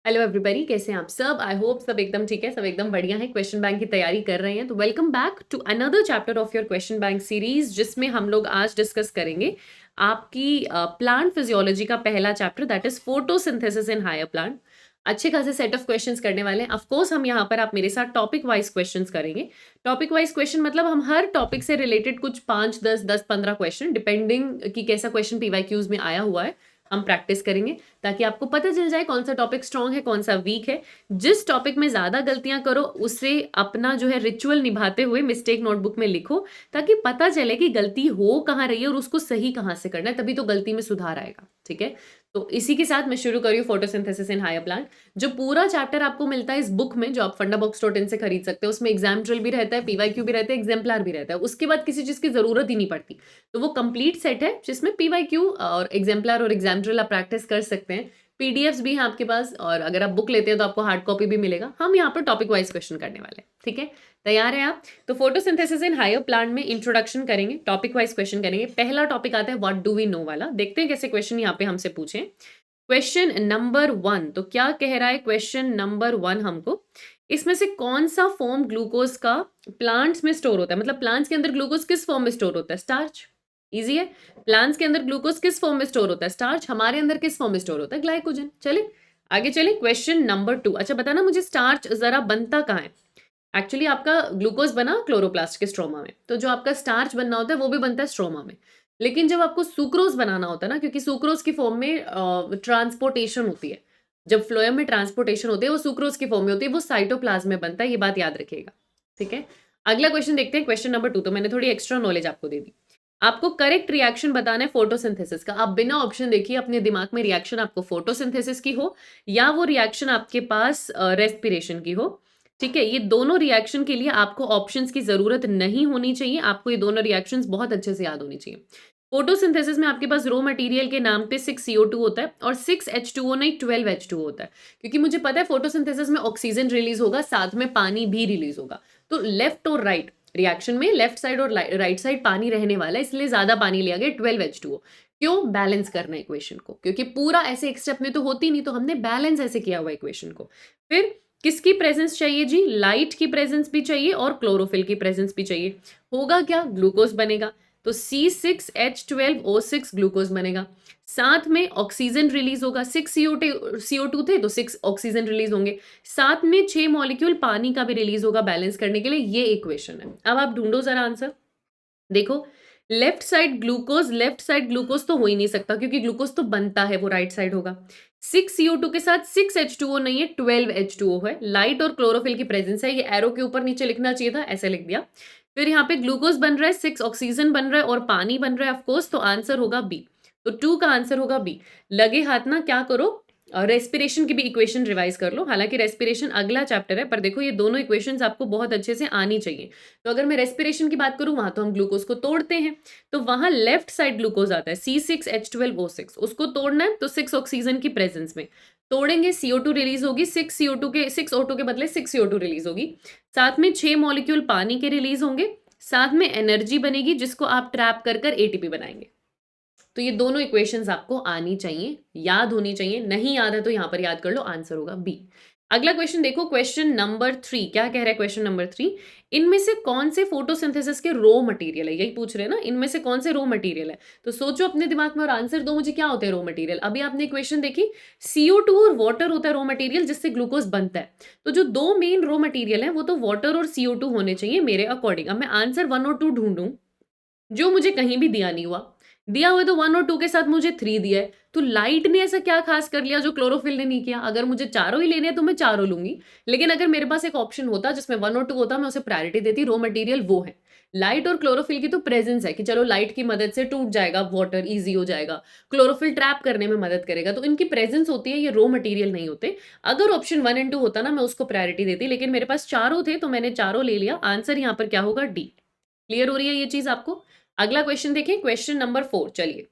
Hello everybody, कैसे हैं आप सब? आई होप सब एकदम ठीक है, सब एकदम बढ़िया है, क्वेश्चन बैंक की तैयारी कर रहे हैं। तो welcome back to another chapter of your question bank series, जिसमें हम लोग आज डिस्कस करेंगे आपकी प्लांट फिजियोलॉजी का पहला chapter, that is photosynthesis in higher plant. अच्छे खासे सेट ऑफ क्वेश्चंस करने वाले हैं। ऑफकोर्स हम यहाँ पर आप मेरे साथ टॉपिक वाइज क्वेश्चंस करेंगे। टॉपिक वाइज क्वेश्चन मतलब हम हर टॉपिक से रिलेटेड कुछ 5, 10, 15 क्वेश्चन, डिपेंडिंग कि कैसा क्वेश्चन पीवाईक्यूज में आया हुआ है, हम प्रैक्टिस करेंगे ताकि आपको पता चल जाए कौन सा टॉपिक स्ट्रांग है, कौन सा वीक है। जिस टॉपिक में ज्यादा गलतियां करो उसे अपना जो है रिचुअल निभाते हुए मिस्टेक नोटबुक में लिखो, ताकि पता चले कि गलती हो कहाँ रही है और उसको सही कहाँ से करना है, तभी तो गलती में सुधार आएगा। ठीक है, तो इसी के साथ मैं शुरू करी फोटोसिंथेसिस इन हायर प्लांट। जो पूरा चैप्टर आपको मिलता है इस बुक में, जो आप फंडाबॉक्स.in से खरीद सकते हो, उसमें एग्जाम ड्रिल भी रहता है, पीवाईक्यू भी रहता है, एग्जाम्पलर भी रहता है। उसके बाद किसी चीज की जरूरत ही नहीं पड़ती। तो वो कंप्लीट सेट है जिसमें पीवाईक्यू और एग्जाम्पलर और एग्जाम ड्रिल आप प्रैक्टिस कर सकते हैं। पीडीएफ्स भी हैं आपके पास, और अगर आप बुक लेते हैं तो आपको हार्ड कॉपी भी मिलेगा। हम यहाँ पर टॉपिक वाइज क्वेश्चन करने वाले हैं। ठीक है, तैयार है आप? तो फोटोसिंथेसिस इन हायर प्लांट में इंट्रोडक्शन करेंगे, टॉपिक वाइज क्वेश्चन करेंगे। पहला टॉपिक आता है व्हाट डू वी नो वाला। देखते हैं कैसे क्वेश्चन यहाँ पे हमसे पूछे। क्वेश्चन नंबर 1, तो क्या कह रहा है क्वेश्चन नंबर 1 हमको? इसमें से कौन सा फॉर्म ग्लूकोज का प्लांट्स में स्टोर होता है? मतलब प्लांट्स के अंदर ग्लूकोज किस फॉर्म में स्टोर होता है? स्टार्च। इजी है। प्लांट्स के अंदर ग्लूकोज किस फॉर्म में स्टोर होता है? स्टार्च। हमारे अंदर किस फॉर्म में स्टोर होता है? ग्लाइकोजन। चले आगे चले, क्वेश्चन नंबर 2। अच्छा बताना मुझे, स्टार्च जरा बनता कहाँ है? एक्चुअली आपका ग्लूकोज बना क्लोरोप्लास्ट के स्ट्रोमा में, तो जो आपका स्टार्च बनना होता है वो भी बनता है स्ट्रोमा में। लेकिन जब आपको सुक्रोज बनाना होता है ना, क्योंकि सुक्रोज की फॉर्म में ट्रांसपोर्टेशन होती है, जब फ्लोएम में ट्रांसपोर्टेशन होती है वो सुक्रोज की फॉर्म में होती है, वो साइटोप्लाज्म में बनता है। ये बात याद रखिएगा। ठीक है, अगला क्वेश्चन देखते हैं, क्वेश्चन नंबर 2। तो मैंने थोड़ी एक्स्ट्रा नॉलेज आपको दे दी। आपको करेक्ट रिएक्शन बताना है फोटोसिंथेसिस का। आप बिना ऑप्शन देखिए अपने दिमाग में रिएक्शन आपको फोटोसिंथेसिस की हो या वो रिएक्शन आपके पास रेस्पिरेशन की हो। ठीक है, ये दोनों रिएक्शन के लिए आपको ऑप्शंस की जरूरत नहीं होनी चाहिए। आपको ये दोनों रिएक्शंस बहुत अच्छे से याद होनी चाहिए। फोटोसिंथेसिस में आपके पास रॉ मटेरियल के नाम पे 6CO2 होता है और 6H2O नहीं 12H2O होता है, क्योंकि मुझे पता है फोटोसिंथेसिस में ऑक्सीजन रिलीज होगा, साथ में पानी भी रिलीज होगा। तो लेफ्ट और राइट रिएक्शन में लेफ्ट साइड और राइट साइड पानी रहने वाला है, इसलिए ज्यादा पानी लिया गया 12H2O। क्यों? बैलेंस करना है इक्वेशन को, क्योंकि पूरा ऐसे एक स्टेप में तो होती नहीं, तो हमने बैलेंस ऐसे किया हुआ इक्वेशन को। फिर किसकी प्रेजेंस चाहिए जी? लाइट की प्रेजेंस भी चाहिए और क्लोरोफिल की प्रेजेंस भी चाहिए। होगा क्या? ग्लूकोज बनेगा, तो C6H12O6 ग्लूकोज बनेगा। साथ में ऑक्सीजन रिलीज होगा, 6 CO2 थे तो 6 ऑक्सीजन रिलीज होंगे। साथ में 6 मॉलिक्यूल पानी का भी रिलीज होगा बैलेंस करने के लिए। ये इक्वेशन है। अब आप ढूंढो जरा आंसर। देखो, लेफ्ट साइड ग्लूकोज तो हो ही नहीं सकता, क्योंकि ग्लूकोज तो बनता है, वो राइट साइड होगा। 6CO2 के साथ 6H2O नहीं है, 12H2O है। लाइट और क्लोरोफिल की प्रेजेंस है। ये एरो के ऊपर नीचे लिखना चाहिए था, ऐसे लिख दिया। फिर यहाँ पे ग्लूकोज बन रहा है, 6 ऑक्सीजन बन रहा है और पानी बन रहा है ऑफकोर्स, तो आंसर होगा बी। तो 2 का आंसर होगा बी। लगे हाथ ना क्या करो, रेस्पिरेशन की भी इक्वेशन रिवाइज कर लो। हालांकि रेस्पिरेशन अगला चैप्टर है, पर देखो ये दोनों इक्वेशंस आपको बहुत अच्छे से आनी चाहिए। तो अगर मैं रेस्पिरेशन की बात करूं, वहां तो हम ग्लूकोज को तोड़ते हैं, तो वहां लेफ्ट साइड ग्लूकोज आता है C6H12O6। उसको तोड़ना है तो 6 ऑक्सीजन की प्रेजेंस में तोड़ेंगे, CO2 रिलीज होगी, 6 O2 के बदले 6 CO2 रिलीज होगी। साथ में 6 मॉलिक्यूल पानी के रिलीज होंगे, साथ में एनर्जी बनेगी जिसको आप ट्रैप कर कर ATP बनाएंगे। तो ये दोनों इक्वेशंस आपको आनी चाहिए, याद होनी चाहिए। नहीं याद है तो यहां पर याद कर लो, आंसर होगा बी। अगला क्वेश्चन देखो, क्वेश्चन नंबर 3। क्या कह रहा है क्वेश्चन नंबर 3? इनमें से कौन से फोटोसिंथेसिस के रॉ मटेरियल है? यही पूछ रहे हैं ना, इनमें से कौन से रॉ मटेरियल है? तो सोचो अपने दिमाग में और आंसर दो मुझे, क्या होते हैं रॉ मटेरियल? अभी आपने इक्वेशन देखी, CO2 और वाटर होता है रॉ मटेरियल जिससे ग्लूकोज बनता है। तो जो दो मेन रॉ मटेरियल है वो तो वाटर और CO2 होने चाहिए मेरे अकॉर्डिंग। अब मैं आंसर 1 और 2 ढूंढूं, जो मुझे कहीं भी दिया नहीं हुआ। दिया हुआ तो 1 और 2 के साथ मुझे 3 दिया है। तो लाइट ने ऐसा क्या खास कर लिया जो क्लोरोफिल ने नहीं किया? अगर मुझे चारों ही लेने हैं तो मैं चारों लूंगी, लेकिन अगर मेरे पास एक ऑप्शन होता जिसमें 1 और 2 होता, मैं उसे प्रायोरिटी देती। रॉ मटेरियल वो है। लाइट और क्लोरोफिल की तो प्रेजेंस है कि चलो लाइट की मदद से टूट जाएगा वाटर, इजी हो जाएगा। क्लोरोफिल ट्रैप करने में मदद करेगा, तो इनकी प्रेजेंस होती है, ये रॉ मटेरियल नहीं होते। अगर ऑप्शन 1 एंड 2 होता ना, मैं उसको प्रायोरिटी देती, लेकिन मेरे पास चारों थे तो मैंने चारों ले लिया। आंसर यहाँ पर क्या होगा? डी। क्लियर हो रही है ये चीज आपको? अगला क्वेश्चन देखिए, क्वेश्चन नंबर 4। चलिए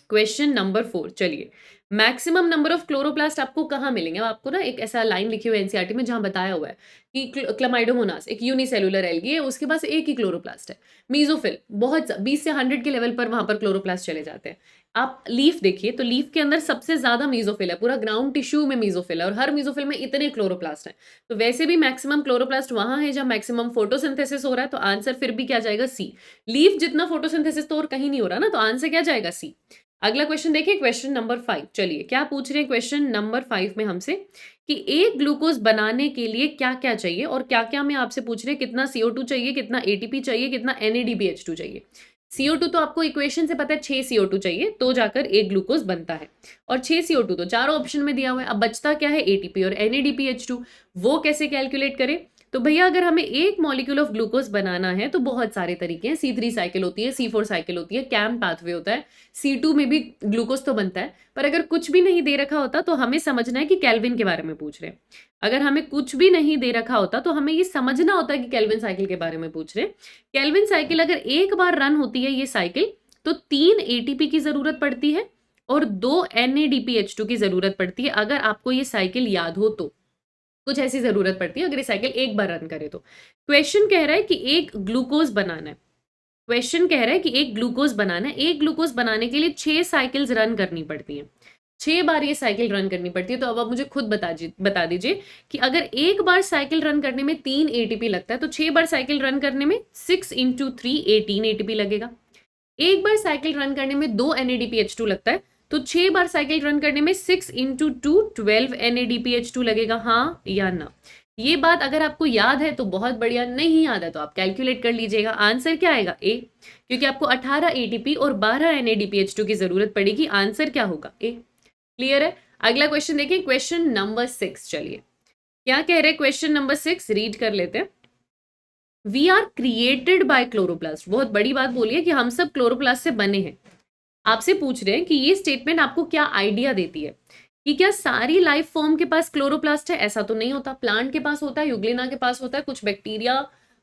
क्वेश्चन नंबर 4, चलिए। मैक्सिमम नंबर ऑफ क्लोरोप्लास्ट आपको कहाँ मिलेंगे? अब आपको ना एक ऐसा लाइन लिखी हुई है एनसीईआरटी में जहां बताया हुआ है कि क्लमाइडोमोनास एक यूनिसेलुलर एल्गी है, उसके पास एक ही क्लोरोप्लास्ट है। मीजोफिल बहुत 20 से 100 के लेवल पर वहां पर क्लोरोप्लास्ट चले जाते हैं। आप लीफ देखिए, तो लीफ के अंदर सबसे ज़्यादा मेसोफिल है, पूरा ग्राउंड टिश्यू में मेसोफिल है और हर मेसोफिल में इतने क्लोरोप्लास्ट हैं। तो वैसे भी मैक्सिमम क्लोरोप्लास्ट वहाँ है जहाँ मैक्सिमम फोटोसिंथेसिस हो रहा है, तो आंसर फिर भी क्या जाएगा? सी। लीफ जितना फोटोसिंथेसिस तो और कहीं नहीं हो रहा ना, तो आंसर क्या जाएगा? सी। अगला क्वेश्चन देखिए, क्वेश्चन नंबर 5। चलिए क्या पूछ रहे हैं क्वेश्चन नंबर 5 में हमसे कि एक ग्लूकोज बनाने के लिए क्या-क्या चाहिए और क्या-क्या में आपसे पूछ रहे हैं कितना CO2 चाहिए, कितना ATP चाहिए, कितना NADPH2 चाहिए। CO2 तो आपको इक्वेशन से पता है 6 CO2 चाहिए तो जाकर एक ग्लूकोज बनता है और 6 CO2 तो चारों ऑप्शन में दिया हुआ है। अब बचता क्या है? ATP और NADPH2। वो कैसे कैलकुलेट करें? तो भैया अगर हमें एक मॉलिक्यूल ऑफ ग्लूकोज बनाना है तो बहुत सारे तरीके हैं। C3 साइकिल होती है, C4 साइकिल होती है, कैम पाथवे होता है, C2 में भी ग्लूकोज तो बनता है। पर अगर कुछ भी नहीं दे रखा होता तो हमें समझना है कि केल्विन के बारे में पूछ रहे हैं। अगर हमें कुछ भी नहीं दे रखा होता तो हमें ये समझना होता है कि केल्विन साइकिल के बारे में पूछ रहे हैं। केल्विन साइकिल अगर एक बार रन होती है ये साइकिल तो 3 ATP की जरूरत पड़ती है और 2 NADPH2 की जरूरत पड़ती है। अगर आपको ये साइकिल याद हो तो कुछ ऐसी जरूरत पड़ती है अगर ये साइकिल एक बार रन करे तो। क्वेश्चन कह रहा है कि एक ग्लूकोज बनाना है। क्वेश्चन कह रहा है कि एक ग्लूकोज बनाना है। एक ग्लूकोज बनाने के लिए 6 साइकिल्स रन करनी पड़ती हैं। 6 बार ये साइकिल रन करनी पड़ती है। तो अब आप मुझे खुद बता दीजिए कि अगर एक बार साइकिल रन करने में 3 ATP लगता है तो 6 बार साइकिल रन करने में 6 इंटू 3 18 ATP लगेगा। एक बार साइकिल रन करने में 2 NADPH2 लगता है तो 6 बार साइकिल रन करने में 6 इंटू 2 12 NADPH2 लगेगा। हाँ या ना? ये बात अगर आपको याद है तो बहुत बढ़िया, नहीं याद है तो आप कैलकुलेट कर लीजिएगा। आंसर क्या आएगा? ए, क्योंकि आपको 18 ATP और 12 NADPH2 की जरूरत पड़ेगी। आंसर क्या होगा? ए। क्लियर है? अगला क्वेश्चन देखिए, क्वेश्चन नंबर 6। चलिए क्या कह रहे हैं क्वेश्चन नंबर 6, रीड कर लेते हैं। We are created by chloroplast. बहुत बड़ी बात बोली है कि हम सब क्लोरोप्लास्ट से बने हैं। आपसे पूछ रहे हैं कि ये स्टेटमेंट आपको क्या आइडिया देती है कि क्या सारी लाइफ फॉर्म के पास क्लोरोप्लास्ट है? ऐसा तो नहीं होता। प्लांट के पास होता है, यूग्लिना के पास होता है, कुछ बैक्टीरिया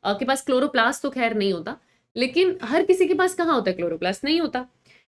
के पास क्लोरोप्लास्ट तो खैर नहीं होता, लेकिन हर किसी के पास कहाँ होता है क्लोरोप्लास्ट? नहीं होता।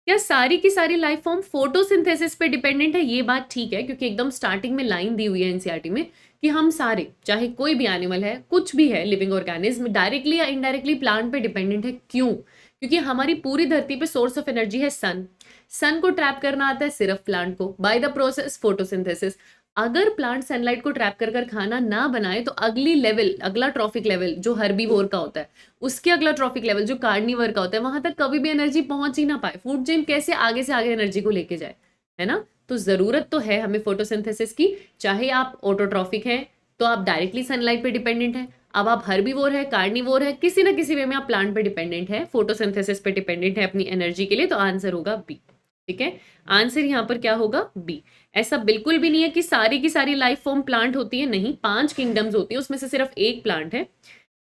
क्या सारी की सारी लाइफ फॉर्म फोटोसिंथेसिस पे डिपेंडेंट है? ये बात ठीक है, क्योंकि एकदम स्टार्टिंग में लाइन दी हुई है एनसीईआरटी में कि हम सारे, चाहे कोई भी एनिमल है, कुछ भी है लिविंग ऑर्गेनिज्म, डायरेक्टली या इनडायरेक्टली प्लांट पे डिपेंडेंट है। क्यों? क्योंकि हमारी पूरी धरती पे सोर्स ऑफ एनर्जी है सन। सन को ट्रैप करना आता है सिर्फ प्लांट को बाय द प्रोसेस फोटोसिंथेसिस। अगर प्लांट सनलाइट को ट्रैप कर कर खाना ना बनाए तो अगली लेवल, अगला ट्रॉफिक लेवल जो हर्बीवोर का होता है, उसके अगला ट्रॉफिक लेवल जो कार्निवर का होता है, वहां तक कभी भी एनर्जी पहुंच ही ना पाए। फूड चेन कैसे आगे से आगे एनर्जी को लेके जाए, है ना? तो जरूरत तो है हमें फोटोसिंथेसिस की। चाहे आप ऑटोट्रॉफिक हैं तो आप डायरेक्टली सनलाइट पे डिपेंडेंट हैं, अब आप हर्बीवोर है, कार्निवोर है, किसी ना किसी वे में आप प्लांट पे डिपेंडेंट है, फोटोसिंथेसिस पे डिपेंडेंट है अपनी एनर्जी के लिए। तो आंसर होगा बी। ठीक है, आंसर यहाँ पर क्या होगा? बी। ऐसा बिल्कुल भी नहीं है कि सारी की सारी लाइफ फॉर्म प्लांट होती है, नहीं। 5 किंगडम्स होती है, उसमें से सिर्फ एक प्लांट है।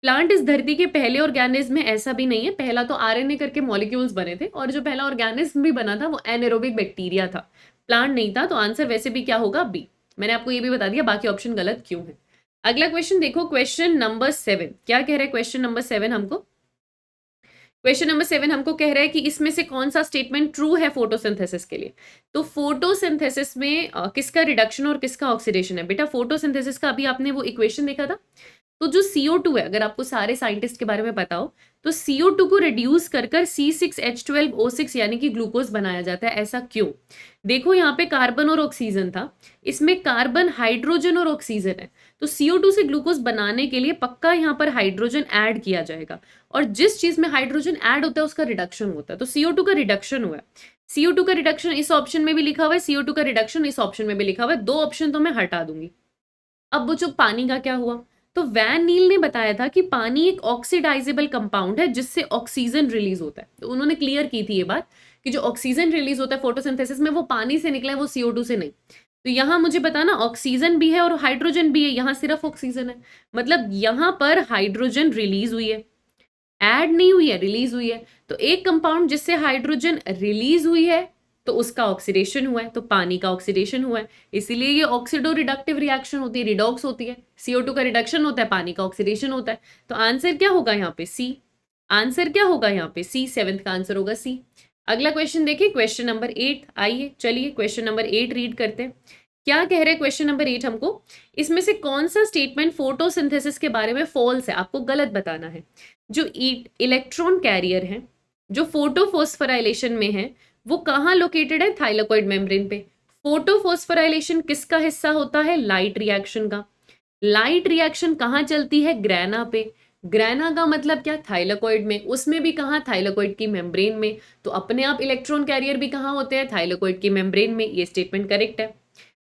प्लांट इस धरती के पहले ऑर्गेनिज्म में ऐसा भी नहीं है। पहला तो आरएनए करके मॉलिक्यूल्स बने थे और जो पहला ऑर्गेनिज्म भी बना था वो एनारोबिक बैक्टीरिया था, प्लांट नहीं था। तो आंसर वैसे भी क्या होगा? बी। मैंने आपको ये भी बता दिया बाकी ऑप्शन गलत क्यों है। अगला क्वेश्चन देखो, क्वेश्चन नंबर 7। क्या कह रहे हैं क्वेश्चन नंबर 7 हमको? क्वेश्चन नंबर 7 हमको कह रहा है कि इसमें से कौन सा स्टेटमेंट ट्रू है फोटोसिंथेसिस के लिए। तो फोटोसिंथेसिस में किसका रिडक्शन और किसका ऑक्सीडेशन है? बेटा फोटोसिंथेसिस का अभी आपने वो इक्वेशन देखा था, तो जो CO2 है, अगर आपको सारे साइंटिस्ट के बारे में पता हो तो CO2 को रिड्यूस कर कर C6H12O6 यानी कि ग्लूकोज बनाया जाता है। ऐसा क्यों? देखो यहाँ पे कार्बन और ऑक्सीजन था, इसमें कार्बन, हाइड्रोजन और ऑक्सीजन है। तो CO2 से ग्लूकोज बनाने के लिए पक्का यहाँ पर हाइड्रोजन ऐड किया जाएगा, और जिस चीज में हाइड्रोजन ऐड होता है उसका रिडक्शन होता है। तो CO2 का रिडक्शन हुआ है। CO2 का रिडक्शन इस ऑप्शन में भी लिखा हुआ है, CO2 का रिडक्शन इस ऑप्शन में भी लिखा हुआ है। 2 ऑप्शन तो मैं हटा दूंगी। अब वो जो पानी का क्या हुआ? तो वैन नील ने बताया था कि पानी एक ऑक्सीडाइजेबल कंपाउंड है जिससे ऑक्सीजन रिलीज होता है। तो उन्होंने क्लियर की थी ये बात कि जो ऑक्सीजन रिलीज होता है फोटोसिंथेसिस में वो पानी से निकला है, वो CO2 से नहीं। तो यहाँ मुझे बताना, ऑक्सीजन भी है और हाइड्रोजन भी है, यहाँ सिर्फ ऑक्सीजन है, मतलब यहाँ पर हाइड्रोजन रिलीज हुई है, ऐड नहीं हुई है, रिलीज हुई है। तो एक कंपाउंड जिससे हाइड्रोजन रिलीज हुई है तो उसका ऑक्सीडेशन हुआ है, तो पानी का ऑक्सीडेशन हुआ है, इसीलिए ये ऑक्सीडो रिडक्टिव रिएक्शन होती है, रिडॉक्स होती है। CO2 का रिडक्शन होता है, पानी का ऑक्सीडेशन होता है। तो आंसर क्या होगा यहाँ पे? सी। आंसर क्या होगा यहाँ पे? सी। 7th का आंसर होगा सी। अगला क्वेश्चन देखिए, क्वेश्चन नंबर 8। आइए चलिए क्वेश्चन नंबर 8 रीड करते हैं। क्या कह रहे हैं क्वेश्चन नंबर 8 हमको? इसमें से कौन सा स्टेटमेंट फोटोसिंथेसिस के बारे में फॉल्स है? आपको गलत बताना है। जो इलेक्ट्रॉन कैरियर है, जो फोटोफॉस्फोराइलेशन में है, वो कहाँ लोकेटेड है? थाइलेकोइड मेम्ब्रेन पे। फोटोफॉस्फोराइलेशन किसका हिस्सा होता है? लाइट रिएक्शन का। लाइट रिएक्शन कहाँ चलती है? ग्रैना पे। ग्रैना का मतलब क्या? थाइलेकोइड में। उसमें भी कहाँ? थाइलेकोइड की मेम्ब्रेन में। तो अपने आप इलेक्ट्रॉन कैरियर भी कहाँ होते हैं? थाइलेकोइड की मेम्ब्रेन में। ये स्टेटमेंट करेक्ट है।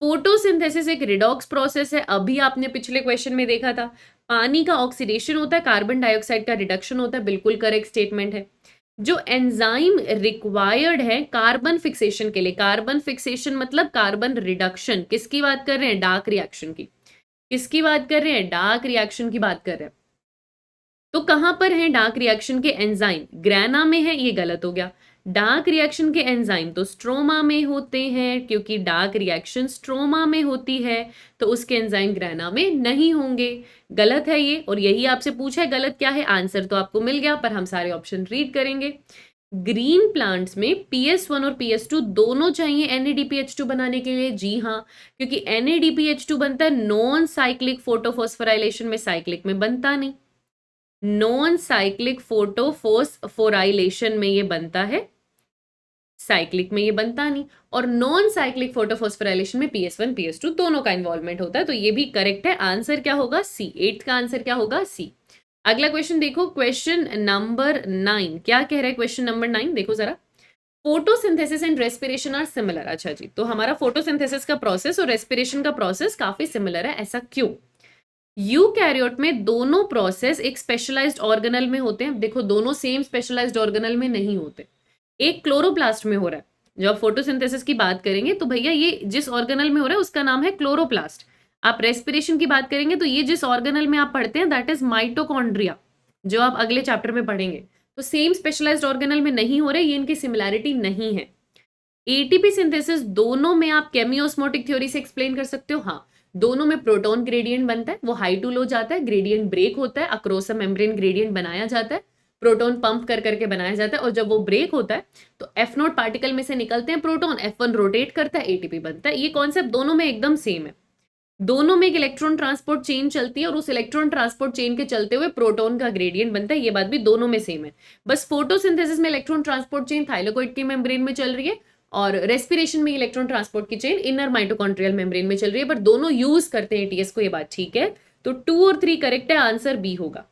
फोटोसिंथेसिस एक रिडॉक्स प्रोसेस है, अभी आपने पिछले क्वेश्चन में देखा था। पानी का ऑक्सीडेशन होता है, कार्बन डाइऑक्साइड का रिडक्शन होता है, बिल्कुल करेक्ट स्टेटमेंट है। जो एंजाइम रिक्वायर्ड है कार्बन फिक्सेशन के लिए, कार्बन फिक्सेशन मतलब कार्बन रिडक्शन, किसकी बात कर रहे हैं? डार्क रिएक्शन की। किसकी बात कर रहे हैं? डार्क रिएक्शन की बात कर रहे हैं। तो कहां पर है डार्क रिएक्शन के एंजाइम? ग्रैना में है, ये गलत हो गया। डार्क रिएक्शन के एंजाइम तो स्ट्रोमा में होते हैं, क्योंकि डार्क रिएक्शन स्ट्रोमा में होती है, तो उसके एंजाइम ग्रैना में नहीं होंगे। गलत है ये, और यही आपसे पूछा है गलत क्या है। आंसर तो आपको मिल गया, पर हम सारे ऑप्शन रीड करेंगे। ग्रीन प्लांट्स में PS1 और PS2 दोनों चाहिए NADPH2 बनाने के लिए। जी हाँ, क्योंकि NADPH2 बनता है नॉन साइक्लिक फोटोफॉस्फोराइलेशन में, साइक्लिक में बनता नहीं। नॉन साइक्लिक फोटोफॉस्फोराइलेशन में ये बनता है, साइक्लिक में ये बनता नहीं। और नॉन साइक्लिक फोटोफॉस्फोराइलेशन में PS1 PS2 दोनों का इन्वॉल्वमेंट होता है, तो ये भी करेक्ट है। आंसर क्या होगा? सी। 8th का आंसर क्या होगा? सी। अगला क्वेश्चन देखो, क्वेश्चन नंबर 9 क्या कह रहा है? क्वेश्चन नंबर 9 देखो जरा। Photosynthesis and respiration are similar. अच्छा जी, तो हमारा फोटोसिंथेसिस का प्रोसेस और रेस्पिरेशन का प्रोसेस काफी सिमिलर है, ऐसा क्यों? यूकैरियोट में दोनों प्रोसेस एक स्पेशलाइज्ड ऑर्गेनल में होते हैं। देखो, दोनों सेम स्पेशलाइज्ड ऑर्गेनल में नहीं होते। एक क्लोरोप्लास्ट में हो रहा है। जब आप फोटोसिंथेसिस की बात करेंगे तो भैया ये जिस ऑर्गेनल में हो रहा है उसका नाम है क्लोरोप्लास्ट। आप रेस्पिरेशन की बात करेंगे तो ये जिस ऑर्गेनल में आप पढ़ते हैं दैट इज माइटोकॉन्ड्रिया, जो आप अगले चैप्टर में पढ़ेंगे। तो सेम स्पेशलाइज्ड ऑर्गेनल में नहीं हो रहे, ये इनकी सिमिलैरिटी नहीं है। एटीपी सिंथेसिस दोनों में आप केमियोस्मोटिक थ्योरी से एक्सप्लेन कर सकते हो। हाँ, दोनों में प्रोटॉन ग्रेडियंट बनता है, वो हाई टू लो जाता है, ग्रेडियंट ब्रेक होता है, अक्रॉस अ मेम्ब्रेन ग्रेडियंट बनाया जाता है, प्रोटॉन पंप कर करके बनाया जाता है, और जब वो ब्रेक होता है तो F0 पार्टिकल में से निकलते हैं प्रोटॉन, F1 रोटेट करता है, एटीपी बनता है। ये कॉन्सेप्ट दोनों में एकदम सेम है। दोनों में एक इलेक्ट्रॉन ट्रांसपोर्ट चेन चलती है, और उस इलेक्ट्रॉन ट्रांसपोर्ट चेन के चलते हुए प्रोटॉन का ग्रेडियंट बनता है। ये बात भी दोनों में सेम है। बस फोटोसिंथेसिस में इलेक्ट्रॉन ट्रांसपोर्ट चेन थाइलेकोइड की मेम्ब्रेन में चल रही है, और रेस्पिरेशन में इलेक्ट्रॉन ट्रांसपोर्ट की चेन इनर माइटोकॉन्ड्रियल मेम्ब्रेन में चल रही है, पर दोनों यूज करते हैं ATS को, ये बात ठीक है। तो 2 और 3 करेक्ट है, आंसर बी होगा।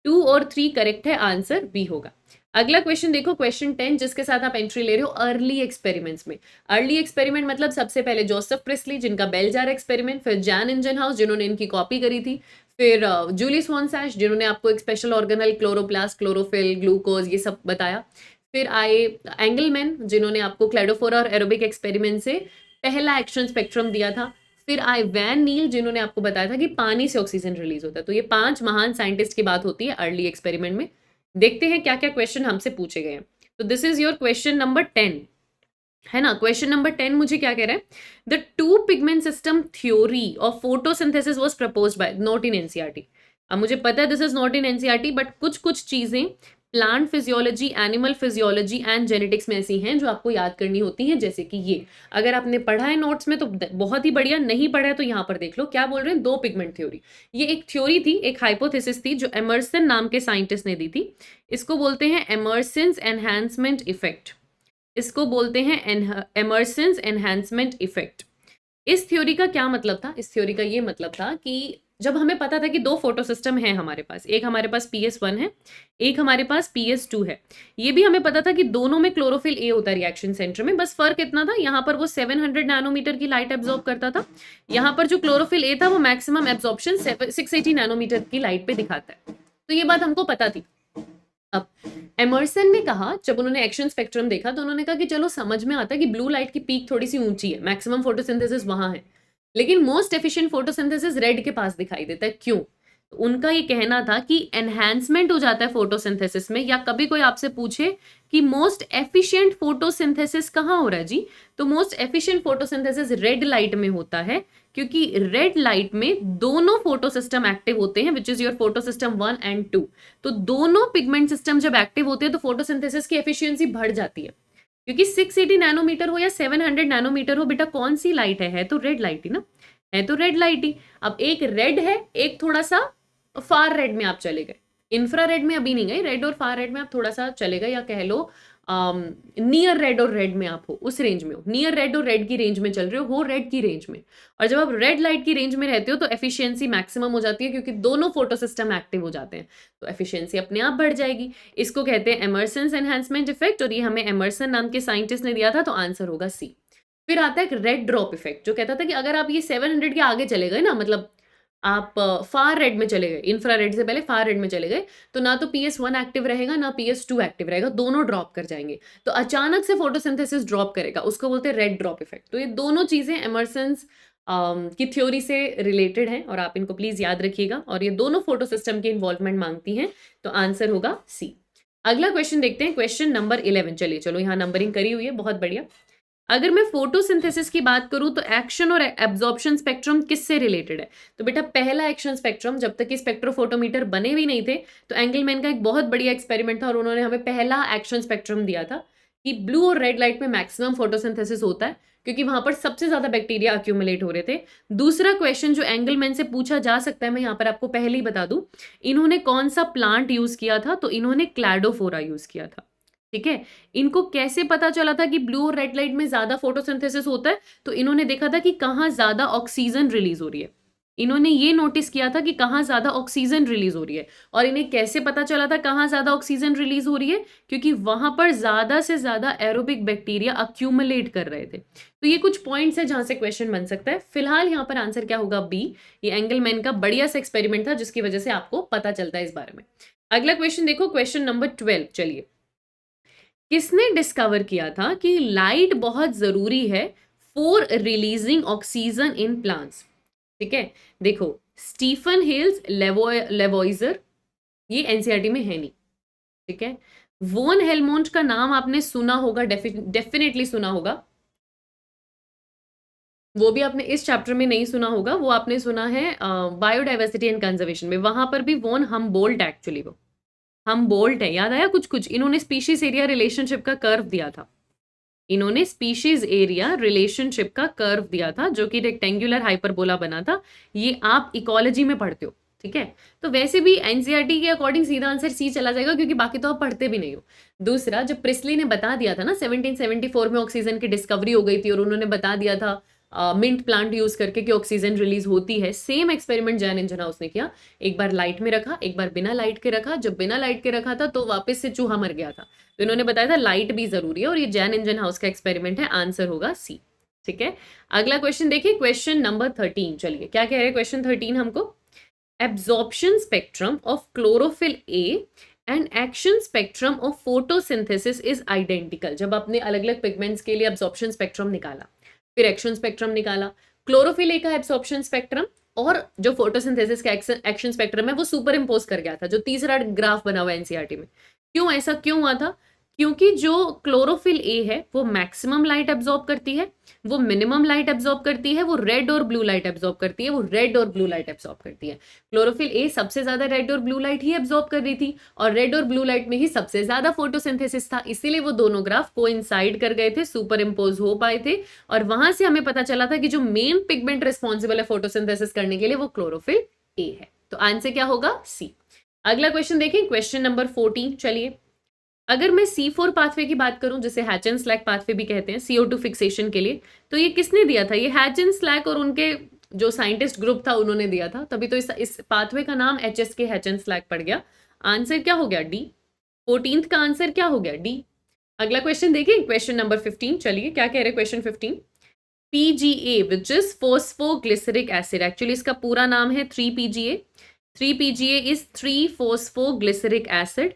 2 और 3 करेक्ट है, आंसर बी होगा। अगला क्वेश्चन देखो, क्वेश्चन 10 जिसके साथ आप एंट्री ले रहे हो अर्ली एक्सपेरिमेंट्स में। अर्ली एक्सपेरिमेंट मतलब सबसे पहले जोसेफ प्रिस्ली जिनका बेल जार एक्सपेरिमेंट, फिर जैन इंजनहाउस जिन्होंने इनकी कॉपी करी थी, फिर जूलियस वॉन सैश जिन्होंने आपको एक special organelle chloroplast, chlorophyll, glucose ये सब बताया। फिर आए एंगलमैन जिन्होंने आपको क्लेडोफोरा और एरोबिक एक्सपेरिमेंट से पहला एक्शन स्पेक्ट्रम दिया था। फिर आए वैन नील जिन्होंने आपको बताया था कि पानी से ऑक्सीजन रिलीज होता है। तो ये 5 महान साइंटिस्ट की बात होती है अर्ली एक्सपेरिमेंट में। देखते हैं क्या क्या क्वेश्चन हमसे पूछे गए हैं। तो this is your question number 10, है ना। क्वेश्चन नंबर 10 मुझे क्या कह रहा है? The 2 pigment system theory of photosynthesis was proposed by, not in NCERT. अब मुझे पता है this is not in NCERT, but कुछ कुछ चीजें plant physiology, animal physiology and genetics में ऐसी हैं जो आपको याद करनी होती हैं, जैसे कि ये। अगर आपने पढ़ा है नोट्स में तो बहुत ही बढ़िया, नहीं पढ़ा है तो यहाँ पर देख लो क्या बोल रहे हैं। 2 पिगमेंट थ्योरी, ये एक थ्योरी थी, एक हाइपोथेसिस थी जो एमर्सन नाम के साइंटिस्ट ने दी थी। इसको बोलते हैं एमर्सन्स एनहांसमेंट इफेक्ट। इसको बोलते हैं एमर्सन्स एनहांसमेंट इफेक्ट। इस थ्योरी का क्या मतलब था? इस थ्योरी का ये मतलब था कि जब हमें पता था कि 2 फोटो सिस्टम है हमारे पास, एक हमारे पास PS1 है, एक हमारे पास PS2 है। ये भी हमें पता था कि दोनों में क्लोरोफिल A होता है रिएक्शन सेंटर में, बस फर्क इतना था, यहाँ पर वो 700 नैनोमीटर की लाइट एब्जॉर्ब करता था, यहाँ पर जो क्लोरोफिल A था वो मैक्सिमम एब्जॉर्प्शन 680 नैनोमीटर की लाइट पे दिखाता है। तो ये बात हमको पता थी। अब एमर्सन ने कहा, जब उन्होंने एक्शन स्पेक्ट्रम देखा तो उन्होंने कहा कि चलो समझ में आता है कि ब्लू लाइट की पीक थोड़ी सी ऊंची है, मैक्सिमम फोटोसिंथेसिस वहां है, लेकिन मोस्ट एफिशिएंट फोटोसिंथेसिस रेड के पास दिखाई देता है। क्यों? तो उनका ये कहना था कि एनहांसमेंट हो जाता है फोटोसिंथेसिस में। या कभी कोई आपसे पूछे कि मोस्ट एफिशिएंट फोटोसिंथेसिस कहाँ हो रहा है जी, तो most efficient photosynthesis red light में होता है, क्योंकि रेड लाइट में दोनों फोटो सिस्टम एक्टिव होते हैं, which is your photo system 1 and 2। तो दोनों पिगमेंट सिस्टम जब एक्टिव होते हैं तो फोटोसिंथेसिस की एफिशिएंसी बढ़ जाती है, क्योंकि 680 नैनोमीटर हो या 700 नैनोमीटर हो, बेटा कौन सी लाइट है तो रेड लाइट ही ना, है तो रेड लाइट ही। अब एक रेड है, एक थोड़ा सा फार रेड में आप चले गए, इंफ्रारेड में अभी नहीं गए, रेड और फार रेड में आप थोड़ा सा चले गए, या कह लो नियर रेड और रेड में आप हो, उस रेंज में हो, नियर रेड और रेड की रेंज में चल रहे हो रेड की रेंज में। और जब आप रेड लाइट की रेंज में रहते हो तो एफिशिएंसी मैक्सिमम हो जाती है, क्योंकि दोनों फोटो सिस्टम एक्टिव हो जाते हैं, तो एफिशिएंसी अपने आप बढ़ जाएगी। इसको कहते हैं एमर्सन्स एनहांसमेंट इफेक्ट, और ये हमें एमर्सन नाम के साइंटिस्ट ने दिया था, तो आंसर होगा सी। फिर आता है एक रेड ड्रॉप इफेक्ट, जो कहता था कि अगर आप ये 700 के आगे चले गए ना, मतलब आप फार रेड में चले गए, इंफ्रारेड से पहले फार रेड में चले गए, तो ना तो PS1 एक्टिव रहेगा ना PS2 एक्टिव रहेगा, दोनों ड्रॉप कर जाएंगे, तो अचानक से फोटोसिंथेसिस ड्रॉप करेगा, उसको बोलते हैं रेड ड्रॉप इफेक्ट। तो ये दोनों चीजें एमर्सन्स की थ्योरी से रिलेटेड हैं, और आप इनको प्लीज याद रखिएगा, और ये दोनों फोटो सिस्टम की इन्वॉल्वमेंट मांगती हैं, तो आंसर होगा सी। अगला क्वेश्चन देखते हैं, क्वेश्चन नंबर 11। चलिए चलो, यहाँ नंबरिंग करी हुई है, बहुत बढ़िया। अगर मैं फोटोसिंथेसिस की बात करूं तो एक्शन और एब्जॉर्प्शन स्पेक्ट्रम किससे रिलेटेड है? तो बेटा पहला एक्शन स्पेक्ट्रम, जब तक कि स्पेक्ट्रोफोटोमीटर बने भी नहीं थे, तो एंगलमैन का एक बहुत बढ़िया एक्सपेरिमेंट था, और उन्होंने हमें पहला एक्शन स्पेक्ट्रम दिया था कि ब्लू और रेड लाइट में मैक्सिमम फोटोसिंथेसिस होता है, क्योंकि वहां पर सबसे ज्यादा बैक्टीरिया अक्यूमुलेट हो रहे थे। दूसरा क्वेश्चन जो एंगलमैन से पूछा जा सकता है, मैं यहाँ पर आपको पहले ही बता दूं, इन्होंने कौन सा प्लांट यूज किया था? तो इन्होंने क्लैडोफोरा यूज किया था। ठीक है, इनको कैसे पता चला था कि ब्लू और रेड लाइट में ज्यादा फोटोसिंथेसिस होता है? तो इन्होंने देखा था कि कहाँ ज्यादा ऑक्सीजन रिलीज हो रही है, इन्होंने ये नोटिस किया था कि कहाँ ज्यादा ऑक्सीजन रिलीज हो रही है। और इन्हें कैसे पता चला था कहाँ ज्यादा ऑक्सीजन रिलीज हो रही है? क्योंकि वहां पर ज्यादा से ज्यादा एरोबिक बैक्टीरिया अक्यूमुलेट कर रहे थे। तो ये कुछ पॉइंट्स है जहां से क्वेश्चन बन सकता है। फिलहाल यहाँ पर आंसर क्या होगा? बी। ये एंगलमैन का बढ़िया सा एक्सपेरिमेंट था, जिसकी वजह से आपको पता चलता है इस बारे में। अगला क्वेश्चन देखो, क्वेश्चन नंबर 12। चलिए, किसने डिस्कवर किया था कि लाइट बहुत जरूरी है for releasing oxygen in plants? ठीक है, देखो, स्टीफन हेल्स लेवोइजर, ये एनसीईआरटी में है नहीं। ठीक है, वोन हेलमोंट का नाम आपने सुना होगा, डेफिनेटली सुना होगा, वो भी आपने इस चैप्टर में नहीं सुना होगा, वो आपने सुना है बायोडाइवर्सिटी एंड कंजर्वेशन में, वहां पर भी वोन हमबोल्ट, एक्चुअली वो हम बोल्ट है, याद आया कुछ कुछ। इन्होंने स्पीशीज एरिया रिलेशनशिप का कर्व दिया था, इन्होंने स्पीशीज एरिया रिलेशनशिप का कर्व दिया था, जो कि रेक्टेंगुलर हाइपरबोला बना था। ये आप इकोलॉजी में पढ़ते हो, ठीक है। तो वैसे भी एनसीईआरटी के अकॉर्डिंग सीधा आंसर सी चला जाएगा, क्योंकि बाकी तो आप पढ़ते भी नहीं हो। दूसरा, जब प्रिस्ली ने बता दिया था ना 1774 में ऑक्सीजन की डिस्कवरी हो गई थी, और उन्होंने बता दिया था मिंट प्लांट यूज करके कि ऑक्सीजन रिलीज होती है, same experiment Jain engine house ने किया। एक बार लाइट में रखा, एक बार बिना लाइट के रखा। जब बिना लाइट के रखा था तो वापस से चूहा मर गया था, तो इन्होंने बताया था लाइट भी जरूरी है, और ये जैन इंजन हाउस का एक्सपेरिमेंट है, आंसर होगा सी। ठीक है, अगला क्वेश्चन देखिए, क्वेश्चन नंबर 13। चलिए, क्या कह रहे हैं क्वेश्चन 13 हमको? Absorption spectrum of chlorophyll A and action spectrum of photosynthesis is identical. जब आपने अलग अलग पिगमेंट्स के लिए एब्जॉर्प्शन स्पेक्ट्रम निकाला, फिर एक्शन स्पेक्ट्रम निकाला, क्लोरोफिल ए का एब्सॉर्प्शन स्पेक्ट्रम और जो फोटोसिंथेसिस का एक्शन स्पेक्ट्रम है वो सुपर इम्पोज कर गया था, जो तीसरा ग्राफ बना हुआ है एनसीईआरटी में। क्यों ऐसा क्यों हुआ था? क्योंकि जो क्लोरोफिल ए है वो मैक्सिमम लाइट एब्जॉर्ब करती है, वो मिनिमम लाइट एब्जॉर्ब करती है, वो रेड और ब्लू लाइट एब्जॉर्ब करती है, वो रेड और ब्लू लाइट एब्जॉर्ब करती है। क्लोरोफिल ए सबसे ज्यादा रेड और ब्लू लाइट ही एब्जॉर्ब कर रही थी, और रेड और ब्लू लाइट में ही सबसे ज्यादा फोटोसिंथेसिस था, इसीलिए वो दोनों ग्राफ कोइंसाइड कर गए थे, सुपर इम्पोज हो पाए थे, और वहां से हमें पता चला था कि जो मेन पिगमेंट रिस्पॉन्सिबल है फोटोसिंथेसिस करने के लिए वो क्लोरोफिल ए है। तो आंसर क्या होगा? सी। अगला क्वेश्चन देखें, क्वेश्चन नंबर 14। चलिए, अगर मैं C4 पाथवे की बात करूं, जिसे हैच एंड स्लैक पाथवे भी कहते हैं CO2 फिक्सेशन के लिए, तो ये किसने दिया था? ये हैच एंड स्लैक और उनके जो साइंटिस्ट ग्रुप था उन्होंने दिया था, तभी तो इस पाथवे का नाम HSK हैच एंड स्लैक पड़ गया। आंसर क्या हो गया? डी। 14th का आंसर क्या हो गया? डी। अगला क्वेश्चन देखिए, क्वेश्चन नंबर 15। चलिए, क्या कह रहे हैं question 15? PGA which is phosphoglyceric acid, actually इसका पूरा नाम है 3PGA। 3PGA is 3-फोस्फोग्लिसरिक acid.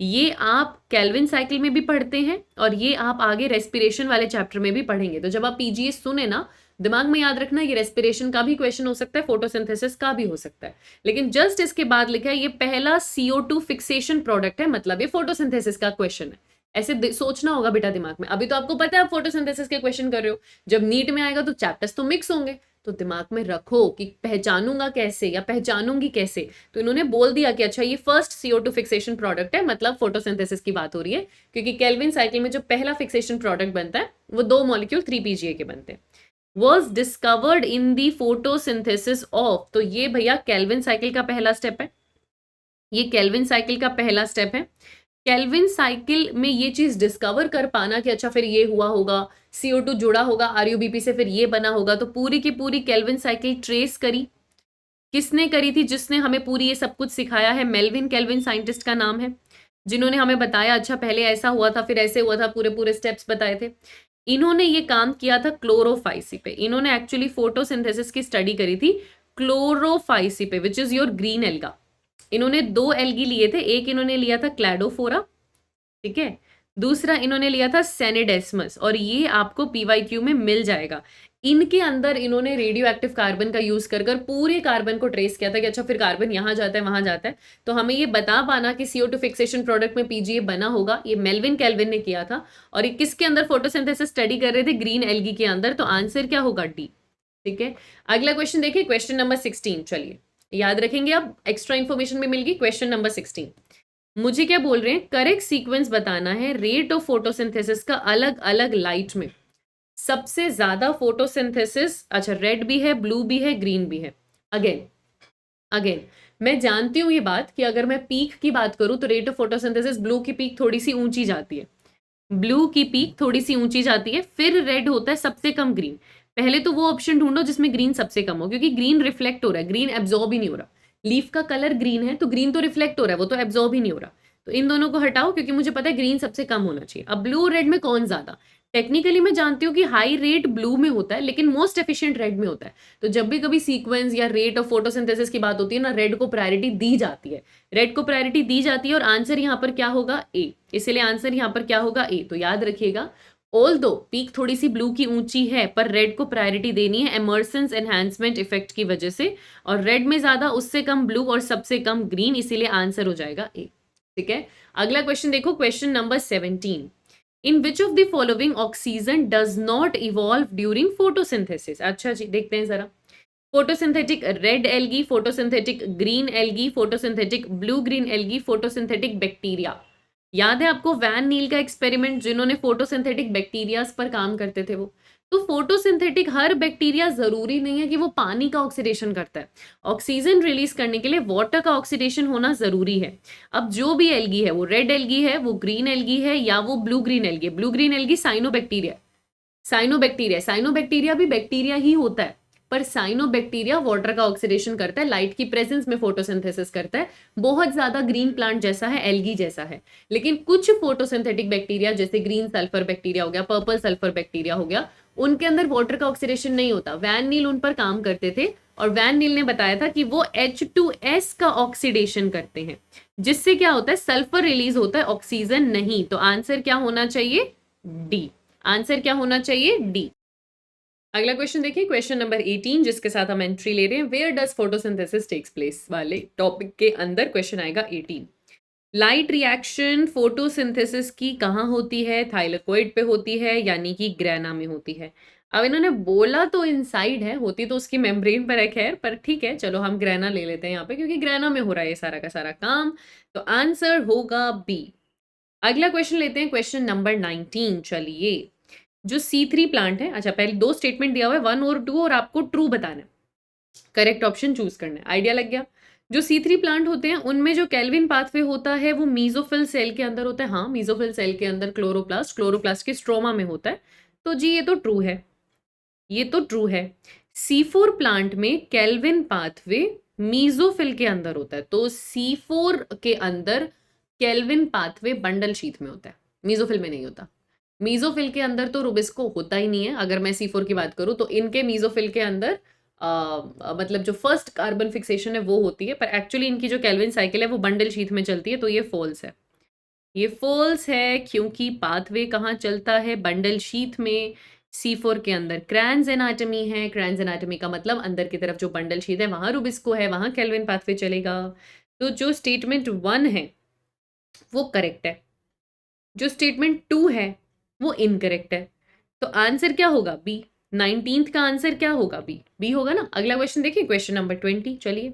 ये आप केल्विन साइकिल में भी पढ़ते हैं, और ये आप आगे रेस्पिरेशन वाले चैप्टर में भी पढ़ेंगे। तो जब आप PGA सुने ना, दिमाग में याद रखना, ये रेस्पिरेशन का भी क्वेश्चन हो सकता है, फोटोसिंथेसिस का भी हो सकता है, लेकिन जस्ट इसके बाद लिखा है ये पहला CO2 फिक्सेशन प्रोडक्ट है, मतलब ये फोटोसिंथेसिस का क्वेश्चन है। ऐसे सोचना होगा बेटा दिमाग में। अभी तो आपको पता है आप फोटोसिंथेसिस के क्वेश्चन कर रहे हो, जब नीट में आएगा तो चैप्टर्स तो मिक्स होंगे, तो दिमाग में रखो कि पहचानूंगा कैसे या पहचानूंगी कैसे। तो इन्होंने बोल दिया कि अच्छा ये फर्स्ट CO2 फिक्सेशन प्रोडक्ट है, मतलब फोटोसिंथेसिस की बात हो रही है, क्योंकि केल्विन साइकिल में जो पहला फिक्सेशन प्रोडक्ट बनता है वो 2 मॉलिक्यूल 3PGA के बनते हैं। Was discovered in the photosynthesis of, तो ये भैया केल्विन साइकिल का पहला स्टेप है, ये केल्विन साइकिल का पहला स्टेप है। केल्विन साइकिल में ये चीज डिस्कवर कर पाना कि अच्छा फिर ये हुआ होगा, CO2 जुड़ा होगा RUBP से, फिर ये बना होगा, तो पूरी की पूरी केल्विन साइकिल ट्रेस करी। किसने करी थी? जिसने हमें पूरी ये सब कुछ सिखाया है, मेल्विन केल्विन साइंटिस्ट का नाम है, जिन्होंने हमें बताया अच्छा पहले ऐसा हुआ था, फिर ऐसे हुआ था, पूरे पूरे स्टेप्स बताए थे। इन्होंने ये काम किया था क्लोरोफाइसी पे। इन्होंने एक्चुअली फोटोसिंथेसिस की स्टडी करी थी क्लोरोफाइसी पे, which is your green alga. इन्होंने 2 एल्गी लिए थे, एक इन्होंने लिया था क्लैडोफोरा, ठीक है, दूसरा इन्होंने लिया था सेनेडेस्मस, और ये आपको PYQ में मिल जाएगा। इनके अंदर इन्होंने रेडियो एक्टिव कार्बन का यूज कर कर पूरे कार्बन को ट्रेस किया था कि अच्छा फिर कार्बन यहाँ जाता है वहां जाता है, तो हमें ये बता पाना कि CO2 फिक्सेशन प्रोडक्ट में PGA बना होगा, ये मेल्विन केल्विन ने किया था। और ये किसके अंदर फोटोसिंथेसिस स्टडी कर रहे थे? ग्रीन एल्गी के अंदर। तो आंसर क्या होगा? डी। ठीक है, अगला क्वेश्चन देखिए, क्वेश्चन नंबर 16। चलिए याद रखेंगे, अब एक्स्ट्रा इन्फॉर्मेशन भी मिल गई। क्वेश्चन नंबर 16 मुझे क्या बोल रहे हैं? करेक्ट सीक्वेंस बताना है रेट ऑफ फोटोसिंथेसिस का अलग अलग लाइट में। सबसे ज्यादा फोटोसिंथेसिस, अच्छा रेड भी है, ब्लू भी है, ग्रीन भी है। अगेन अगेन मैं जानती हूं ये बात कि अगर मैं पीक की बात करूं तो रेट ऑफ फोटोसिंथेसिस ब्लू की पीक थोड़ी सी ऊंची जाती है, ब्लू की पीक थोड़ी सी ऊंची जाती है, फिर रेड होता है, सबसे कम ग्रीन। पहले तो वो ऑप्शन ढूंढो जिसमें ग्रीन सबसे कम हो, क्योंकि ग्रीन रिफ्लेक्ट हो रहा है, ग्रीन एब्जॉर्ब ही नहीं हो रहा। लीफ का कलर ग्रीन है तो ग्रीन तो रिफ्लेक्ट हो रहा है, वो तो एब्जॉर्ब ही नहीं हो रहा। तो इन दोनों को हटाओ, क्योंकि मुझे पता है ग्रीन सबसे कम होना चाहिए। अब ब्लू और रेड में कौन ज्यादा? टेक्निकली मैं जानती हूँ कि हाई रेट ब्लू में होता है, लेकिन मोस्ट एफिशिएंट रेड में होता है। तो जब भी कभी सीक्वेंस या रेट ऑफ फोटोसिंथेसिस की बात होती है ना, रेड को प्रायोरिटी दी जाती है, रेड को प्रायोरिटी दी जाती है। और आंसर यहाँ पर क्या होगा? ए। इसलिए आंसर यहाँ पर क्या होगा? ए। तो याद रखिएगा, ऑल दो पीक थोड़ी सी ब्लू की ऊंची है, पर रेड को प्रायोरिटी देनी है एमर्सन्स एनहांसमेंट इफेक्ट की वजह से, और रेड में ज्यादा, उससे कम ब्लू और सबसे कम ग्रीन, इसीलिए आंसर हो जाएगा ए। ठीक है, अगला क्वेश्चन देखो, question number 17। In which of the following oxygen does not evolve during photosynthesis? अच्छा जी, देखते हैं जरा। Photosynthetic red algae, photosynthetic green algae, photosynthetic blue green algae, photosynthetic bacteria. याद है आपको वैन नील का एक्सपेरिमेंट, जिन्होंने फोटोसिंथेटिक बैक्टीरियाज पर काम करते थे वो? तो फोटोसिंथेटिक हर बैक्टीरिया जरूरी नहीं है कि वो पानी का ऑक्सीडेशन करता है। ऑक्सीजन रिलीज करने के लिए वाटर का ऑक्सीडेशन होना जरूरी है। अब जो भी एल्गी है, वो रेड एल्गी है, वो ग्रीन एल्गी है, या वो ब्लू ग्रीन एल्गी है। Blue green algae cyanobacteria, cyanobacteria भी बैक्टीरिया ही होता है, पर साइनोबैक्टीरिया वाटर का ऑक्सीडेशन करता है, लाइट की प्रेजेंस में फोटोसिंथेसिस करता है, बहुत ज्यादा ग्रीन प्लांट जैसा है, एल्गी जैसा है। लेकिन कुछ फोटोसिंथेटिक बैक्टीरिया, जैसे ग्रीन सल्फर बैक्टीरिया हो गया, पर्पल सल्फर बैक्टीरिया हो गया, उनके अंदर वाटर का ऑक्सीडेशन नहीं होता। वैन नील उन पर काम करते थे, और वैन नील ने बताया था कि वो H2S का ऑक्सीडेशन करते हैं, जिससे क्या होता है? सल्फर रिलीज होता है, ऑक्सीजन नहीं। तो आंसर क्या होना चाहिए? डी। आंसर क्या होना चाहिए? डी। अगला क्वेश्चन देखिए, क्वेश्चन नंबर 18, जिसके साथ हम एंट्री ले रहे हैं, where does photosynthesis takes place वाले टॉपिक के अंदर क्वेश्चन आएगा 18। लाइट रिएक्शन फोटोसिंथेसिस की कहाँ होती है? थाइलेकोइड पे होती है, यानी कि ग्रेना में होती है। अब इन्होंने बोला तो इनसाइड है, होती तो उसकी मेम्ब्रेन पर है, खैर, पर ठीक है, चलो हम ग्रेना ले लेते हैं यहाँ पे, क्योंकि ग्रेना में हो रहा है ये सारा का सारा काम। तो आंसर होगा बी। अगला क्वेश्चन लेते हैं, क्वेश्चन नंबर 19। चलिए, जो C3 प्लांट है, अच्छा पहले 2 स्टेटमेंट दिया हुआ है, 1 और 2, और आपको ट्रू बताना है, करेक्ट ऑप्शन चूज करना है। आइडिया लग गया? जो C3 प्लांट होते हैं उनमें जो केल्विन पाथवे होता है वो मीजोफिल सेल के अंदर होता है। हाँ, मीजोफिल सेल के अंदर क्लोरोप्लास्ट, क्लोरोप्लास्ट के स्ट्रोमा में होता है। तो जी ये तो ट्रू है, ये तो ट्रू है। C4 प्लांट में केल्विन पाथवे मीजोफिल के अंदर होता है, तो C4 के अंदर केल्विन पाथवे बंडल शीथ में होता है, मीजोफिल में नहीं होता। मीजोफिल के अंदर तो रुबिस्को होता ही नहीं है। अगर मैं C4 की बात करूं तो इनके मीजोफिल के अंदर मतलब जो फर्स्ट कार्बन फिक्सेशन है वो होती है, पर एक्चुअली इनकी जो केल्विन साइकिल है वो बंडल शीथ में चलती है। तो ये फॉल्स है, ये फॉल्स है, क्योंकि पाथवे कहाँ चलता है? बंडल शीथ में। C4 के अंदर क्रैन्स एनाटमी है, क्रैन्स एनाटमी का मतलब अंदर की तरफ जो बंडल शीथ है वहां रुबिस्को है, वहां केल्विन पाथवे चलेगा। तो जो स्टेटमेंट 1 है वो करेक्ट है, जो स्टेटमेंट 2 है वो इनकरेक्ट है। तो आंसर क्या होगा? बी। 19th का आंसर क्या होगा? बी। बी होगा ना। अगला क्वेश्चन देखिए, क्वेश्चन नंबर 20। चलिए,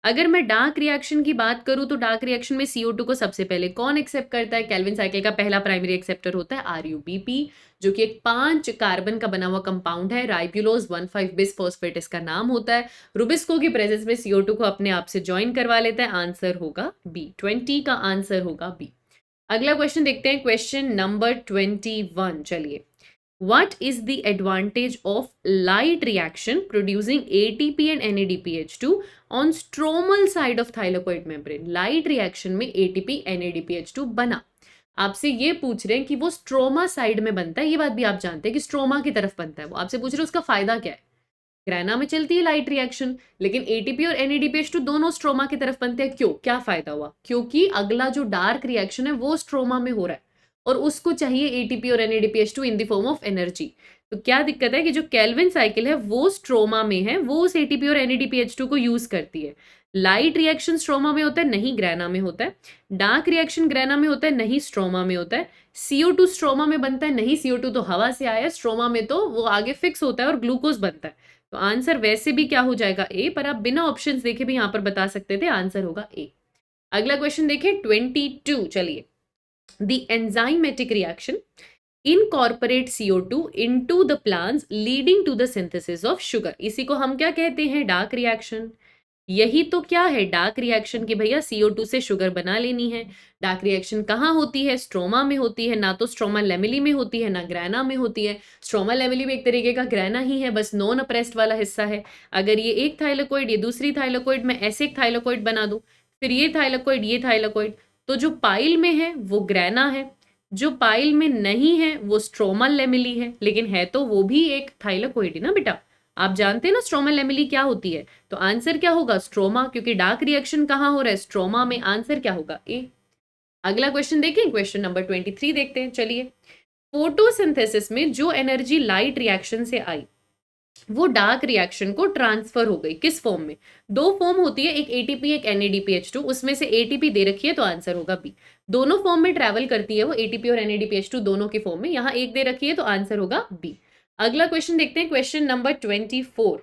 अगर मैं डार्क रिएक्शन की बात करूं तो डार्क रिएक्शन में CO2 को सबसे पहले कौन एक्सेप्ट करता है? केल्विन साइकिल का पहला प्राइमरी एक्सेप्टर होता है RUBP, जो कि एक 5 कार्बन का बना हुआ कंपाउंड है। राइब्यूलोज 1,5 बिस फॉस्फेट इसका नाम होता है। रुबिस्को की प्रेजेंस में CO2 को अपने आप से ज्वाइन करवा लेता है। आंसर होगा बी। 20 का आंसर होगा बी। अगला क्वेश्चन देखते हैं, क्वेश्चन नंबर 21। चलिए, what is the advantage of light reaction producing ATP and NADPH2 on stromal side of thylakoid membrane? Light reaction में ATP NADPH2 बना, आपसे ये पूछ रहे हैं कि वो स्ट्रोमा साइड में बनता है, ये बात भी आप जानते हैं कि स्ट्रोमा की तरफ बनता है, वो आपसे पूछ रहे हैं उसका फायदा क्या है। ग्रैना में चलती है लाइट रिएक्शन, लेकिन एटीपी और NADPH2 दोनों स्ट्रोमा की तरफ बनते हैं, क्यों, क्या फायदा हुआ? क्योंकि अगला जो डार्क रिएक्शन है वो स्ट्रोमा में हो रहा है और उसको चाहिए एटीपी और NADPH2 in the form of energy. तो क्या दिक्कत है कि जो केल्विन साइकिल है वो स्ट्रोमा में है, वो उस एटीपी और NADPH2 को यूज करती है। लाइट रिएक्शन स्ट्रोमा में होता है, नहीं ग्रैना में होता है। डार्क रिएक्शन ग्रैना में होता है, नहीं स्ट्रोमा में होता है। CO2 स्ट्रोमा में बनता है, नहीं, CO2 तो हवा से आया है, स्ट्रोमा में तो वो आगे फिक्स होता है और ग्लूकोज बनता है। तो आंसर वैसे भी क्या हो जाएगा, ए, पर आप बिना ऑप्शंस देखे भी यहां पर बता सकते थे, आंसर होगा ए। अगला क्वेश्चन देखें 22। चलिए, the enzymatic reaction incorporate CO2 into the plants leading to the synthesis of sugar, इसी को हम क्या कहते हैं, डार्क रिएक्शन। यही तो क्या है डार्क रिएक्शन की भैया, CO2 से शुगर बना लेनी है। डार्क रिएक्शन कहाँ होती है, स्ट्रोमा में होती है, ना तो स्ट्रोमा लेमिली में होती है ना ग्रैना में होती है। स्ट्रोमा लेमिली भी एक तरीके का ग्रैना ही है, बस नॉन अप्रेस्ड वाला हिस्सा है। अगर ये एक थाइलेकोइड, ये दूसरी थाइलेकोइड, मैं ऐसे एक थाइलेकोइड बना दूं, फिर ये थाइलेकोइड, ये थाइलेकोइड, तो जो पाइल में है वो ग्रैना है, जो पाइल में नहीं है वो स्ट्रोमा लेमिली है, लेकिन है तो वो भी एक थाइलेकोइड ही ना बेटा। आप जानते हैं ना स्ट्रोमा लेमिली क्या होती है, तो आंसर क्या होगा, स्ट्रोमा, क्योंकि डार्क रिएक्शन कहाँ हो रहा है, स्ट्रोमा में। आंसर क्या होगा, ए। अगला क्वेश्चन देखें, क्वेश्चन नंबर 23 देखते हैं। चलिए, फोटोसिंथेसिस में जो एनर्जी लाइट रिएक्शन से आई वो डार्क रिएक्शन को ट्रांसफर हो गई, किस फॉर्म में? दो फॉर्म होती है, एक एटीपी एक NADPH2, उसमें से एटीपी दे रखी है तो आंसर होगा बी। दोनों फॉर्म में ट्रेवल करती है वो, एटीपी और NADPH2 दोनों के फॉर्म में, यहाँ एक दे रखी है तो आंसर होगा बी। अगला क्वेश्चन देखते हैं, क्वेश्चन नंबर 24।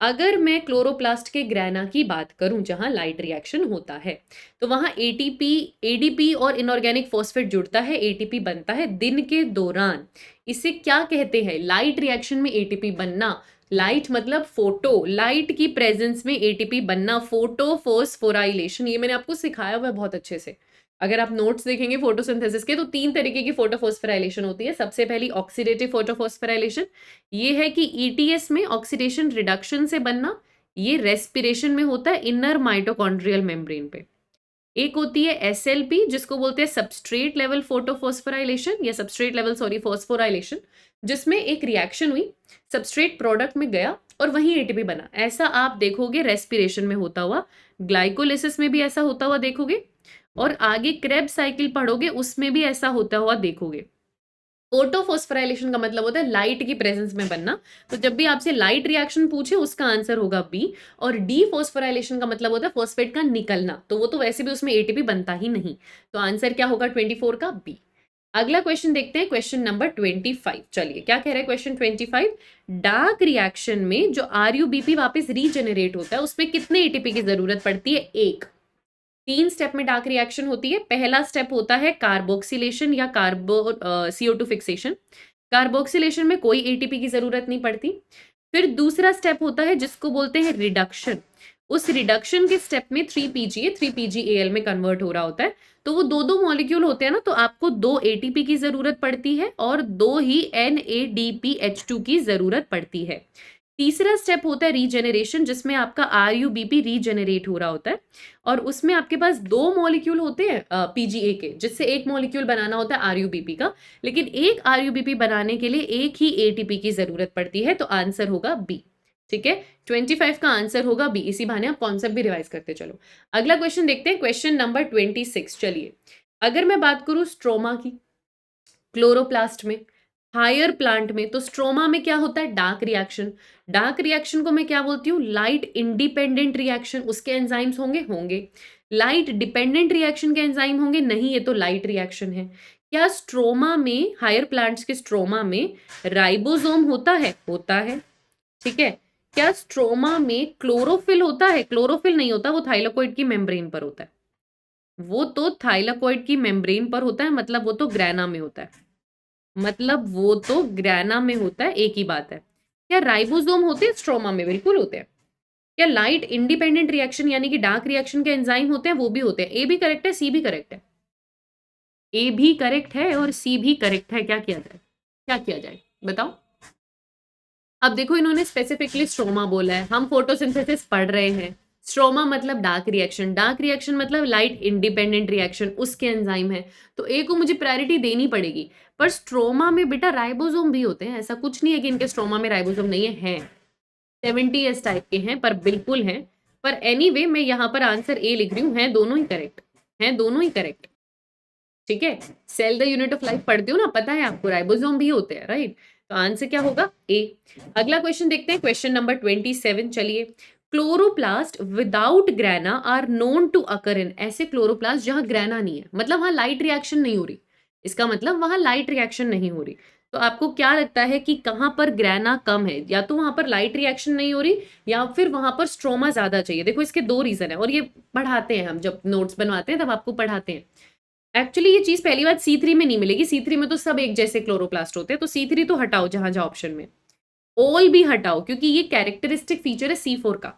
अगर मैं क्लोरोप्लास्ट के ग्रैना की बात करूं जहां लाइट रिएक्शन होता है, तो वहां एटीपी, एडीपी और इनऑर्गेनिक फॉस्फेट जुड़ता है, एटीपी बनता है दिन के दौरान। इसे क्या कहते हैं, लाइट रिएक्शन में एटीपी बनना। लाइट मतलब फोटो, लाइट की प्रेजेंस में एटीपी बनना, फोटो फोस्फोराइलेशन, ये मैंने आपको सिखाया हुआ है बहुत अच्छे से। अगर आप नोट्स देखेंगे फोटोसिंथेसिस के, तो 3 तरीके की फोटोफॉस्फोराइलेशन होती है। सबसे पहली ऑक्सीडेटिव फोटोफॉस्फोराइलेशन, ये है कि ETS में ऑक्सीडेशन रिडक्शन से बनना, ये रेस्पिरेशन में होता है इनर माइटोकॉन्ड्रियल मेम्ब्रेन पे। एक होती है SLP, जिसको बोलते हैं सबस्ट्रेट लेवल फोटोफॉस्फोराइलेशन या सबस्ट्रेट लेवल फॉस्फोराइलेशन, जिसमें एक रिएक्शन हुई, सबस्ट्रेट प्रोडक्ट में गया और वहीं एटीपी बना। ऐसा आप देखोगे रेस्पिरेशन में होता हुआ, ग्लाइकोलिसिस में भी ऐसा होता हुआ देखोगे, और आगे क्रेब साइकिल पढ़ोगे उसमें भी ऐसा होता हुआ देखोगे। फोटोफॉस्फोराइलेशन का मतलब होता है लाइट की प्रेजेंस में बनना, तो जब भी आपसे लाइट रिएक्शन पूछे उसका आंसर होगा बी। और डीफॉस्फोराइलेशन का मतलब होता है फॉस्फेट का निकलना, तो वो तो वैसे भी उसमें एटीपी बनता ही नहीं, तो आंसर क्या होगा 24 का बी। अगला क्वेश्चन देखते हैं, क्वेश्चन नंबर 25। चलिए, क्या कह रहा है क्वेश्चन 25, डार्क रिएक्शन में जो RUBP वापस रीजेनरेट होता है उसमें कितने एटीपी की जरूरत पड़ती है, एक। 3 स्टेप में डार्क रिएक्शन होती है। पहला स्टेप होता है कार्बोक्सिलेशन या CO2 फिक्सेशन। कार्बोक्सिलेशन में कोई एटीपी की जरूरत नहीं पड़ती। फिर दूसरा स्टेप होता है जिसको बोलते हैं रिडक्शन। उस रिडक्शन के स्टेप में 3PGA 3PGAL में कन्वर्ट हो रहा होता है, तो वो दो मॉलिक्यूल होते हैं ना, तो आपको 2 एटीपी की जरूरत पड़ती है और 2 ही NADPH2 की जरूरत पड़ती है। तीसरा स्टेप होता है रीजेनरेशन, जिसमें आपका RUBP रीजेनरेट हो रहा होता है और उसमें आपके पास 2 मॉलिक्यूल होते हैं PGA के, जिससे एक मॉलिक्यूल बनाना होता है RUBP का, लेकिन एक RUBP बनाने के लिए एक ही ATP की जरूरत पड़ती है, तो आंसर होगा बी। ठीक है, 25 का आंसर होगा बी। इसी बहाने आप कॉन्सेप्ट भी रिवाइज करते चलो। अगला क्वेश्चन देखते हैं, क्वेश्चन नंबर 26। चलिए, अगर मैं बात करूं स्ट्रोमा की, क्लोरोप्लास्ट में, हायर प्लांट में, तो स्ट्रोमा में क्या होता है, डार्क रिएक्शन। डार्क रिएक्शन को मैं क्या बोलती हूँ, लाइट इंडिपेंडेंट रिएक्शन। उसके एंजाइम्स होंगे। लाइट डिपेंडेंट रिएक्शन के एंजाइम होंगे नहीं, ये तो लाइट रिएक्शन है। क्या स्ट्रोमा में, हायर प्लांट्स के स्ट्रोमा में राइबोसोम होता है, ठीक है। क्या स्ट्रोमा में क्लोरोफिल होता है? क्लोरोफिल नहीं होता, वो थाइलाकोइड की मेम्ब्रेन पर होता है। वो तो थाइलाकोइड की मेम्ब्रेन पर होता है, मतलब वो तो ग्रैना में होता है, एक ही बात है। क्या राइबोसोम होते हैं स्ट्रोमा में? बिल्कुल होते हैं। क्या लाइट इंडिपेंडेंट रिएक्शन यानी कि डार्क रिएक्शन के एंजाइम होते हैं? वो भी होते हैं। ए भी करेक्ट है, सी भी करेक्ट है। ए भी करेक्ट है और सी भी करेक्ट है। क्या किया जाए, क्या किया जाए बताओ। अब देखो इन्होंने स्पेसिफिकली स्ट्रोमा बोला है, हम फोटोसिंथेसिस पढ़ रहे हैं। स्ट्रोमा मतलब डार्क रिएक्शन, डार्क रिएक्शन मतलब लाइट इंडिपेंडेंट रिएक्शन, उसके एंजाइम है, तो ए को मुझे प्रायोरिटी देनी पड़ेगी। पर स्ट्रोमा में बेटा राइबोसोम भी होते हैं, ऐसा कुछ नहीं है कि इनके स्ट्रोमा में राइबोसोम नहीं है, 70s टाइप के हैं, पर बिल्कुल हैं। पर एनीवे मैं यहाँ पर आंसर ए लिख रही हूँ, हैं दोनों ही करेक्ट, हैं दोनों ही करेक्ट। ठीक है, cell the unit of life पढ़ते हो ना, पता है आपको राइबोसोम भी होते हैं, राइट। तो आंसर क्या होगा, ए। अगला क्वेश्चन देखते हैं, क्वेश्चन नंबर 27। चलिए, chloroplast without grana are known to occur in, ऐसे क्लोरोप्लास्ट जहां ग्रेना नहीं है, मतलब वहां लाइट रिएक्शन नहीं हो रही, इसका मतलब वहां लाइट रिएक्शन नहीं हो रही। तो आपको क्या लगता है कि कहां पर ग्रेना कम है, या तो वहां पर लाइट रिएक्शन नहीं हो रही, या फिर वहां पर स्ट्रोमा ज्यादा चाहिए। देखो इसके दो रीजन है, और ये पढ़ाते हैं हम, जब नोट्स बनवाते हैं तब आपको पढ़ाते हैं। एक्चुअली ये चीज पहली बात C3 में नहीं मिलेगी, C3 में तो सब एक जैसे क्लोरोप्लास्ट होते हैं, तो C3 तो हटाओ जहां जहां ऑप्शन में, ऑल भी हटाओ, क्योंकि ये कैरेक्टरिस्टिक फीचर है C4 का,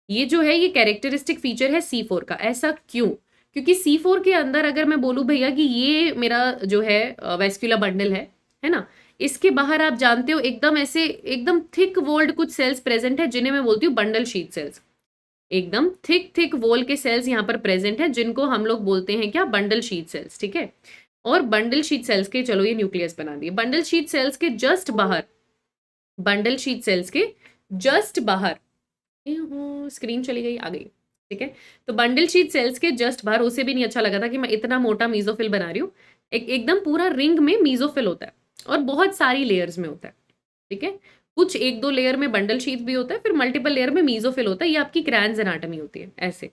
ये जो है ये कैरेक्टरिस्टिक फीचर है C4 का। ऐसा क्यों, क्योंकि C4 के अंदर अगर मैं बोलूं भैया कि ये मेरा जो है वेस्क्यूलर बंडल है ना, इसके बाहर आप जानते हो एकदम ऐसे एकदम थिक वोल्ड कुछ सेल्स प्रेजेंट है, जिन्हें मैं बोलती हूँ बंडल शीट सेल्स। एकदम थिक थिक वॉल के सेल्स यहाँ पर प्रेजेंट हैं, जिनको हम लोग बोलते हैं क्या, बंडल शीट सेल्स। ठीक है, और बंडल शीट सेल्स के, चलो ये न्यूक्लियस बना दिए, बंडल शीट सेल्स के जस्ट बाहर, बंडल शीट सेल्स के जस्ट बाहर, स्क्रीन चली गई, आ गई। ठीक है, तो बंडल शीट सेल्स के जस्ट बाहर, उसे भी नहीं अच्छा लगा था कि मैं इतना मोटा मीजोफिल बना रही हूँ, एकदम पूरा रिंग में मीजोफिल होता है, और बहुत सारी लेयर्स में होता है। ठीक है, कुछ एक दो लेयर में बंडल शीट भी होता है, फिर मल्टीपल लेयर में मीजोफिल होता है, ये आपकी क्रैन्स एनाटॉमी होती है ऐसे,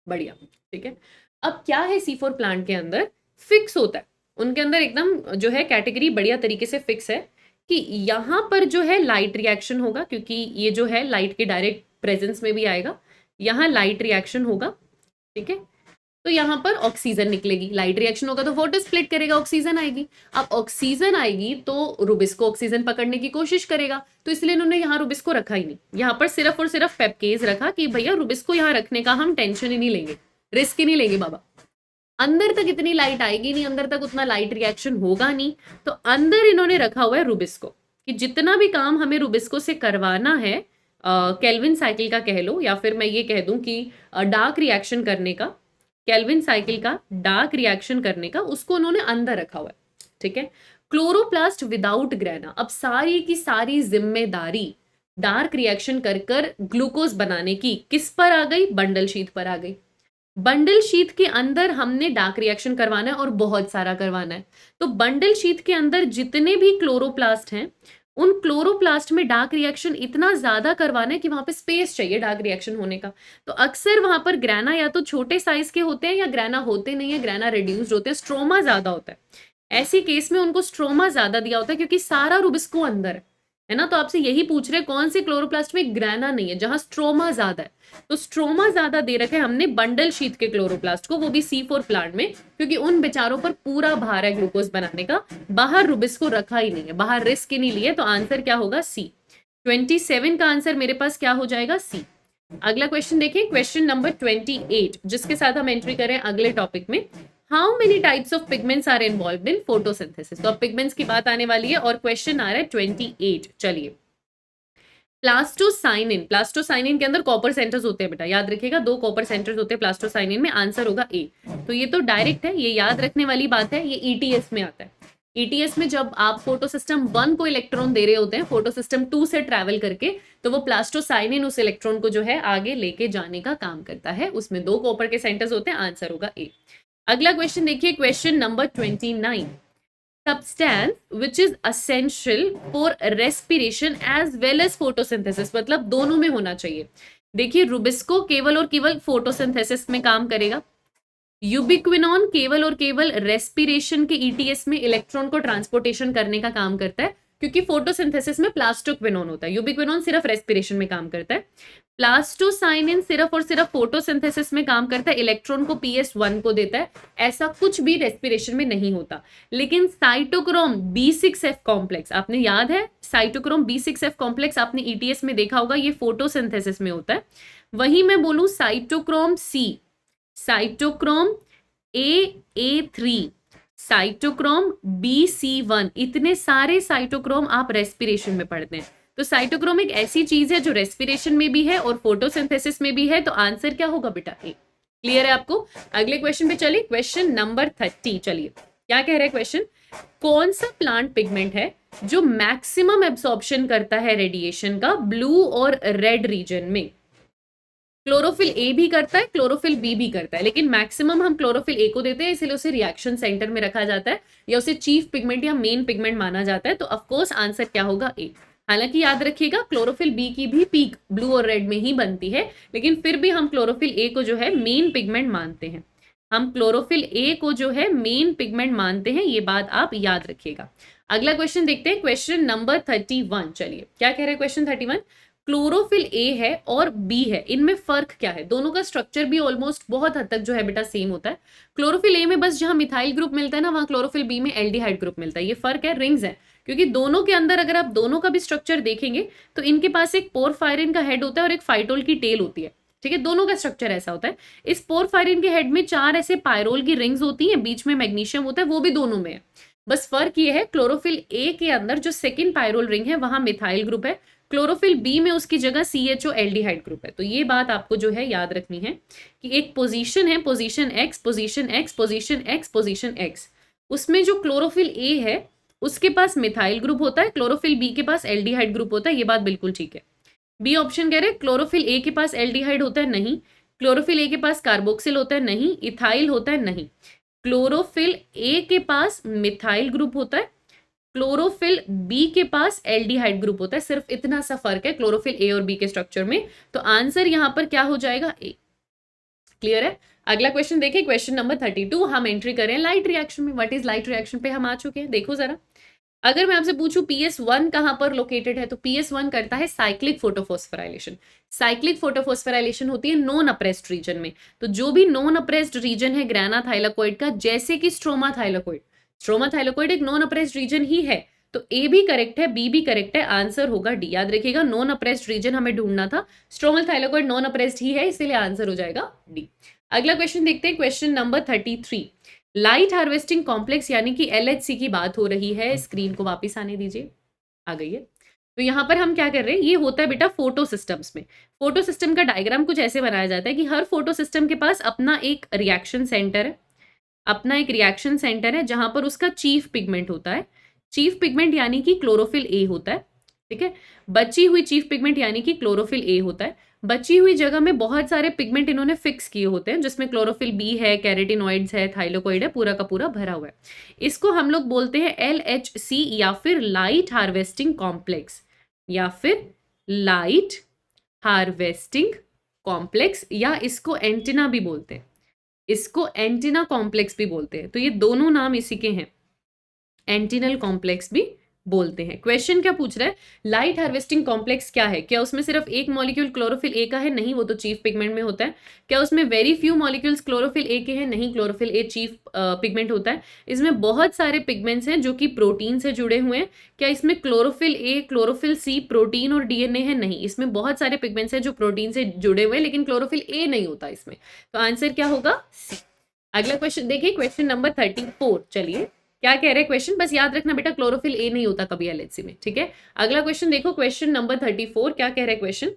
बढ़िया। ठीक है, अब क्या है C4 प्लांट के अंदर, फिक्स होता है, उनके अंदर एकदम जो है कैटेगरी बढ़िया तरीके से फिक्स है कि यहाँ पर जो है लाइट रिएक्शन होगा, क्योंकि ये जो है लाइट के डायरेक्ट प्रेजेंस में भी आएगा, यहाँ लाइट रिएक्शन होगा। ठीक है, तो यहाँ पर ऑक्सीजन निकलेगी, लाइट रिएक्शन होगा तो फोटो स्प्लिट करेगा, ऑक्सीजन आएगी। अब ऑक्सीजन आएगी तो रुबिस्को ऑक्सीजन पकड़ने की कोशिश करेगा, तो इसलिए इन्होंने यहाँ रुबिस्को रखा ही नहीं, यहाँ पर सिर्फ और सिर्फ पेप्केज रखा कि भैया रुबिस्को यहाँ रखने का हम टेंशन ही नहीं लेंगे, रिस्क ही नहीं लेंगे बाबा, अंदर तक इतनी लाइट आएगी नहीं, अंदर तक उतना लाइट रिएक्शन होगा नहीं, तो अंदर इन्होंने रखा हुआ है रुबिस्को, कि जितना भी काम हमें रुबिस्को से करवाना है, केल्विन साइकिल का कह लो, या फिर मैं ये कह दूं कि डार्क रिएक्शन करने का, केल्विन साइकिल का डार्क रिएक्शन करने का, उसको उन्होंने अंदर रखा हुआ है। ठीक है, क्लोरोप्लास्ट विदाउट ग्रेना, अब सारी की सारी जिम्मेदारी डार्क रिएक्शन कर कर ग्लूकोज बनाने की किस पर आ गई, बंडल शीट पर आ गई। बंडल शीट के अंदर हमने डार्क रिएक्शन करवाना है, और बहुत सारा करवाना है, तो बंडल शीट के अंदर जितने भी क्लोरोप्लास्ट हैं, उन क्लोरोप्लास्ट में डार्क रिएक्शन इतना ज्यादा करवाना है कि वहां पे स्पेस चाहिए डार्क रिएक्शन होने का। तो अक्सर वहां पर ग्रेना या तो छोटे साइज के होते हैं, या ग्रेना होते नहीं है, ग्रेना रिड्यूस्ड होते हैं, स्ट्रोमा ज्यादा होता है। ऐसी केस में उनको स्ट्रोमा ज्यादा दिया होता है, क्योंकि सारा रुबिस्को अंदर है ना, तो आपसे यही पूछ रहे कौन से क्लोरोप्लास्ट में ग्रेना नहीं है, जहां स्ट्रोमा ज्यादा है। तो स्ट्रोमा ज्यादा दे रखा है हमने बंडल शीट के क्लोरोप्लास्ट को, वो भी C4 प्लांट में, क्योंकि उन बेचारों पर पूरा भार है ग्लूकोज बनाने का, बाहर रुबिस्को रखा ही नहीं है, बाहर रिस्क ही नहीं लिए, तो आंसर क्या होगा, C। 27 का आंसर मेरे पास क्या हो जाएगा, C। अगला क्वेश्चन देखें, क्वेश्चन नंबर 28, जिसके साथ हम एंट्री करें अगले टॉपिक में। How many types of pigments are involved in photosynthesis, तो अब पिगमेंट्स की बात आने वाली है, और क्वेश्चन आ रहा है 28। चलिए, प्लास्टोसाइनिन, प्लास्टोसाइनिन के अंदर कॉपर सेंटर्स होते हैं बेटा, याद रखिएगा, 2 कॉपर सेंटर्स होते हैं प्लास्टोसाइनिन में, आंसर होगा ए। तो ये तो डायरेक्ट है, ये याद रखने वाली बात है, ये ETS में आता है। ETS में जब आप फोटो सिस्टम 1 को इलेक्ट्रॉन दे रहे होते हैं फोटो सिस्टम 2 से ट्रैवल करके, तो वो प्लास्टोसाइनिन उस इलेक्ट्रॉन को जो है आगे लेके जाने का काम करता है, उसमें 2 कॉपर के सेंटर्स होते हैं, आंसर होगा ए। अगला क्वेश्चन देखिए, question number 29, substance which is essential for respiration as well as photosynthesis, मतलब दोनों में होना चाहिए। देखिए, रुबिस्को केवल और केवल फोटोसिंथेसिस में काम करेगा, यूबिक्विनोन केवल और केवल रेस्पिरेशन के ETS में इलेक्ट्रॉन को ट्रांसपोर्टेशन करने का काम करता है, क्योंकि फोटोसिंथेसिस में प्लास्टोक्विनोन होता है, यूबिक्विनोन सिर्फ रेस्पिरेशन में काम करता है। प्लास्टोसाइनिन सिर्फ और सिर्फ फोटोसिंथेसिस में काम करता है, इलेक्ट्रॉन को PS1 को देता है, ऐसा कुछ भी रेस्पिरेशन में नहीं होता। लेकिन साइटोक्रोम B6F कॉम्प्लेक्स, आपने याद है, साइटोक्रोम B6F कॉम्प्लेक्स आपने ETS में देखा होगा, ये फोटोसिंथेसिस में होता है। वहीं मैं बोलूं cytochrome C, cytochrome A, A3, cytochrome BC1, इतने सारे साइटोक्रोम आप रेस्पिरेशन में पढ़ते हैं। तो साइटोक्रोम एक ऐसी चीज है जो रेस्पिरेशन में भी है और फोटोसिंथेसिस में भी है, तो आंसर क्या होगा बेटा? ए। क्लियर है आपको? अगले क्वेश्चन पे चलिए, क्वेश्चन नंबर 30। चलिए क्या कह रहे हैं क्वेश्चन? कौन सा प्लांट पिगमेंट है जो मैक्सिमम एब्सॉर्प्शन करता है रेडिएशन का ब्लू और रेड रीजन में? क्लोरोफिल ए भी करता है, क्लोरोफिल बी भी करता है, लेकिन मैक्सिमम हम क्लोरोफिल ए को देते हैं, इसलिए उसे रिएक्शन सेंटर में रखा जाता है या उसे चीफ पिगमेंट या मेन पिगमेंट माना जाता है। तो ऑफकोर्स आंसर क्या होगा? ए। हालांकि याद रखिएगा क्लोरोफिल बी की भी पीक ब्लू और रेड में ही बनती है, लेकिन फिर भी हम क्लोरोफिल ए को जो है मेन पिगमेंट मानते हैं। हम क्लोरोफिल ए को जो है मेन पिगमेंट मानते हैं, ये बात आप याद रखिएगा। अगला क्वेश्चन देखते हैं, क्वेश्चन नंबर 31। चलिए क्या कह रहे हैं क्वेश्चन 31? क्लोरोफिल ए है और बी है, इनमें फर्क क्या है? दोनों का स्ट्रक्चर भी ऑलमोस्ट बहुत हद तक जो है बेटा सेम होता है। क्लोरोफिल ए में बस जहां मिथाइल ग्रुप मिलता है ना, वहां क्लोरोफिल बी में एल्डिहाइड ग्रुप मिलता है। ये फर्क है, रिंग्स है, क्योंकि दोनों के अंदर अगर आप दोनों का भी स्ट्रक्चर देखेंगे तो इनके पास एक पोरफायरिन का हेड होता है और एक फाइटोल की टेल होती है। ठीक है, दोनों का स्ट्रक्चर ऐसा होता है। इस पोरफायरिन के हेड में 4 ऐसे पायरोल की रिंग्स होती हैं, बीच में मैग्नीशियम होता है, वो भी दोनों में है। बस फर्क ये है, क्लोरोफिल ए के अंदर जो सेकेंड पायरोल रिंग है वहां मिथाइल ग्रुप है, क्लोरोफिल बी में उसकी जगह CHO एल्डिहाइड ग्रुप है। तो ये बात आपको जो है याद रखनी है कि एक पोजीशन है, position x, position x, position x, position x, उसमें जो क्लोरोफिल ए है उसके पास मिथाइल ग्रुप होता है, क्लोरोफिल बी के पास एल्डिहाइड ग्रुप होता है। ये बात बिल्कुल ठीक है। बी ऑप्शन कह रहे हैं क्लोरोफिल ए के पास एल्डिहाइड होता है, नहीं। क्लोरोफिल ए के पास कार्बोक्सिल होता है, नहीं। इथाइल होता है, नहीं। क्लोरोफिल ए के पास मिथाइल ग्रुप होता है, क्लोरोफिल बी के पास एल्डिहाइड ग्रुप होता है। सिर्फ इतना सा फर्क है क्लोरोफिल ए और बी के स्ट्रक्चर में। तो आंसर यहां पर क्या हो जाएगा? ए। क्लियर है? अगला क्वेश्चन देखिए, क्वेश्चन नंबर 32। हम एंट्री करें लाइट रिएक्शन में। व्हाट इज लाइट रिएक्शन पे हम आ चुके हैं, देखो जरा। अगर मैं आपसे पूछूं PS1 कहां पर लोकेटेड है, तो PS1 करता है साइक्लिक फोटोफॉस्फोराइलेशन। साइक्लिक फोटोफॉस्फोराइलेशन होती है नॉन अप्रेस्ड रीजन में। तो जो भी नॉन अप्रेस्ड रीजन है ग्राना थाइलाकोइड का, जैसे कि स्ट्रोमा थाइलाकोइड, स्ट्रोमा थाइलाकोइड एक नॉन अप्रेस्ड रीजन ही है। तो ए भी करेक्ट है, बी भी करेक्ट है, आंसर होगा डी। याद रखिएगा नॉन अप्रेस्ड रीजन हमें ढूंढना था, स्ट्रोमल थाइलाकोइड नॉन अप्रेस्ड ही है, इसीलिए आंसर हो जाएगा डी। अगला क्वेश्चन देखते हैं, question number 33। Light harvesting complex यानी कि LHC की बात हो रही है। स्क्रीन को वापस आने दीजिए, आ गई है। तो यहाँ पर हम क्या कर रहे हैं, ये होता है बेटा फोटो सिस्टम्स में। फोटो सिस्टम का डायग्राम कुछ ऐसे बनाया जाता है कि हर फोटो सिस्टम के पास अपना एक रिएक्शन सेंटर है, अपना एक रिएक्शन सेंटर है जहां पर उसका चीफ पिगमेंट होता है। चीफ पिगमेंट यानी कि क्लोरोफिल ए होता है। ठीक है, बची हुई चीफ पिगमेंट यानी कि क्लोरोफिल ए होता है। बची हुई जगह में बहुत सारे पिगमेंट इन्होंने फिक्स किए होते हैं, जिसमें क्लोरोफिल बी है, कैरेटिनॉइड्स है, थाइलोकोइड है, पूरा का पूरा भरा हुआ है। इसको हम लोग बोलते हैं LHC या फिर लाइट हार्वेस्टिंग कॉम्प्लेक्स, या फिर लाइट हार्वेस्टिंग कॉम्प्लेक्स, या इसको एंटीना भी बोलते हैं, इसको एंटीना कॉम्प्लेक्स भी बोलते हैं। तो ये दोनों नाम इसी के हैं, एंटीनल कॉम्प्लेक्स भी बोलते हैं। क्वेश्चन क्या पूछ रहा है, लाइट हार्वेस्टिंग कॉम्प्लेक्स क्या है? क्या उसमें सिर्फ एक मॉलिक्यूल क्लोरोफिल ए का है? नहीं, वो तो चीफ पिगमेंट में होता है। क्या उसमें very few molecules chlorophyll A के हैं? नहीं, क्लोरोफिल ए चीफ पिगमेंट होता है। इसमें बहुत सारे पिगमेंट्स हैं जो कि प्रोटीन से जुड़े हुए हैं। क्या इसमें chlorophyll a, chlorophyll C, protein और DNA है? नहीं, इसमें बहुत सारे पिगमेंट्स हैं जो प्रोटीन से जुड़े हुए हैं, लेकिन क्लोरोफिल ए नहीं होता इसमें। तो आंसर क्या होगा? सी। अगला क्वेश्चन देखिए, क्वेश्चन नंबर 34। चलिए क्या कह रहे हैं क्वेश्चन, बस याद रखना बेटा क्लोरोफिल ए नहीं होता कभी LHC में। ठीक है, अगला क्वेश्चन देखो, क्वेश्चन नंबर 34। क्या कह रहे हैं क्वेश्चन,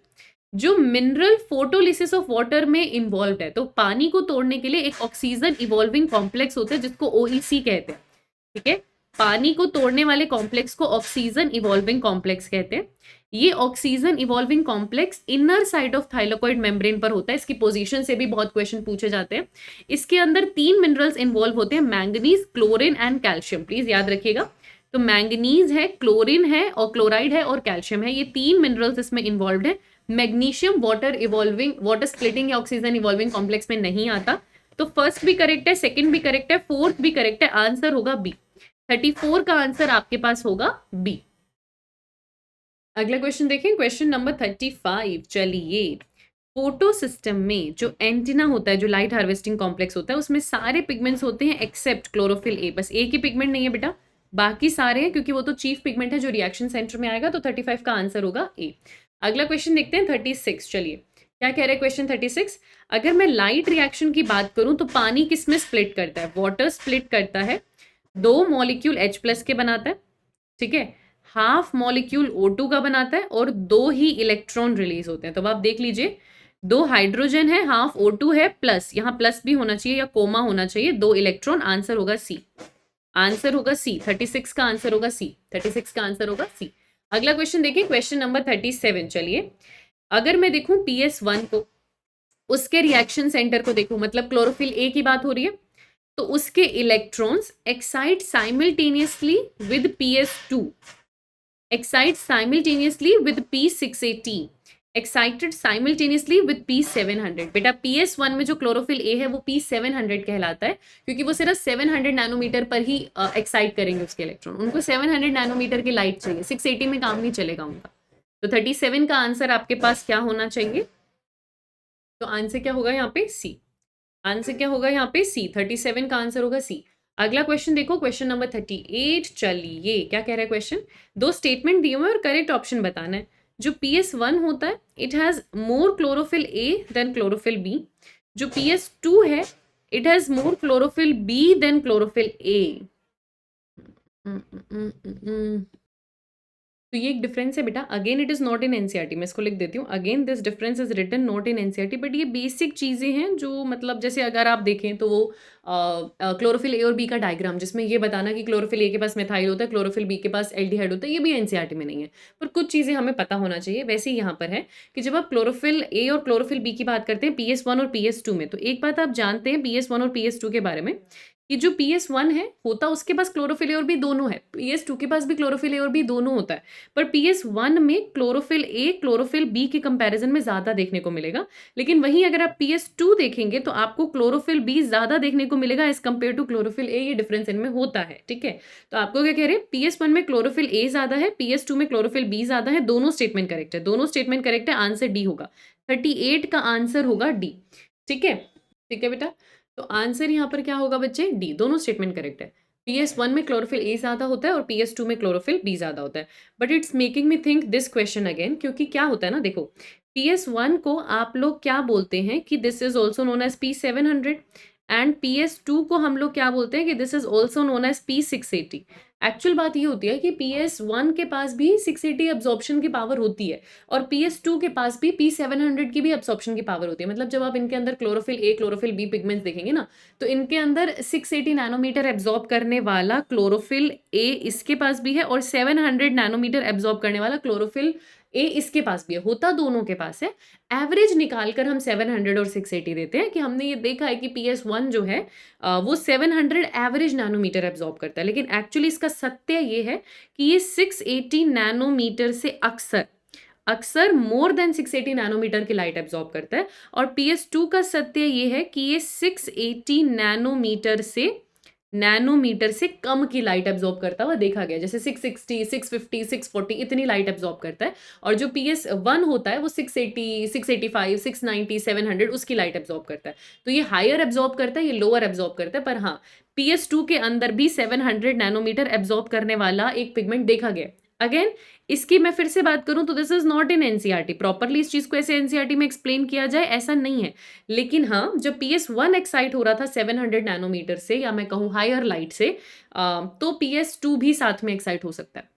जो मिनरल फोटोलिसिस ऑफ वाटर में इन्वॉल्व है, तो पानी को तोड़ने के लिए एक ऑक्सीजन इवॉल्विंग कॉम्प्लेक्स होता है जिसको OEC कहते हैं। ठीक है, पानी को तोड़ने वाले कॉम्प्लेक्स को ऑक्सीजन इवॉल्विंग कॉम्प्लेक्स कहते हैं। ये oxygen evolving complex inner side of thylakoid membrane पर होता है। इसकी पोजीशन से भी बहुत क्वेश्चन पूछे जाते हैं। इसके अंदर 3 मिनरल्स इन्वॉल्व होते हैं, manganese, chlorine and calcium. Please याद रखिएगा, तो मैंगनीज है, क्लोरीन है और क्लोराइड है और कैल्शियम है, ये 3 मिनरल्स इसमें इन्वॉल्व है। Magnesium water evolving, water splitting या ऑक्सीजन इवॉल्विंग कॉम्प्लेक्स में नहीं आता। तो फर्स्ट भी करेक्ट है, सेकंड भी करेक्ट है, फोर्थ भी करेक्ट है, आंसर होगा बी। 34 का आंसर आपके पास होगा बी। अगला क्वेश्चन देखें, क्वेश्चन नंबर 35। चलिए, फोटो सिस्टम में जो एंटीना होता है, जो लाइट हार्वेस्टिंग कॉम्प्लेक्स होता है, उसमें सारे पिगमेंट्स होते हैं एक्सेप्ट क्लोरोफिल ए। बस ए की पिगमेंट नहीं है बेटा, बाकी सारे हैं, क्योंकि वो तो चीफ पिगमेंट है जो रिएक्शन सेंटर में आएगा। तो 35 का आंसर होगा ए। अगला क्वेश्चन देखते हैं 36। चलिए क्या कह रहे हैं क्वेश्चन 36, अगर मैं लाइट रिएक्शन की बात करूं तो पानी किस में स्प्लिट करता है? वाटर स्प्लिट करता है, 2 मॉलिक्यूल H+ के बनाता है, ठीक है, हाफ मॉलिक्यूल O2 का बनाता है और 2 ही इलेक्ट्रॉन रिलीज होते हैं। तो अब आप देख लीजिए, 2 हाइड्रोजन है, हाफ O2 है, प्लस यहाँ प्लस भी होना चाहिए या कोमा होना चाहिए, 2 इलेक्ट्रॉन, आंसर होगा सी। आंसर होगा सी, 36 का आंसर होगा सी, 36 का आंसर होगा सी। अगला क्वेश्चन देखिए, क्वेश्चन नंबर 37। चलिए, अगर मैं देखूं PS1 को, उसके रिएक्शन सेंटर को देखूं, मतलब क्लोरोफिल ए की बात हो रही है, तो उसके electrons excite simultaneously with PS2, excite simultaneously with P680, excited simultaneously with P700। बेटा PS1 में जो क्लोरोफिल ए है वो P700 कहलाता है, क्योंकि वो सिर्फ 700 नैनोमीटर पर ही एक्साइट करेंगे उसके इलेक्ट्रॉन, उनको 700 नैनोमीटर की लाइट चाहिए, 680 में काम नहीं चलेगा उनका। तो 37 का आंसर आपके पास क्या होना चाहिए? तो आंसर क्या होगा यहाँ पे? सी। आंसर क्या होगा यहाँ पे? सी। 37 का आंसर होगा सी। अगला क्वेश्चन देखो, क्वेश्चन नंबर 38। चलिए, क्या कह रहा है क्वेश्चन? 2 स्टेटमेंट दिए हुए और करेक्ट ऑप्शन बताना है। जो PS1 होता है, it has more chlorophyll A than chlorophyll B. जो PS2 है, it has more chlorophyll B than chlorophyll A. तो ये एक डिफरेंस है बेटा। Again it is not in NCERT, मैं इसको लिख देती हूँ। Again this difference is written not in NCERT, but ये बेसिक चीजें हैं जो, मतलब जैसे अगर आप देखें तो वो क्लोरोफिल ए और बी का डायग्राम, जिसमें ये बताना कि क्लोरोफिल ए के पास मेथाइल होता है, क्लोरोफिल बी के पास एल्डिहाइड होता है, ये भी एनसीईआरटी में नहीं है, पर कुछ चीजें हमें पता होना चाहिए। वैसे ही यहाँ पर है कि जब आप क्लोरोफिल ए और क्लोरोफिल बी की बात करते हैं PS1 और PS2 में, तो एक बात आप जानते हैं PS1 और PS2 के बारे में, कि जो PS1 है होता उसके पास क्लोरोफिल ए और बी दोनों है, PS2 के पास भी क्लोरोफिल ए और बी दोनों होता है, पर PS1 में क्लोरोफिल ए क्लोरोफिल बी के कंपैरिजन में ज्यादा देखने को मिलेगा। लेकिन वहीं अगर आप PS2 देखेंगे तो आपको क्लोरोफिल बी ज्यादा देखने को मिलेगा as compare to chlorophyll A. ये डिफरेंस इनमें होता है, ठीक है। तो आपको क्या कह रहे हैं? PS1 में क्लोरोफिल ए ज्यादा है, PS2 में क्लोरोफिल बी ज्यादा है। दोनों स्टेटमेंट करेक्ट है, दोनों स्टेटमेंट करेक्ट है। आंसर डी होगा, 38 का आंसर होगा डी, ठीक है। ठीक है बेटा, तो आंसर यहाँ पर क्या होगा बच्चे? डी। दोनों स्टेटमेंट करेक्ट है। PS1 में क्लोरोफिल ए ज्यादा होता है और PS2 में क्लोरोफिल बी ज्यादा होता है। But it's making me think this question again, क्योंकि क्या होता है ना, देखो, PS1 को आप लोग क्या बोलते हैं कि this is also known as P700, and PS2 को हम लोग क्या बोलते हैं कि this is also known as P680। Actual बात ये होती है कि PS1 के पास भी 680 एब्जॉर्प्शन की पावर होती है, और PS2 के पास भी P700 की भी एब्जॉर्प्शन की पावर होती है। मतलब जब आप इनके अंदर chlorophyll a chlorophyll b pigments देखेंगे ना, तो इनके अंदर 680 नैनोमीटर एब्जॉर्ब करने वाला क्लोरोफिल ए इसके पास भी है, और 700 नैनोमीटर एब्जॉर्ब करने वाला क्लोरोफिल ए इसके पास भी है। होता दोनों के पास है। एवरेज निकालकर हम 700 और 680 देते हैं, कि हमने ये देखा है कि PS1 जो है वो 700 एवरेज नैनोमीटर एब्जॉर्ब करता है, लेकिन एक्चुअली इसका सत्य ये है कि ये 680 नैनोमीटर से अक्सर अक्सर मोर देन 680 नैनोमीटर की लाइट एब्जॉर्ब करता है। और PS2 का सत्य ये है कि ये 680 नैनोमीटर से कम की लाइट एब्जॉर्ब करता हुआ देखा गया, जैसे 660, 650, 640 इतनी लाइट एब्जॉर्ब करता है। और जो PS1 होता है वो 680, 685, 690, 700 उसकी लाइट एब्जॉर्ब करता है। तो ये हायर एब्जॉर्ब करता है, ये लोअर एब्जॉर्ब करता है। पर हाँ, PS2 के अंदर भी 700 नैनोमीटर एब्जॉर्ब करने वाला एक पिगमेंट देखा गया। अगेन, इसकी मैं फिर से बात करूं तो this is not in NCERT. Properly इस चीज को ऐसे एनसीईआरटी में एक्सप्लेन किया जाए ऐसा नहीं है। लेकिन हाँ, जब PS1 एक्साइट हो रहा था 700 नैनोमीटर से, या मैं कहूँ हायर लाइट से, तो PS2 भी साथ में एक्साइट हो सकता है।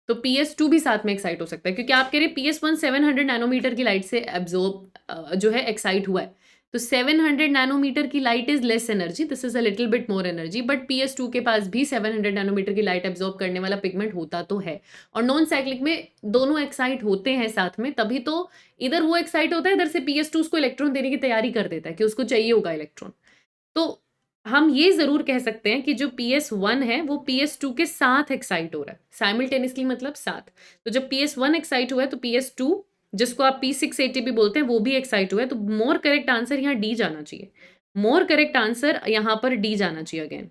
तो PS2 भी साथ में एक्साइट हो सकता है, क्योंकि आप कह रहे PS1 700 नैनोमीटर की लाइट से एब्जॉर्ब जो है एक्साइट हुआ है। तो 700 नैनोमीटर की light is less energy, this is a little bit more energy, but PS2 के पास भी 700 नैनोमीटर की लाइट एब्जॉर्ब करने वाला पिगमेंट होता तो है। और नॉन साइक्लिक में दोनों एक्साइट होते हैं साथ में, तभी तो इधर वो एक्साइट होता है, इधर से PS2 उसको इलेक्ट्रॉन देने की तैयारी कर देता है कि उसको चाहिए होगा इलेक्ट्रॉन। तो हम ये जरूर कह सकते हैं कि जो PS1 है वो PS2 के साथ एक्साइट हो रहा है, साइमल्टेनियसली मतलब साथ। तो जब PS1 एक्साइट हुआ है तो PS2, जिसको आप P680 भी बोलते हैं, वो भी एक्साइट हुआ है। तो मोर करेक्ट आंसर यहाँ डी जाना चाहिए। मोर करेक्ट आंसर यहाँ पर डी जाना चाहिए अगेन।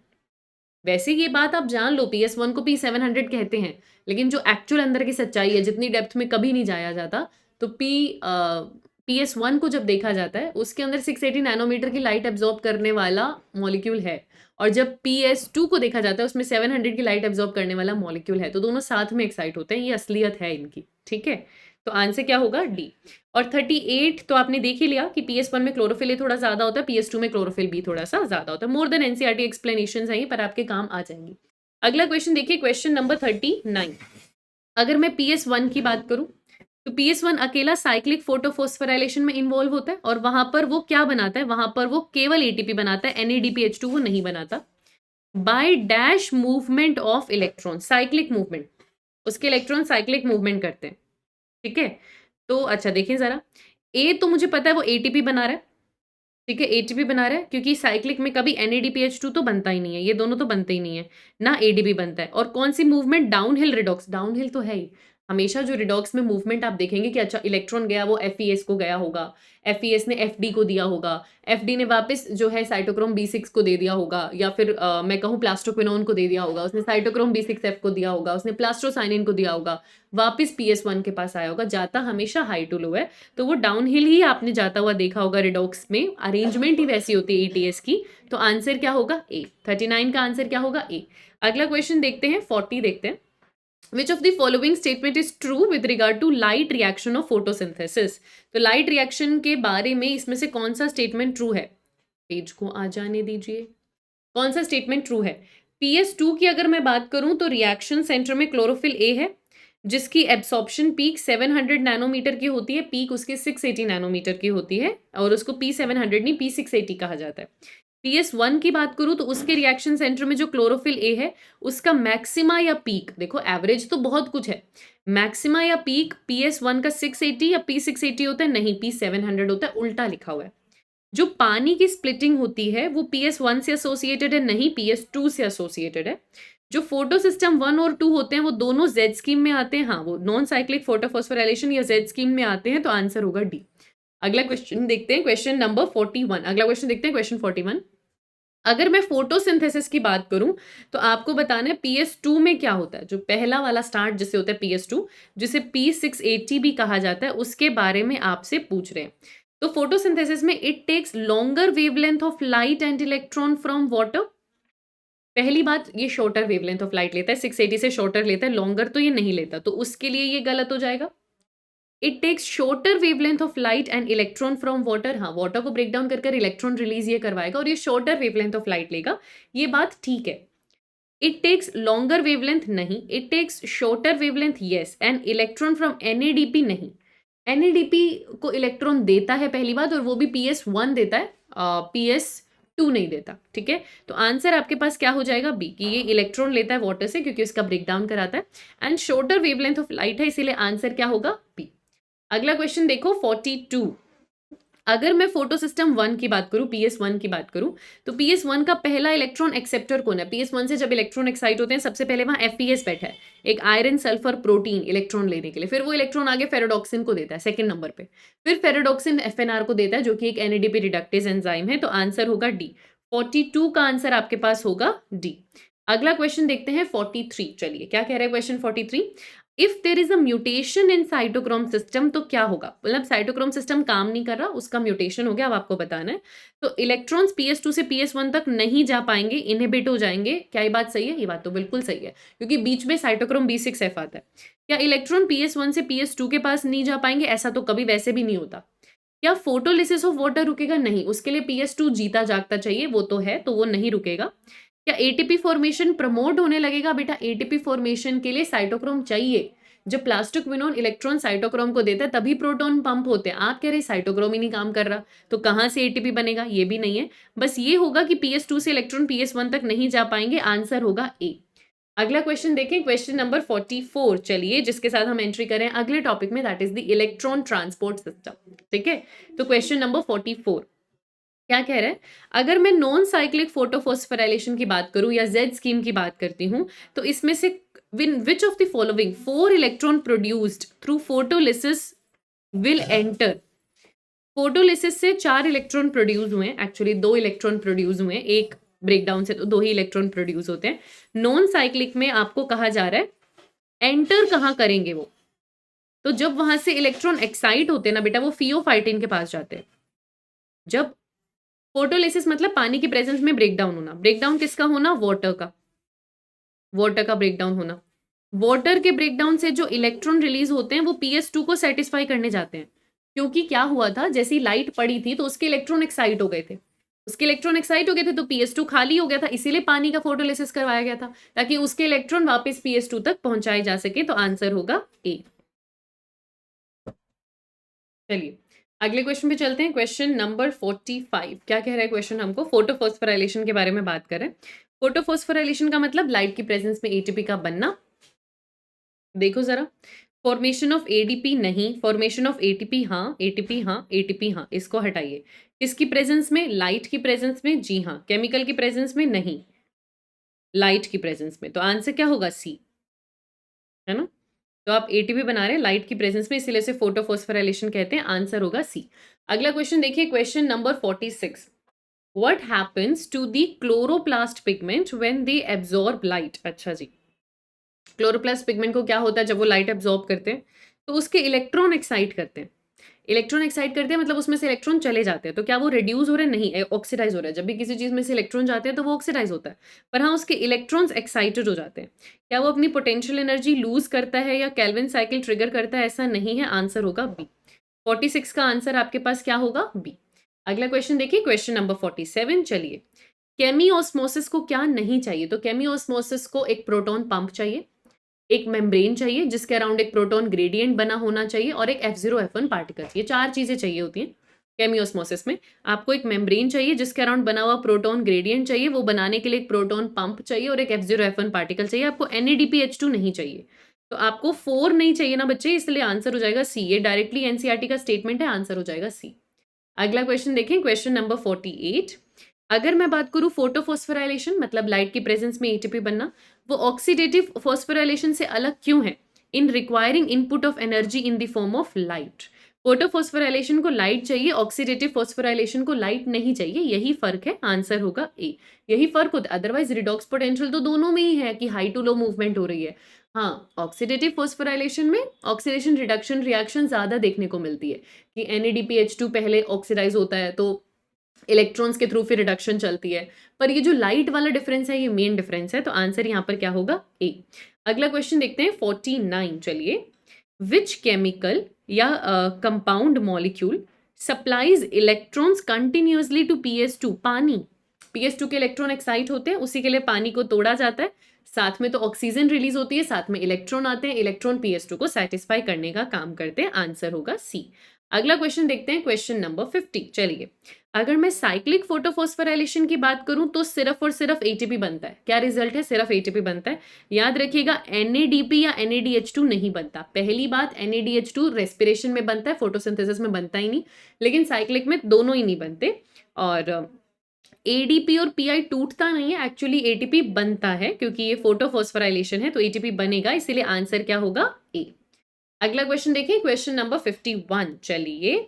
वैसे ये बात आप जान लो, PS1 को P700 कहते हैं, लेकिन जो एक्चुअल अंदर की सच्चाई है, जितनी डेप्थ में कभी नहीं जाया जाता, तो PS1 को जब देखा जाता है उसके अंदर 680 नैनोमीटर की लाइट एब्जॉर्ब करने वाला मॉलिक्यूल है, और जब PS2 को देखा जाता है उसमें 700 की लाइट एब्जॉर्ब करने वाला मॉलिक्यूल है। तो दोनों साथ में एक्साइट होते हैं, ये असलियत है इनकी, ठीक है। तो आंसर क्या होगा डी। और 38 तो आपने देख ही लिया कि PS1 में क्लोरोफिल ए थोड़ा ज्यादा होता है, PS2 में क्लोरोफिल बी थोड़ा सा ज्यादा होता है। मोर देन एनसीईआरटी एक्सप्लेनेशन है, पर आपके काम आ जाएंगी। अगला क्वेश्चन देखिए, क्वेश्चन नंबर 39। अगर मैं PS1 की बात करूं तो PS1 अकेला साइक्लिक फोटोफॉस्फोराइलेशन में इन्वॉल्व होता है, और वहां पर वो क्या बनाता है, वहां पर वो केवल एटीपी बनाता है, NADPH2 वो नहीं बनाता। By dash movement of electron, cyclic movement, उसके इलेक्ट्रॉन साइक्लिक मूवमेंट करते हैं, ठीक है। तो अच्छा देखिए जरा, ए तो मुझे पता है वो एटीपी बना रहा है, ठीक है, एटीपी बना रहा है, क्योंकि साइक्लिक में कभी NADPH2 तो बनता ही नहीं है, ये दोनों तो बनते ही नहीं है ना, एडीपी बनता है। और कौन सी मूवमेंट, डाउनहिल रिडॉक्स, डाउनहिल तो है ही, हमेशा जो रिडॉक्स में मूवमेंट आप देखेंगे कि अच्छा इलेक्ट्रॉन गया वो FES को गया होगा, FES ने FD को दिया होगा, FD ने वापस जो है साइटोक्रोम B6 को दे दिया होगा, या फिर मैं कहूँ प्लास्टोक्विनोन को दे दिया होगा, उसने साइटोक्रोम B6F को दिया होगा, उसने प्लास्ट्रोसाइनिन को दिया होगा, वापस PS1 के पास आया होगा, जाता हमेशा हाई टू लो है। तो वो डाउनहिल ही आपने जाता हुआ देखा होगा रिडॉक्स में, अरेंजमेंट ही वैसी होती है ETS की। तो आंसर क्या होगा ए, 39 का आंसर क्या होगा ए। अगला क्वेश्चन देखते हैं, 40 देखते हैं। Which of the following statement is true with regard to light reaction of photosynthesis? तो लाइट रिएक्शन के बारे में इसमें से कौन सा स्टेटमेंट ट्रू है, पेज को आ जाने दीजिए, कौन सा स्टेटमेंट ट्रू है। PS2 की अगर मैं बात करूं तो रिएक्शन सेंटर में क्लोरोफिल ए है, जिसकी एब्सॉर्प्शन पीक 700 नैनोमीटर की होती है, पीक उसके 680 नैनोमीटर की होती है, और उसको P700 नहीं P680 कहा जाता है। PS1 की बात करूं तो उसके रिएक्शन सेंटर में जो क्लोरोफिल ए है, उसका मैक्सिमा या पीक, देखो एवरेज तो बहुत कुछ है, मैक्सिमा या पीक PS1 का 680 या P680 होता है, नहीं P700 होता है, उल्टा लिखा हुआ है। जो पानी की स्प्लिटिंग होती है वो PS1 से एसोसिएटेड है, नहीं PS2 से एसोसिएटेड है। जो फोटो सिस्टम 1 और 2 होते हैं वो दोनों Z स्कीम में आते हैं, हाँ वो नॉन साइक्लिक फोटोफॉस्फोराइलेशन या Z स्कीम में आते हैं, तो आंसर होगा डी। अगला क्वेश्चन देखते हैं, क्वेश्चन नंबर 41। अगला क्वेश्चन देखते हैं, क्वेश्चन 41। अगर मैं फोटोसिंथेसिस की बात करूं तो आपको बताना है PS2 में क्या होता है, जो पहला वाला स्टार्ट जिसे होता है PS2, जिसे P680 भी कहा जाता है, उसके बारे में आपसे पूछ रहे हैं। तो फोटोसिंथेसिस में it takes longer wavelength of light and electron from water. पहली बात, ये शॉर्टर वेवलेंथ ऑफ लाइट लेता है, 680 से शॉर्टर लेता है, लॉन्गर तो ये नहीं लेता, तो उसके लिए ये गलत हो जाएगा। It takes shorter wavelength of light and electron from water, हाँ वाटर को ब्रेक डाउन कर इलेक्ट्रॉन रिलीज ये करवाएगा और ये शॉर्टर वेवलेंथ ऑफ लाइट लेगा, ये बात ठीक है। इट टेक्स लॉन्गर वेवलेंथ नहीं, it takes shorter wavelength yes, and electron from NADP नहीं, NADP को इलेक्ट्रॉन देता है पहली बात, और वो भी PS1 देता है, PS2 नहीं देता, ठीक है। तो आंसर आपके पास क्या हो जाएगा बी, कि ये इलेक्ट्रॉन लेता है वाटर से क्योंकि उसका ब्रेक डाउन कराता है, and shorter wavelength of light है, इसीलिए आंसर क्या होगा बी। अगला क्वेश्चन देखो 42। अगर मैं फोटो सिस्टम 1 की बात करूं, PS1 की बात करूं, तो PS1 का पहला इलेक्ट्रॉन एक्सेप्टर कौन है। PS1 से जब इलेक्ट्रॉन एक्साइट होते हैं सबसे पहले वहां FES बैठा है, एक आयरन सल्फर प्रोटीन इलेक्ट्रॉन लेने के लिए, फिर वो इलेक्ट्रॉन आगे फेरोडॉक्सिन को देता है सेकंड नंबर पे, फिर फेरोडॉक्सिन FNR को देता है जो कि एक NADP रिडक्टेज एंजाइम है, तो आंसर होगा डी। 42 का आंसर आपके पास होगा डी। अगला क्वेश्चन देखते हैं 43। चलिए क्या कह रहा है question 43। If there is a mutation in cytochrome system तो क्या होगा, मतलब साइटोक्रोम सिस्टम काम नहीं कर रहा, उसका म्यूटेशन हो गया, अब आपको बताना है। तो इलेक्ट्रॉन्स PS2 से PS1 तक नहीं जा पाएंगे, इनहिबिट हो जाएंगे, क्या ये बात सही है। ये बात तो बिल्कुल सही है, क्योंकि बीच में साइटोक्रोम B6F आता है। क्या इलेक्ट्रॉन PS1 से PS2 के पास नहीं जा पाएंगे, ऐसा तो कभी वैसे भी नहीं होता। क्या फोटोलिसिस ऑफ वाटर रुकेगा, नहीं, उसके लिए PS2 जीता जागता चाहिए, वो तो है, तो वो नहीं रुकेगा। क्या ATP फॉर्मेशन प्रमोट होने लगेगा, बेटा ATP फॉर्मेशन के लिए साइटोक्रोम चाहिए, जब प्लास्टोक्विनोन इलेक्ट्रॉन साइटोक्रोम को देता है तभी प्रोटॉन पंप होते हैं, आप कह रहे साइटोक्रोम ही नहीं काम कर रहा, तो कहां से ATP बनेगा, ये भी नहीं है। बस ये होगा कि PS2 से इलेक्ट्रॉन PS1 तक नहीं जा पाएंगे, आंसर होगा ए। अगला क्वेश्चन देखें, क्वेश्चन नंबर 44। चलिए जिसके साथ हम एंट्री करें अगले टॉपिक में, that is the electron transport system, ठीक है। तो क्वेश्चन नंबर 44 क्या कह रहा है, अगर मैं नॉन साइक्लिक फोटोफॉस्फोराइलेशन की बात करूं या Z स्कीम की बात करती हूं, तो इसमें से which of the following 4 electron produced through photolysis will enter. Photolysis से 4 इलेक्ट्रॉन प्रोड्यूस हुए हैं, एक्चुअली 2 इलेक्ट्रॉन प्रोड्यूस हुए हैं, एक ब्रेकडाउन से तो 2 ही इलेक्ट्रॉन प्रोड्यूस होते हैं। नॉन साइक्लिक में आपको कहा जा रहा है एंटर कहाँ करेंगे वो, तो जब वहां से इलेक्ट्रॉन एक्साइट होते हैं ना बेटा, वो फियोफाइटिन के पास जाते हैं। जब फोटोलिसिस मतलब पानी की प्रेजेंस में ब्रेकडाउन होना, ब्रेकडाउन किसका होना, वाटर का, वाटर का ब्रेकडाउन होना, वाटर के ब्रेकडाउन से जो इलेक्ट्रॉन रिलीज होते हैं वो PS2 को सेटिस्फाई करने जाते हैं, क्योंकि क्या हुआ था, जैसी लाइट पड़ी थी तो उसके इलेक्ट्रॉन एक्साइट हो गए थे, तो PS2 खाली हो गया था, इसीलिए पानी का फोटोलिसिस करवाया गया था ताकि उसके इलेक्ट्रॉन वापस PS2 तक पहुंचाए जा सके। तो आंसर होगा ए। चलिए अगले क्वेश्चन पे चलते हैं। क्वेश्चन नंबर 45 क्या कह रहा है क्वेश्चन, हमको फोटोफॉस्फोराइलेशन के बारे में बात कर रहे हैं। फोटोफॉस्फोराइलेशन का मतलब लाइट की प्रेजेंस में एटीपी का बनना। देखो जरा, फॉर्मेशन ऑफ एडीपी नहीं, फॉर्मेशन ऑफ एटीपी हाँ, एटीपी हाँ, एटीपी हाँ, इसको हटाइए। किसकी प्रेजेंस में? लाइट की प्रेजेंस में, जी हाँ। केमिकल की प्रेजेंस में नहीं, लाइट की प्रेजेंस में। तो आंसर क्या होगा? सी, है ना। तो आप एटीपी बना रहे हैं लाइट की प्रेजेंस में, इसीलिए इसे फोटोफॉस्फोराइलेशन कहते हैं। आंसर होगा सी। अगला क्वेश्चन देखिए, question number 46। What happens to the chloroplast pigment when they absorb light? अच्छा जी, क्लोरोप्लास्ट पिगमेंट को क्या होता है जब वो लाइट एब्जॉर्ब करते हैं? तो उसके इलेक्ट्रॉन एक्साइट करते हैं। इलेक्ट्रॉन एक्साइट करते हैं मतलब उसमें से इलेक्ट्रॉन चले जाते हैं। तो क्या वो रिड्यूस हो रहे हैं? नहीं, ऑक्सीडाइज हो रहा है। जब भी किसी चीज में से इलेक्ट्रॉन जाते हैं तो वो ऑक्सीडाइज होता है, पर हाँ उसके इलेक्ट्रॉन्स एक्साइटेड हो जाते हैं। क्या वो अपनी पोटेंशियल एनर्जी लूज करता है या केल्विन साइकिल ट्रिगर करता है? ऐसा नहीं है। आंसर होगा बी। 46 का आंसर आपके पास क्या होगा? बी। अगला क्वेश्चन देखिए, क्वेश्चन नंबर 47। चलिए, केमी ऑस्मोसिस को क्या नहीं चाहिए? तो केमी ऑस्मोसिस को एक प्रोटॉन पंप चाहिए, एक मेम्ब्रेन चाहिए जिसके अराउंड एक प्रोटॉन ग्रेडियंट बना होना चाहिए, और एक F0F1 पार्टिकल। ये चार चीजें चाहिए होती हैं केमियोस्मोसिस में। आपको एक मेम्ब्रेन चाहिए जिसके अराउंड बना हुआ प्रोटॉन ग्रेडियंट चाहिए, वो बनाने के लिए एक प्रोटॉन पंप चाहिए, और एक F0F1 पार्टिकल चाहिए। आपको NADPH2 नहीं चाहिए। तो आपको 4 नहीं चाहिए ना बच्चे, इसलिए आंसर हो जाएगा सी। ये डायरेक्टली एनसीईआरटी का स्टेटमेंट है, आंसर हो जाएगा सी। अगला क्वेश्चन देखें, क्वेश्चन नंबर 48। अगर मैं बात करूं फोटोफॉस्फोराइलेशन मतलब लाइट की प्रेजेंस में एटीपी बनना, वो ऑक्सीडेटिव फॉस्फोराइलेशन से अलग क्यों है? In requiring input of energy in the form of light. Photophosphorylation को लाइट चाहिए, ऑक्सीडेटिव फॉस्फोराइलेशन को लाइट नहीं चाहिए, यही फर्क है। आंसर होगा ए। यही फर्क होता है, अदरवाइज रिडॉक्स पोटेंशियल तो दोनों में ही है कि हाई टू लो मूवमेंट हो रही है। हाँ, ऑक्सीडेटिव फॉस्फोराइलेशन में ऑक्सीडेशन रिडक्शन रिएक्शन ज्यादा देखने को मिलती है कि NADPH2 पहले ऑक्सीडाइज होता है तो इलेक्ट्रॉन्स के थ्रू फिर रिडक्शन चलती है। पर ये जो लाइट वाला डिफरेंस है ये मेन डिफरेंस है। तो आंसर यहाँ पर क्या होगा? ए। अगला क्वेश्चन देखते हैं 49। चलिए, विच केमिकल या compound molecule supplies electrons continuously to PS2? पानी। PS2 के इलेक्ट्रॉन एक्साइट होते हैं, उसी के लिए पानी को तोड़ा जाता है, साथ में तो ऑक्सीजन रिलीज होती है, साथ में इलेक्ट्रॉन आते हैं, इलेक्ट्रॉन PS2 को सेटिस्फाई करने का काम करते हैं। आंसर होगा सी। अगला क्वेश्चन देखते हैं, क्वेश्चन नंबर 50। चलिए, अगर मैं साइक्लिक फोटोफॉस्फोराइलेशन की बात करूं तो सिर्फ और सिर्फ एटीपी बनता है। क्या रिजल्ट है? सिर्फ एटीपी बनता है। याद रखिएगा, NADP या NADH2 नहीं बनता। पहली बात, NADH2 रेस्पिरेशन में बनता है, फोटोसिंथेसिस में बनता ही नहीं, लेकिन साइक्लिक में दोनों ही नहीं बनते। और ADP और PI टूटता नहीं है, एक्चुअली ATP बनता है, क्योंकि ये फोटोफॉस्फोराइलेशन है तो ATP बनेगा, इसीलिए आंसर क्या होगा? ए। अगला क्वेश्चन देखिए, क्वेश्चन नंबर 51। चलिए,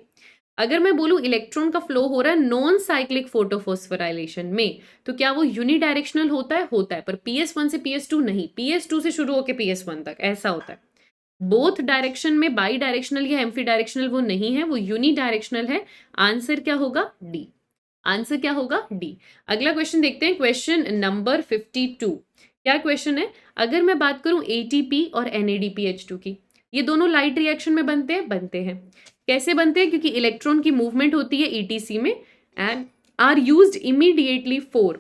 अगर मैं बोलूं इलेक्ट्रॉन का फ्लो हो रहा है नॉन साइक्लिक फोटोफॉस्फोराइलेशन में, तो क्या वो यूनिडायरेक्शनल होता है? होता है, पर PS1 से PS2 नहीं, PS2 से शुरू होकर PS1 तक ऐसा होता है। बोथ डायरेक्शन में बाई डायरेक्शनल या एम्फी डायरेक्शनल वो नहीं है, वो यूनिडायरेक्शनल है। आंसर क्या होगा? डी। आंसर क्या होगा? डी। अगला क्वेश्चन देखते हैं, क्वेश्चन नंबर 52। क्या क्वेश्चन है? अगर मैं बात करूं ATP और NADPH2 की, ये दोनों लाइट रिएक्शन में बनते हैं? बनते हैं। कैसे बनते हैं? क्योंकि इलेक्ट्रॉन की मूवमेंट होती है ETC में, and are used immediately for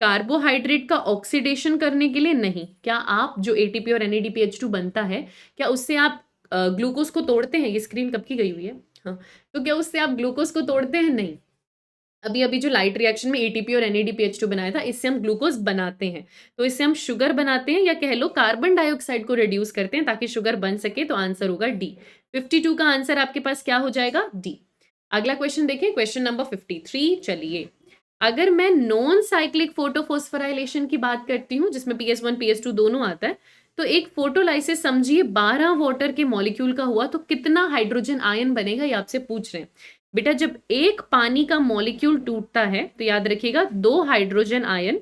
carbohydrate का ऑक्सीडेशन करने के लिए नहीं। क्या आप जो ATP और NADPH2 बनता है, क्या उससे आप ग्लूकोज को तोड़ते हैं? ये स्क्रीन कब की गई हुई है? हाँ, तो क्या उससे आप ग्लूकोज को तोड़ते हैं? नहीं। अभी अभी जो लाइट रिएक्शन में ATP और NADPH2 बनाया था, इससे हम ग्लूकोज बनाते हैं। तो इससे हम शुगर बनाते हैं, या कह लो कार्बन डाइऑक्साइड को रिड्यूस करते हैं ताकि शुगर बन सके। तो आंसर होगा डी। 52 का आंसर आपके पास क्या हो जाएगा? डी। अगला क्वेश्चन देखिए, क्वेश्चन नंबर 53। चलिए, अगर मैं नॉन साइक्लिक फोटोफॉस्फोराइलेशन की बात करती हूँ जिसमें PS1 PS2 दोनों आता है, तो एक फोटोलाइसिस समझिए 12 वाटर के मॉलिक्यूल का हुआ तो कितना हाइड्रोजन आयन बनेगा, ये आपसे पूछ रहे हैं। बेटा, जब एक पानी का मॉलिक्यूल टूटता है तो याद रखिएगा 2 हाइड्रोजन आयन,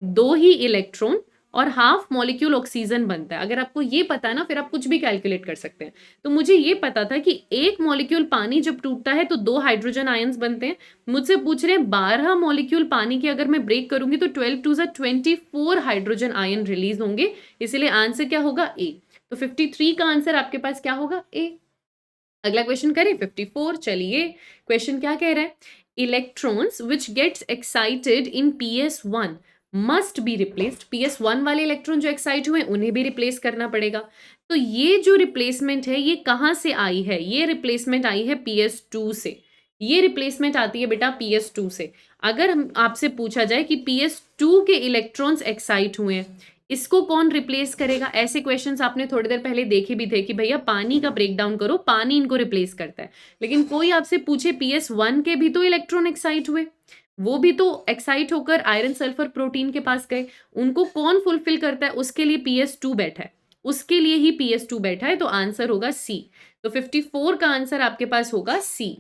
2 ही इलेक्ट्रॉन और हाफ मॉलिक्यूल ऑक्सीजन बनता है। अगर आपको ये पता है ना, फिर आप कुछ भी कैलकुलेट कर सकते हैं। तो मुझे ये पता था कि एक मॉलिक्यूल पानी जब टूटता है तो 2 हाइड्रोजन आयंस बनते हैं। मुझसे पूछ रहे हैं 12 मॉलिक्यूल पानी के अगर मैं ब्रेक करूंगी तो 12 टू 24 हाइड्रोजन आयन रिलीज होंगे, इसीलिए आंसर क्या होगा? ए। तो 53 का आंसर आपके पास क्या होगा? ए। अगला क्वेश्चन करें 54। चलिए, क्वेश्चन क्या कह रहा है? Electrons which gets excited in PS1 must be replaced. PS1 वाले इलेक्ट्रॉन जो एक्साइट हुए उन्हें भी रिप्लेस करना पड़ेगा। तो ये जो रिप्लेसमेंट है ये कहाँ से आई है? ये रिप्लेसमेंट आई है PS2 से। ये रिप्लेसमेंट आती है बेटा PS2 से। अगर हम आपसे पूछा जाए कि PS2 के इलेक्ट्रॉन्स एक्साइट हुए हैं, इसको कौन रिप्लेस करेगा? ऐसे क्वेश्चंस आपने थोड़ी देर पहले देखे भी थे कि भैया पानी का ब्रेक डाउन करो, पानी इनको रिप्लेस करता है। लेकिन कोई आपसे पूछे PS1 के भी तो इलेक्ट्रॉन एक्साइट हुए, वो भी तो एक्साइट होकर आयरन सल्फर प्रोटीन के पास गए, उनको कौन फुलफिल करता है? उसके लिए PS2 बैठा है, उसके लिए ही PS2 बैठा है। तो आंसर होगा सी। तो 54 का आंसर आपके पास होगा सी।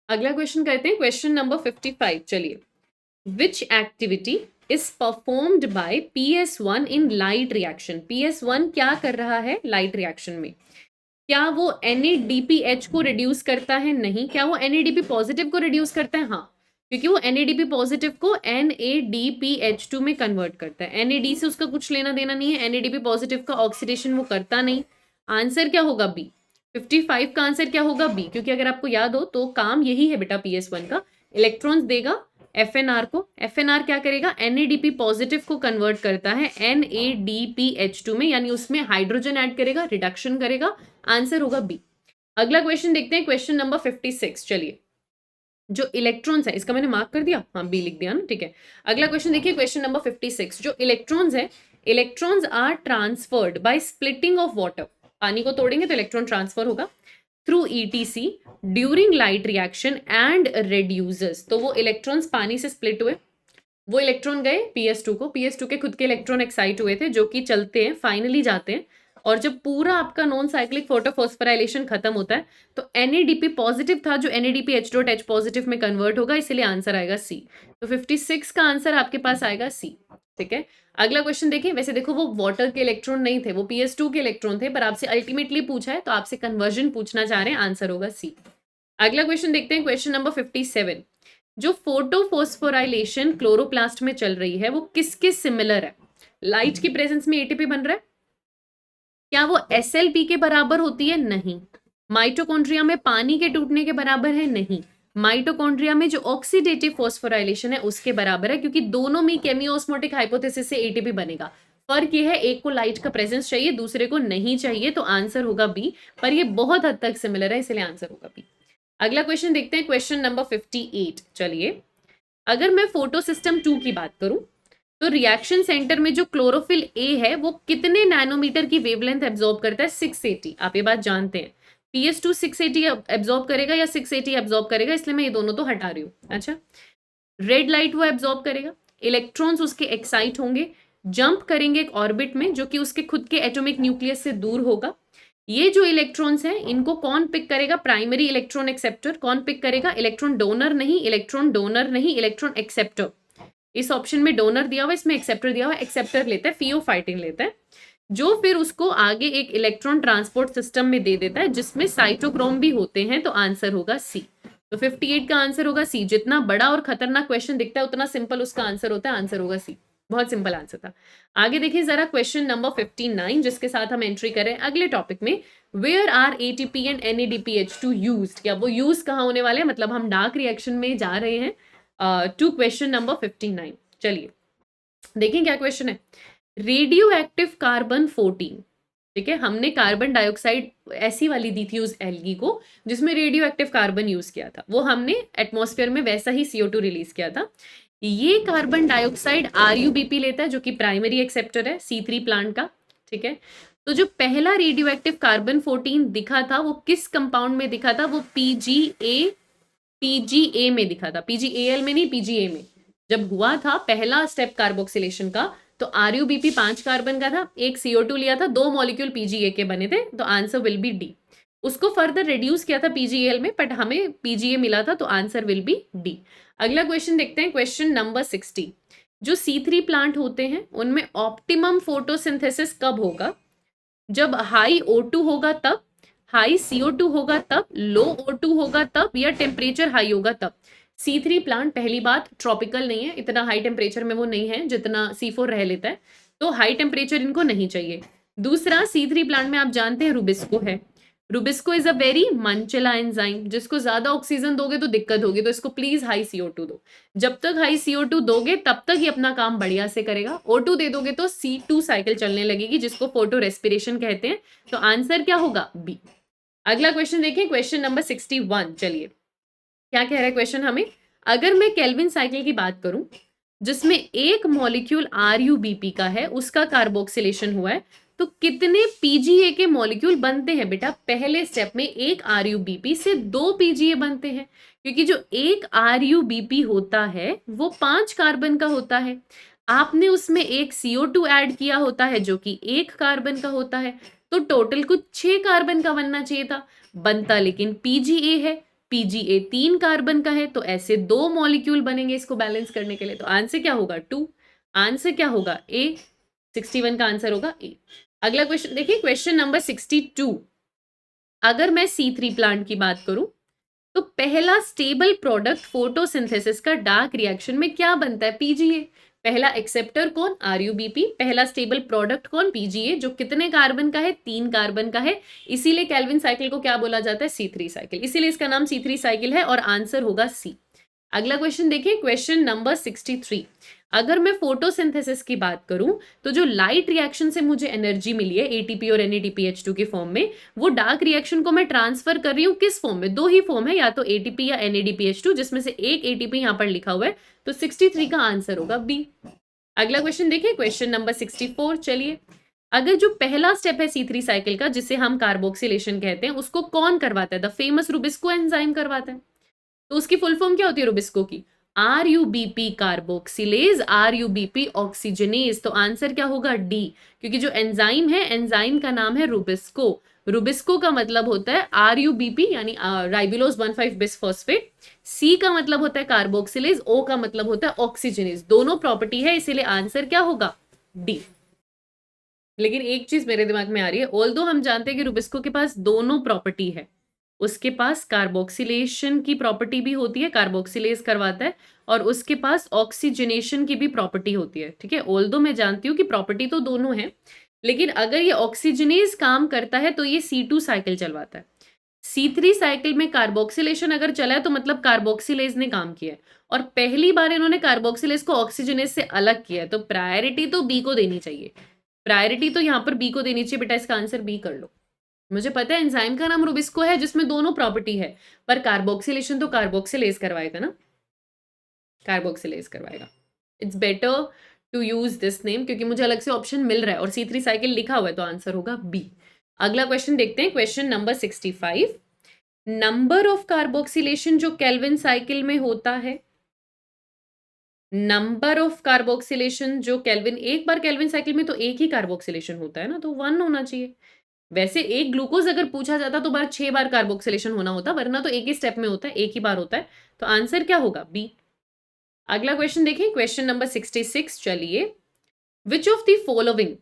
अगला क्वेश्चन करते हैं, क्वेश्चन नंबर 55। चलिए, which activity is performed by PS1 in light reaction? PS1 क्या कर रहा है लाइट रिएक्शन में? क्या वो NADPH को रिड्यूस करता है? नहीं। क्या वो NADP पॉजिटिव को रिड्यूस करता है? हाँ, क्योंकि वो NADP पॉजिटिव को NADPH2 में कन्वर्ट करता है। NAD से उसका कुछ लेना देना नहीं है, NADP पॉजिटिव का ऑक्सीडेशन वो करता नहीं। आंसर क्या होगा? बी। 55 का आंसर क्या होगा? बी। क्योंकि अगर आपको याद हो तो काम यही है बेटा PS1 का, इलेक्ट्रॉन्स देगा FNR को, FNR क्या करेगा? NADP पॉजिटिव को कन्वर्ट करता है NADPH2 में, यानी उसमें हाइड्रोजन ऐड करेगा, रिडक्शन करेगा। आंसर होगा बी। अगला क्वेश्चन देखते हैं, क्वेश्चन नंबर 56। चलिए, जो इलेक्ट्रॉन्स है, इसका मैंने मार्क कर दिया, हाँ बी लिख दिया ना, ठीक है। अगला क्वेश्चन देखिए, क्वेश्चन नंबर 56। जो इलेक्ट्रॉन्स है, electrons are transferred by splitting of water. पानी को तोड़ेंगे तो इलेक्ट्रॉन ट्रांसफर होगा through ETC during light reaction and reduces. तो वो इलेक्ट्रॉन्स पानी से स्प्लिट हुए, वो इलेक्ट्रॉन गए PS2 को, PS2 के खुद के इलेक्ट्रॉन एक्साइट हुए थे जो कि चलते हैं, फाइनली जाते हैं। और जब पूरा आपका नॉन साइक्लिक फोटोफॉस्फोराइलेशन खत्म होता है तो NADP पॉजिटिव था जो NADPH.H पॉजिटिव में कन्वर्ट होगा, इसलिए आंसर आएगा सी। तो 56 का आंसर आपके पास आएगा सी। ठीक है, अगला क्वेश्चन देखिए। वैसे देखो वो वाटर के इलेक्ट्रॉन नहीं थे, वो PS2 के इलेक्ट्रॉन थे, पर आपसे अल्टीमेटली पूछा है तो आपसे कन्वर्जन पूछना चाह रहे हैं, आंसर होगा सी। अगला क्वेश्चन देखते हैं, क्वेश्चन नंबर 57। जो फोटोफॉस्फोराइलेशन क्लोरोप्लास्ट में चल रही है वो किसके सिमिलर है? लाइट की प्रेजेंस में ATP बन रहा है, क्या वो SLP के बराबर होती है? नहीं। माइटोकॉन्ड्रिया में पानी के टूटने के बराबर है? नहीं। माइटोकॉन्ड्रिया में जो ऑक्सीडेटिव फॉस्फोराइलेशन है उसके बराबर है, क्योंकि दोनों में केमियोस्मोटिक हाइपोथेसिस से ATP बनेगा। फर्क ये है, एक को लाइट का प्रेजेंस चाहिए, दूसरे को नहीं चाहिए, तो आंसर होगा बी। पर ये बहुत हद तक सिमिलर है, इसलिए आंसर होगा बी। अगला क्वेश्चन देखते हैं, क्वेश्चन नंबर 58। चलिए, अगर मैं फोटो सिस्टम 2 की बात करूं तो रिएक्शन सेंटर में जो क्लोरोफिल A है वो कितने नैनोमीटर की वेवलेंथ एब्जॉर्ब करता है? 680। आप ये बात जानते हैं, PS2 680 एब्जॉर्ब करेगा या 680 एब्जॉर्ब करेगा, इसलिए मैं ये दोनों तो हटा रही हूँ। अच्छा, रेड लाइट वो एब्जॉर्ब करेगा, इलेक्ट्रॉन्स उसके एक्साइट होंगे, जंप करेंगे एक ऑर्बिट में जो कि उसके खुद के एटॉमिक न्यूक्लियस से दूर होगा। ये जो इलेक्ट्रॉन्स हैं इनको कौन पिक करेगा? Primary electron acceptor. कौन पिक करेगा? इलेक्ट्रॉन डोनर नहीं, इलेक्ट्रॉन डोनर नहीं, इलेक्ट्रॉन एक्सेप्टर। इस ऑप्शन में डोनर दिया हुआ, इसमें एक्सेप्टर दिया हुआ, एक्सेप्टर लेता है, फियोफाइटिन लेता है, जो फिर उसको आगे एक इलेक्ट्रॉन ट्रांसपोर्ट सिस्टम में दे देता है जिसमें साइटोक्रोम भी होते हैं। तो आंसर होगा सी। तो 58 का आंसर होगा सी। जितना बड़ा और खतरनाक क्वेश्चन दिखता है उतना सिंपल उसका आंसर होता है, आंसर होगा सी। बहुत सिंपल आंसर था। आगे देखिए जरा, क्वेश्चन नंबर 59, जिसके साथ हम एंट्री करें अगले टॉपिक में। Where are ATP and NADPH2 used? क्या वो यूज कहाँ होने वाले हैं? मतलब हम डार्क रिएक्शन में जा रहे हैं टू क्वेश्चन नंबर 59। चलिए देखिए क्या क्वेश्चन है। रेडियो एक्टिव कार्बन 14, ठीक है, हमने कार्बन डाइऑक्साइड ऐसी वाली दी थी उस एल्गी को जिसमें रेडियो एक्टिव कार्बन यूज किया था, वो हमने एटमॉस्फेयर में वैसा ही CO2 रिलीज किया था। ये कार्बन डाइऑक्साइड RUBP लेता है जो कि प्राइमरी एक्सेप्टर है C3 प्लांट का। ठीक है, तो जो पहला रेडियो एक्टिव कार्बन 14 दिखा था वो किस कंपाउंड में दिखा था? वो PGA में दिखा था, PGAL में नहीं, PGA में। जब हुआ था पहला स्टेप कार्बोक्सिलेशन का तो RUBP 5 कार्बन का था, एक CO2 लिया था, 2 मॉलिक्यूल PGA के बने थे, तो आंसर विल बी डी। उसको फर्दर रिड्यूस किया था PGAL में, बट हमें PGA मिला था, तो आंसर विल बी डी। अगला क्वेश्चन देखते हैं, क्वेश्चन नंबर 60। जो C3 प्लांट होते हैं उनमें ऑप्टिमम फोटोसिंथेसिस कब होगा? जब हाई O2 होगा तब, हाई CO2 होगा तब, लो O2 होगा तब, या टेम्परेचर हाई होगा तब। C3 प्लांट पहली बात ट्रॉपिकल नहीं है, इतना हाई टेम्परेचर में वो नहीं है जितना C4 रह लेता है, तो हाई टेम्परेचर इनको नहीं चाहिए। दूसरा, C3 प्लांट में आप जानते हैं रुबिस्को है। रुबिस्को इज अ वेरी मंचला एंजाइम, जिसको ज्यादा ऑक्सीजन दोगे तो दिक्कत होगी, तो इसको प्लीज हाई CO2 दो। जब तक हाई CO2 दोगे तब तक ही अपना काम बढ़िया से करेगा। O2 दे दोगे तो C2 साइकिल चलने लगेगी, जिसको फोटो रेस्पिरेशन कहते हैं। तो आंसर क्या होगा? बी। अगला क्वेश्चन देखिए, क्वेश्चन नंबर 61। चलिए क्या कह रहा है क्वेश्चन हमें? अगर मैं केल्विन साइकिल की बात करूं जिसमें एक मॉलिक्यूल RuBp का है, उसका कार्बोक्सिलेशन हुआ है, तो कितने PGA के मॉलिक्यूल बनते हैं बेटा? पहले स्टेप में एक RuBp से 2 PGA बनते हैं, क्योंकि जो एक RuBp होता है वो 5 कार्बन का होता है। आपने उसमें एक CO2 ऐड किया होता है जो कि 1 कार्बन का होता है, तो टोटल कुछ 6 कार्बन का बनना चाहिए था, बनता लेकिन PGA है। PGA 3 कार्बन का है, तो ऐसे 2 मॉलिक्यूल बनेंगे इसको बैलेंस करने के लिए। तो आंसर क्या होगा? 2। आंसर क्या होगा? ए। 61 का आंसर होगा ए। अगला क्वेश्चन देखिए, क्वेश्चन नंबर 62। अगर मैं C3 प्लांट की बात करूं तो पहला स्टेबल प्रोडक्ट फोटोसिंथेसिस का डार्क रिएक्शन में क्या बनता है? PGA। पहला एक्सेप्टर कौन? RuBp। पहला स्टेबल प्रोडक्ट कौन? PGA, जो कितने कार्बन का है? 3 कार्बन का है। इसीलिए केल्विन साइकिल को क्या बोला जाता है? C3 cycle. इसीलिए इसका नाम C3 साइकिल है और आंसर होगा सी। अगला क्वेश्चन देखिए, क्वेश्चन नंबर 63। अगर मैं फोटोसिंथेसिस की बात करूं तो जो लाइट रिएक्शन से मुझे एनर्जी मिली है ATP और NADPH2 के फॉर्म में, वो डार्क रिएक्शन को मैं ट्रांसफर कर रही हूँ किस फॉर्म में? 2 ही फॉर्म है, या तो ATP या NADPH2, जिसमें से एक ATP यहां पर लिखा हुआ है, तो 63 का आंसर होगा बी। अगला क्वेश्चन देखिए, क्वेश्चन नंबर 64। चलिए, अगर जो पहला स्टेप है C3 साइकिल का, जिसे हम कार्बोक्सिलेशन कहते हैं, उसको कौन करवाता है? द फेमस रुबिस्को एंजाइम करवाता है। तो उसकी फुल फॉर्म क्या होती है रुबिस्को की? RuBp carboxylase, RuBp oxygenase. तो आंसर क्या होगा? डी, क्योंकि जो एंजाइम है, एंजाइम का नाम है रुबिस्को। रुबिस्को का मतलब होता है RuBp यानी राइबुलोज 1,5 बिसफॉस्फेट। सी का मतलब होता है कार्बोक्सिलेज, O का मतलब होता है ऑक्सीजनेज। दोनों प्रॉपर्टी है, इसीलिए आंसर क्या होगा? डी। लेकिन एक चीज मेरे दिमाग में आ रही है, ऑल्दो हम जानते हैं कि रुबिस्को के पास दोनों प्रॉपर्टी है, उसके पास कार्बोक्सिलेशन की प्रॉपर्टी भी होती है, कार्बोक्सिलेज करवाता है, और उसके पास ऑक्सीजनेशन की भी प्रॉपर्टी होती है। ठीक है, ऑल्दो मैं जानती हूँ कि प्रॉपर्टी तो दोनों है, लेकिन अगर ये ऑक्सीजनेज काम करता है तो ये C2 साइकिल चलवाता है। C3 साइकिल में कार्बोक्सिलेशन अगर चला है तो मतलब कार्बोक्सिलेज ने काम किया है, और पहली बार इन्होंने कार्बोक्सिलेज को ऑक्सीजनेज से अलग किया है, तो प्रायोरिटी तो बी को देनी चाहिए। प्रायोरिटी तो यहाँ पर बी को देनी चाहिए बेटा, इसका आंसर बी कर लो। मुझे पता है एंजाइम का नाम रुबिस्को है जिसमें दोनों प्रॉपर्टी है, पर कार्बोक्सिलेशन तो कार्बोक्सिलेज करवाएगा ना, कार्बोक्सिलेज करवाएगा। It's better to use this name, क्योंकि मुझे अलग से ऑप्शन मिल रहा है और C3 साइकिल लिखा हुआ है, तो आंसर होगा बी। अगला क्वेश्चन देखते हैं, question number 65। Number of carboxylation जो केल्विन साइकिल में होता है, नंबर ऑफ कार्बोक्सिलेशन जो केल्विन, एक बार केल्विन साइकिल में तो एक ही कार्बोक्सिलेशन होता है ना, तो 1 होना चाहिए। वैसे एक ग्लूकोज अगर पूछा जाता तो 6 बार कार्बोक्सिलेशन होना होता, वरना तो एक ही स्टेप में होता है, एक ही बार होता है। तो आंसर क्या होगा? बी। अगला क्वेश्चन देखिए, क्वेश्चन नंबर 66। चलिए, which of the following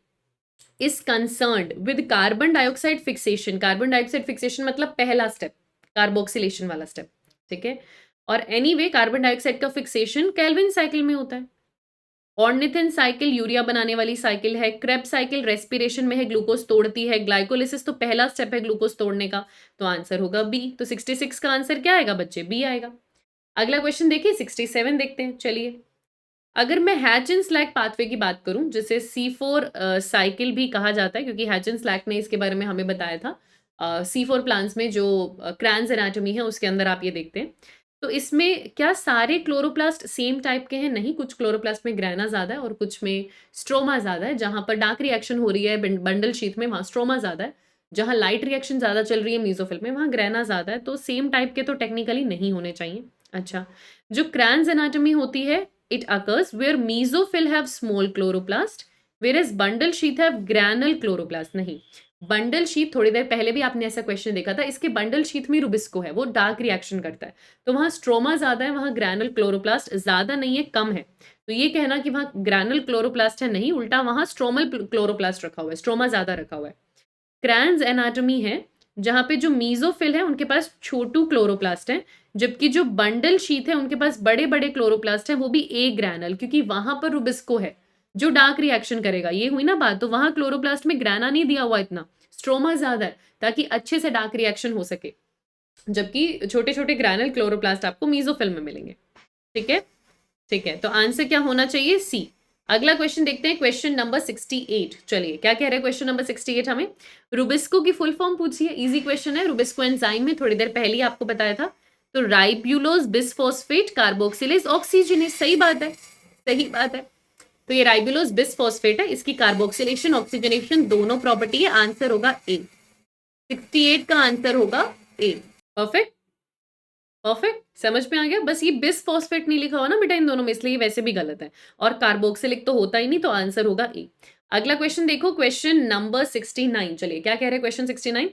is concerned with carbon dioxide fixation? Carbon dioxide fixation मतलब पहला स्टेप, कार्बोक्सिलेशन वाला स्टेप। ठीक है, और एनीवे कार्बन डाइऑक्साइड का फिक्सेशन केल्विन साइकिल में होता है। ऑर्निथिन साइकिल यूरिया बनाने वाली साइकिल है, क्रेब साइकिल रेस्पिरेशन में है, ग्लूकोज तोड़ती है, ग्लाइकोलिसिस तो पहला स्टेप है ग्लूकोज तोड़ने का, तो आंसर होगा बी। तो 66 का आंसर क्या आएगा बच्चे? बी आएगा। अगला क्वेश्चन देखिए, 67 देखते हैं। चलिए, अगर मैं हैच एंड स्लैक पाथवे की बात करूं, जिसे C4 साइकिल भी कहा जाता है, क्योंकि हैच एंड स्लैक ने इसके बारे में हमें बताया था। C4 प्लांट्स में जो क्रैन्स एनाटॉमी है उसके अंदर आप ये देखते हैं। तो इसमें क्या सारे क्लोरोप्लास्ट सेम टाइप के हैं? नहीं, कुछ क्लोरोप्लास्ट में ग्रैना ज़्यादा है और कुछ में स्ट्रोमा ज़्यादा है। जहाँ पर डार्क रिएक्शन हो रही है बंडल शीथ में, वहाँ स्ट्रोमा ज़्यादा है। जहाँ लाइट रिएक्शन ज़्यादा चल रही है मीजोफिल में, वहाँ ग्रैना ज़्यादा है। तो सेम टाइप के तो टेक्निकली नहीं होने चाहिए। अच्छा, जो क्रैन्स एनाटॉमी होती है, it occurs where mesophyll have small chloroplast whereas bundle sheath have granule chloroplast। नहीं, बंडल शीट, थोड़ी देर पहले भी आपने ऐसा क्वेश्चन देखा था, इसके बंडल शीट में रुबिस्को है, वो डार्क रिएक्शन करता है, तो वहां स्ट्रोमा ज्यादा है, वहां ग्रैनुल क्लोरोप्लास्ट ज्यादा नहीं है, कम है। तो ये कहना कि वहां ग्रैनुल क्लोरोप्लास्ट है नहीं, उल्टा वहां स्ट्रोमल क्लोरोप्लास्ट रखा हुआ है, स्ट्रोमा ज्यादा रखा हुआ है। क्रैन्स एनाटॉमी है जहां पे जो मीजोफिल है उनके पास छोटू क्लोरोप्लास्ट है, जबकि जो बंडल शीट है उनके पास बड़े बड़े क्लोरोप्लास्ट है, वो भी ए ग्रैनल, क्योंकि वहां पर रुबिस्को है जो डार्क रिएक्शन करेगा। ये हुई ना बात, तो वहां क्लोरोप्लास्ट में ग्रैना नहीं दिया हुआ इतना, स्ट्रोमा ज्यादा है ताकि अच्छे से डार्क रिएक्शन हो सके, जबकि छोटे छोटे ग्रैनल क्लोरोप्लास्ट आपको मीजोफिल में मिलेंगे। ठीक है, ठीक है, तो आंसर क्या होना चाहिए? सी। अगला क्वेश्चन देखते हैं, क्वेश्चन नंबर 68। चलिए क्या कह रहे हैं क्वेश्चन नंबर 68 हमें? रुबिस्को की फुल फॉर्म पूछिए, इजी क्वेश्चन है, रुबिस्को एंजाइम में थोड़ी देर पहले ही आपको बताया था। तो राइब्यूलोज बिसफॉस्फेट कार्बोक्सिलेज ऑक्सीजनेज, सही बात है, सही बात है। तो ये राइब्यूलोज बिसफॉस्फेट है, इसकी कार्बोक्सिलेशन ऑक्सीजनेशन दोनों प्रॉपर्टी है, आंसर होगा ए। 68 का आंसर होगा ए। परफेक्ट, परफेक्ट, समझ में आ गया। बस ये बिस फॉस्फेट नहीं लिखा हुआ ना बेटा इन दोनों में, इसलिए वैसे भी गलत है, और कार्बोक्सिलिक तो होता ही नहीं, तो आंसर होगा ए। अगला क्वेश्चन देखो, क्वेश्चन नंबर 69। चलिए क्या कह रहे हैं क्वेश्चन 69?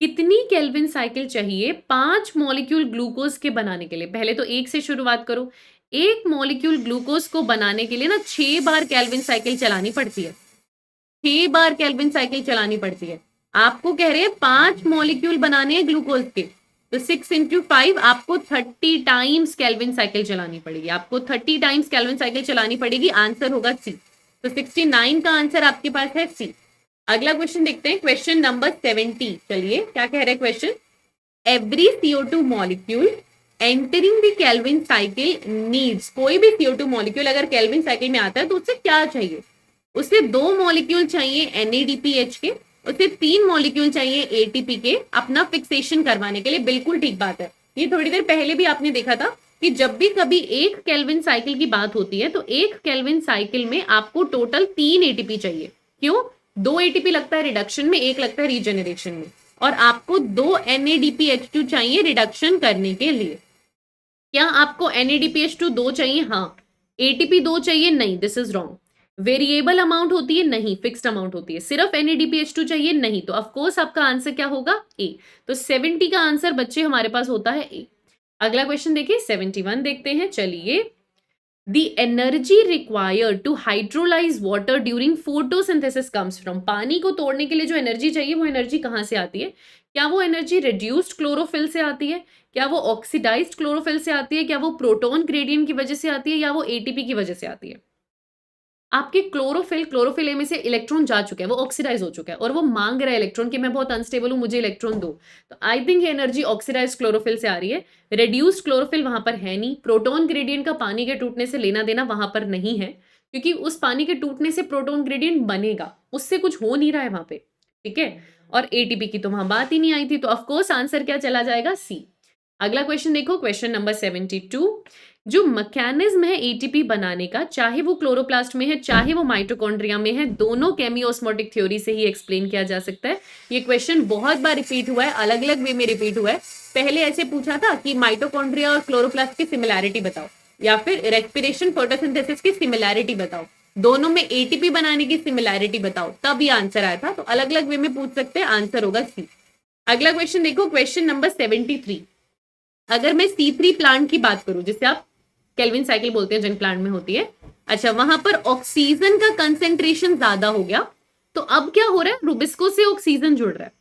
कितनी केल्विन साइकिल चाहिए 5 मॉलिक्यूल ग्लूकोज के बनाने के लिए? पहले तो एक से शुरुआत करो। एक मॉलिक्यूल ग्लूकोज को बनाने के लिए ना 6 बार केल्विन साइकिल चलानी पड़ती है, 6 बार केल्विन साइकिल चलानी पड़ती है। आपको कह रहे हैं 5 मॉलिक्यूल बनाने हैं ग्लूकोज के, तो 6 इंटू 5 आपको 30 टाइम्स केल्विन साइकिल चलानी पड़ेगी, आपको 30 टाइम्स केल्विन साइकिल चलानी पड़ेगी, आंसर होगा सी। तो 69 का आंसर आपके पास है सी। अगला क्वेश्चन देखते हैं, क्वेश्चन नंबर 70। चलिए क्या कह रहे हैं question? Every CO2 molecule entering the Calvin cycle needs, कोई भी CO2 मॉलिक्यूल अगर केल्विन साइकिल में आता है तो उससे क्या चाहिए? उसे 2 मॉलिक्यूल चाहिए NADPH के, उसे 3 मॉलिक्यूल चाहिए ATP के अपना फिक्सेशन करवाने के लिए। बिल्कुल ठीक बात है, ये थोड़ी देर पहले भी आपने देखा था कि जब भी कभी एक केल्विन साइकिल की बात होती है तो एक केल्विन साइकिल में आपको टोटल 3 ATP चाहिए। क्यों? 2 ATP लगता है रिडक्शन में, एक लगता है रीजेनरेशन में, और आपको 2 NADPH2 चाहिए रिडक्शन करने के लिए। क्या आपको NADPH2 2 चाहिए? हाँ। ATP 2 चाहिए? नहीं, this is wrong. Variable amount होती है? नहीं, फिक्स्ड अमाउंट होती है। सिर्फ NADPH2 चाहिए? नहीं, तो ऑफकोर्स आपका आंसर क्या होगा? ए। तो 70 का आंसर बच्चे हमारे पास होता है ए। अगला क्वेश्चन देखिए, 71 देखते हैं। चलिए, the energy required to hydrolyse water during photosynthesis comes from, पानी को तोड़ने के लिए जो एनर्जी चाहिए वो एनर्जी कहाँ से आती है? क्या वो एनर्जी रिड्यूस्ड क्लोरोफिल से आती है, क्या वो ऑक्सीडाइज्ड क्लोरोफिल से आती है, क्या वो प्रोटॉन ग्रेडियंट की वजह से आती है, या वो एटीपी की वजह से आती है? आपके क्लोरोफिल ए में से इलेक्ट्रॉन जा चुका है, वो ऑक्सीडाइज हो चुका है, और वो मांग रहा है इलेक्ट्रॉन कि मैं बहुत अनस्टेबल हूं, मुझे इलेक्ट्रॉन दो। तो आई थिंक ये एनर्जी ऑक्सीडाइज क्लोरोफिल से आ रही है। रेड्यूस्ड क्लोरोफिल वहां पर है नहीं, प्रोटॉन ग्रेडियंट का पानी के टूटने से लेना देना वहां पर नहीं है, क्योंकि उस पानी के टूटने से प्रोटॉन ग्रेडियंट बनेगा, उससे कुछ हो नहीं रहा है वहां पे। ठीक है, और एटीपी की तो वहां बात ही नहीं आई थी, तो ऑफकोर्स आंसर क्या चला जाएगा? सी। अगला क्वेश्चन देखो, क्वेश्चन नंबर 72। जो मैकेनिज्म है एटीपी बनाने का, चाहे वो क्लोरोप्लास्ट में है चाहे वो माइटोकॉन्ड्रिया में है, दोनों केमियोस्मोटिक थ्योरी से ही एक्सप्लेन किया जा सकता है। ये क्वेश्चन बहुत बार रिपीट हुआ है, अलग अलग वे में रिपीट हुआ है। पहले ऐसे पूछा था कि माइटोकॉन्ड्रिया और क्लोरोप्लास्ट की सिमिलैरिटी बताओ, या फिर रेस्पिरेशन फोटोसिंथेसिस की सिमिलैरिटी बताओ, दोनों में एटीपी बनाने की सिमिलैरिटी बताओ, तब ये आंसर आया था। तो अलग अलग वे में पूछ सकते हैं, आंसर होगा सी। अगला क्वेश्चन देखो, क्वेश्चन नंबर 73। अगर मैं C3 प्लांट की बात करूं, जिसे आप केल्विन साइकिल बोलते हैं, जिन प्लांट में होती है, अच्छा वहां पर ऑक्सीजन का कंसेंट्रेशन ज्यादा हो गया, तो अब क्या हो रहा है? रुबिस्को से ऑक्सीजन जुड़ रहा है,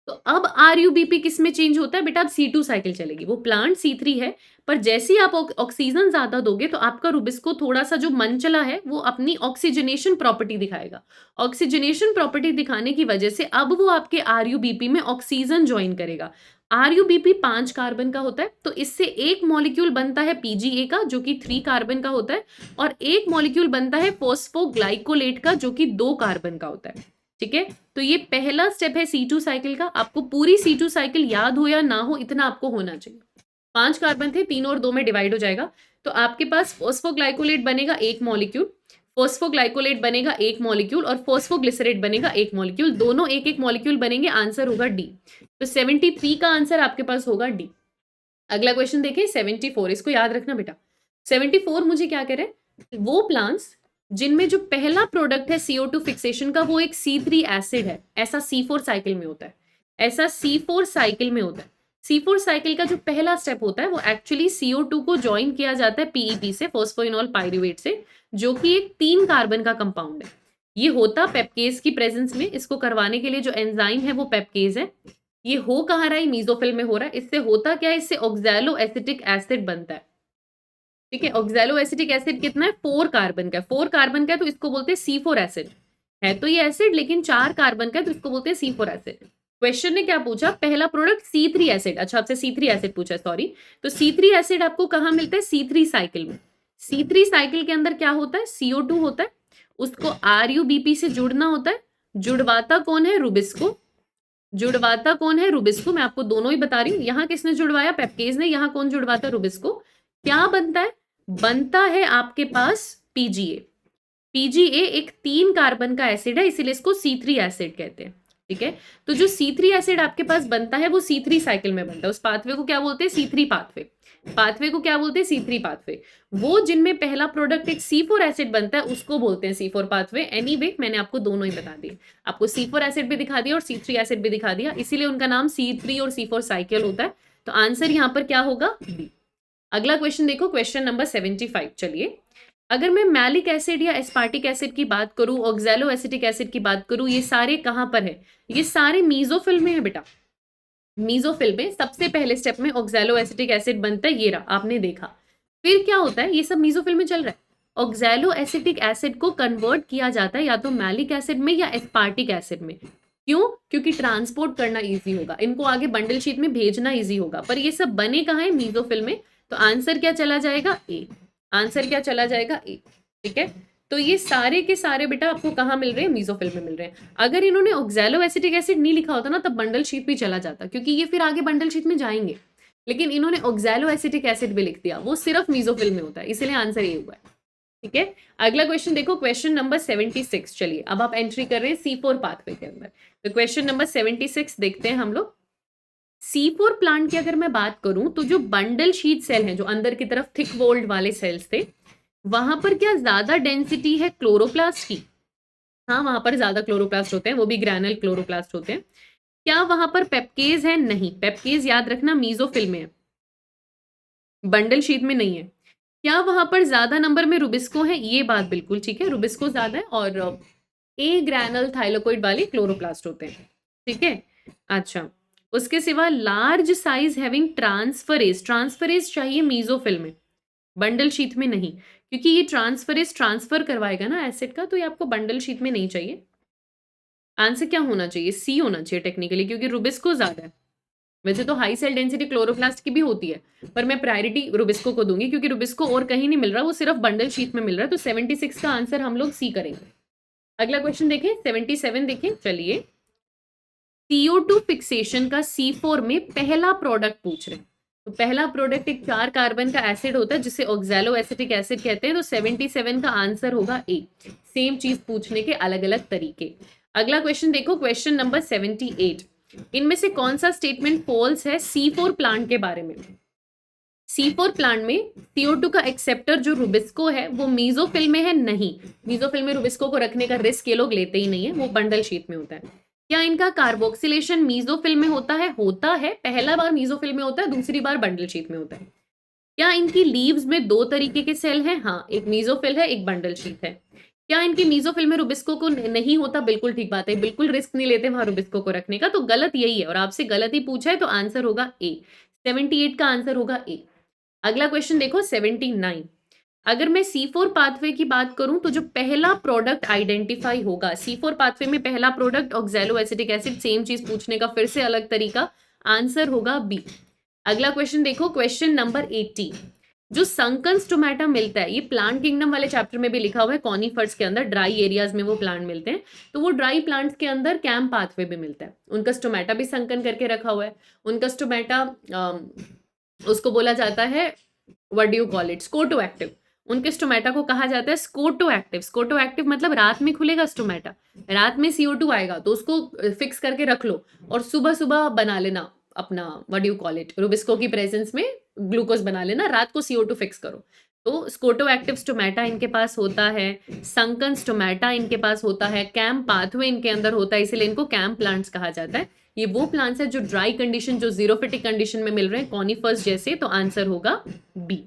तो अब RUBP किस में चेंज होता है बेटा? अब C2 साइकिल चलेगी। वो प्लांट C3 है, पर जैसे ही आप ऑक्सीजन ज्यादा दोगे तो आपका रुबिस्को थोड़ा सा जो मन चला है वो अपनी ऑक्सीजनेशन प्रॉपर्टी दिखाएगा। ऑक्सीजनेशन प्रॉपर्टी दिखाने की वजह से अब वो आपके RUBP में ऑक्सीजन ज्वाइन करेगा। RUBP 5 कार्बन का होता है, तो इससे एक मॉलिक्यूल बनता है PGA का जो कि 3 कार्बन का होता है, और एक मॉलिक्यूल बनता है फोस्फोग्लाइकोलेट का जो कि 2 कार्बन का होता है। ठीक है, तो ये पहला स्टेप है C2 साइकिल का। आपको पूरी C2 साइकिल याद हो या ना हो, इतना आपको होना चाहिए। 5 कार्बन थे, 3 और 2 में डिवाइड हो जाएगा, तो आपके पास फोस्फोग्लाइकोलेट बनेगा एक मॉलिक्यूल, फोस्फोग्लाइकोलेट बनेगा एक मॉलिक्यूल, और फोस्फोग्लिसरेट बनेगा एक मॉलिक्यूल, दोनों एक एक मॉलिक्यूल बनेंगे, आंसर होगा डी। तो 73 का आंसर आपके पास होगा डी। अगला क्वेश्चन देखिए, 74, इसको याद रखना बेटा। 74 मुझे क्या कह रहे हैं? वो प्लांट्स जिनमें जो पहला प्रोडक्ट है CO2 फिक्सेशन का वो एक C3 एसिड है। ऐसा C4 साइकिल में होता है, ऐसा C4 साइकिल में होता है। C4 साइकिल का जो पहला स्टेप होता है वो एक्चुअली CO2 को ज्वाइन किया जाता है PEP से, फॉस्फोइनोल पाइरूवेट से, जो कि एक 3 कार्बन का कंपाउंड है। ये होता पेप्केज की प्रेजेंस में। इसको करवाने के लिए जो एंजाइम है वो पेप्केज है। ये हो कहाँ रहा है? मीजोफिल में हो रहा है। इससे होता क्या है? इससे ऑक्सैलो एसिटिक एसिड बनता है। ठीक है, ऑक्सैलो एसिटिक एसिड कितना है? 4 कार्बन का है। 4 कार्बन का है तो इसको बोलते हैं C4 एसिड। है तो ये एसिड लेकिन 4 कार्बन का है तो इसको बोलते हैं C4 एसिड। क्वेश्चन ने क्या पूछा? पहला प्रोडक्ट C3 एसिड। अच्छा, आपसे C3 एसिड पूछा, सॉरी। तो C3 एसिड आपको कहाँ मिलता है? C3 साइकिल में। C3 साइकिल के अंदर क्या होता है? CO2 होता है, उसको RuBP से जुड़ना होता है। जुड़वाता कौन है? रुबिस्को। जुड़वाता कौन है? रुबिस्को। मैं आपको दोनों ही बता रही हूँ। यहाँ किसने जुड़वाया? पेप्केज ने। यहाँ कौन जुड़वाता? रुबिस्को। क्या बनता है? बनता है आपके पास PGA। PGA एक 3 कार्बन का एसिड है, इसीलिए इसको C3 एसिड कहते हैं। ठीक है, तो जो C3 एसिड आपके पास बनता है वो C3 साइकिल में बनता है। उस पाथवे को क्या बोलते हैं? C3 pathway. पाथवे को क्या बोलते हैं? C3 pathway. वो जिनमें पहला प्रोडक्ट एक C4 एसिड बनता है उसको बोलते हैं C4 पाथवे। एनीवे, मैंने आपको दोनों ही बता दिए। आपको C4 एसिड भी दिखा दिया और C3 एसिड भी दिखा दिया, इसीलिए उनका नाम C3 और C4 साइकिल होता है। तो आंसर यहाँ पर क्या होगा? बी। अगला क्वेश्चन देखो, क्वेश्चन नंबर 75। चलिए, अगर मैं मैलिक एसिड या एस्पार्टिक एसिड की बात करूं, ऑक्सैलो एसिटिक एसिड की बात करूं, ये सारे कहां पर है? ये सारे मीजोफिल में है बेटा। मीजोफिल में सबसे पहले स्टेप में ऑक्सैलो एसिटिक एसिड बनता है, ये रहा, आपने देखा। फिर क्या होता है? ये सब मीजोफिल में चल रहा है। ऑक्सैलो एसिटिक एसिड को कन्वर्ट किया जाता है या तो मैलिक एसिड में या एस्पार्टिक एसिड में। क्यों? क्योंकि ट्रांसपोर्ट करना इजी होगा, इनको आगे बंडल शीट में भेजना इजी होगा। पर ये सब बने कहाँ है? मीजोफिल में। तो आंसर क्या चला जाएगा? ए। आंसर क्या चला जाएगा? ए। ठीक है, तो ये सारे के सारे बेटा आपको कहाँ मिल रहे हैं? मीजोफिल में मिल रहे हैं। अगर इन्होंने ऑक्सैलो एसिटिक एसिड नहीं लिखा होता ना तब बंडल शीट भी चला जाता, क्योंकि ये फिर आगे बंडल शीट में जाएंगे। लेकिन इन्होंने ऑक्सैलो एसिटिक एसिड भी लिख दिया, वो सिर्फ मीजोफिल में होता है, इसलिए आंसर ये हुआ है। ठीक है, अगला क्वेश्चन देखो, क्वेश्चन नंबर 76। चलिए, अब आप एंट्री कर रहे हैं C4 पाथवे के अंदर। तो क्वेश्चन नंबर 76 देखते हैं हम लोग। C4 प्लांट की अगर मैं बात करूं तो जो बंडल शीट सेल हैं, जो अंदर की तरफ थिक वॉल्ड वाले सेल्स थे, वहां पर क्या ज्यादा डेंसिटी है क्लोरोप्लास्ट की? हाँ, वहां पर ज्यादा क्लोरोप्लास्ट होते हैं, वो भी ग्रैनल क्लोरोप्लास्ट होते हैं। क्या वहां पर पेप्केज है? नहीं, पेप्केज याद रखना मीजोफिल में है, बंडल शीट में नहीं है। क्या वहां पर ज्यादा नंबर में रुबिस्को है? ये बात बिल्कुल ठीक है, रुबिस्को ज्यादा है और ए ग्रैनल थाइलोकोइड वाले क्लोरोप्लास्ट होते हैं। ठीक है, अच्छा, उसके सिवा large size having transferase. Transferase चाहिए मीजोफिल में, बंडल शीट में नहीं, क्योंकि ये ट्रांसफरेज ट्रांसफर करवाएगा ना एसिड का, तो ये आपको बंडल शीट में नहीं चाहिए। आंसर क्या होना चाहिए? सी होना चाहिए टेक्निकली, क्योंकि रुबिस्को ज्यादा है। वैसे तो हाई सेल डेंसिटी क्लोरोप्लास्ट की भी होती है, पर मैं प्रायोरिटी रुबिस्को को दूंगी, क्योंकि रुबिस्को और कहीं नहीं मिल रहा, वो सिर्फ बंडल शीट में मिल रहा है। तो 76 का आंसर हम लोग सी करेंगे। अगला क्वेश्चन देखें, 77 देखें। चलिए, CO2 फिक्सेशन का C4 में पहला प्रोडक्ट पूछ रहे हैं। तो पहला प्रोडक्ट एक 4 कार्बन का एसिड होता है जिसे ऑक्सैलो एसिटिक एसिड कहते हैं। तो 77 का आंसर होगा ए। सेम चीज पूछने के अलग अलग तरीके। अगला क्वेश्चन देखो, क्वेश्चन नंबर 78। इनमें से कौन सा स्टेटमेंट फॉल्स है C4 प्लांट के बारे में? C4 प्लांट में CO2 का एक्सेप्टर जो रुबिस्को है वो मीजोफिल में है? नहीं, मीजोफिल में रुबिस्को को रखने का रिस्क ये लोग लेते ही नहीं है, वो बंडल शीट में होता है। क्या इनका कार्बोक्सिलेशन मीजोफिल में होता है? होता है, पहला बार मीजोफिल में होता है, दूसरी बार बंडल शीट में होता है। क्या इनकी लीव्स में 2 तरीके के सेल हैं? हाँ, एक मीजोफिल है, एक बंडल शीट है। क्या इनकी मीजोफिल में रुबिस्को को नहीं होता? बिल्कुल ठीक बात है, बिल्कुल रिस्क नहीं लेते वहां रुबिस्को को रखने का, तो गलत यही है। और आपसे गलत ही पूछा है तो आंसर होगा ए। 78 का आंसर होगा ए। अगला क्वेश्चन देखो, 79। अगर मैं C4 पाथवे की बात करूं तो जो पहला प्रोडक्ट आइडेंटिफाई होगा C4 पाथवे में, पहला product oxalo acetic acid. Same चीज पूछने का फिर से अलग तरीका, आंसर होगा बी। अगला क्वेश्चन देखो, क्वेश्चन नंबर 80। जो संकन स्टोमेटा मिलता है, ये प्लांट किंगडम वाले चैप्टर में भी लिखा हुआ है, कॉनिफर्स के अंदर ड्राई एरियाज में वो प्लांट मिलते हैं। तो वो ड्राई प्लांट्स के अंदर कैम पाथवे भी मिलता है, उनका स्टोमेटा भी संकन करके रखा हुआ है। उनका स्टोमेटा उसको बोला जाता है, what do you call it, scoto active. उनके स्टोमेटा को कहा जाता है स्कोटो एक्टिव। स्कोटो एक्टिव मतलब रात में खुलेगा स्टोमेटा, रात में CO2 आएगा तो उसको फिक्स करके रख लो और सुबह सुबह बना लेना अपना, what do you call it, Rubisco की प्रेजेंस में ग्लूकोज बना लेना, रात को CO2 फिक्स करो। तो स्कोटोएक्टिव स्टोमेटा इनके पास होता है, संकन स्टोमेटा इनके पास होता है, कैम पाथवे इनके अंदर होता है, इसीलिए इनको कैम प्लांट्स कहा जाता है। ये वो प्लांट्स है जो ड्राई कंडीशन, जो जीरोफिटिक कंडीशन में मिल रहे हैं, कॉनिफर्स जैसे, तो आंसर होगा बी।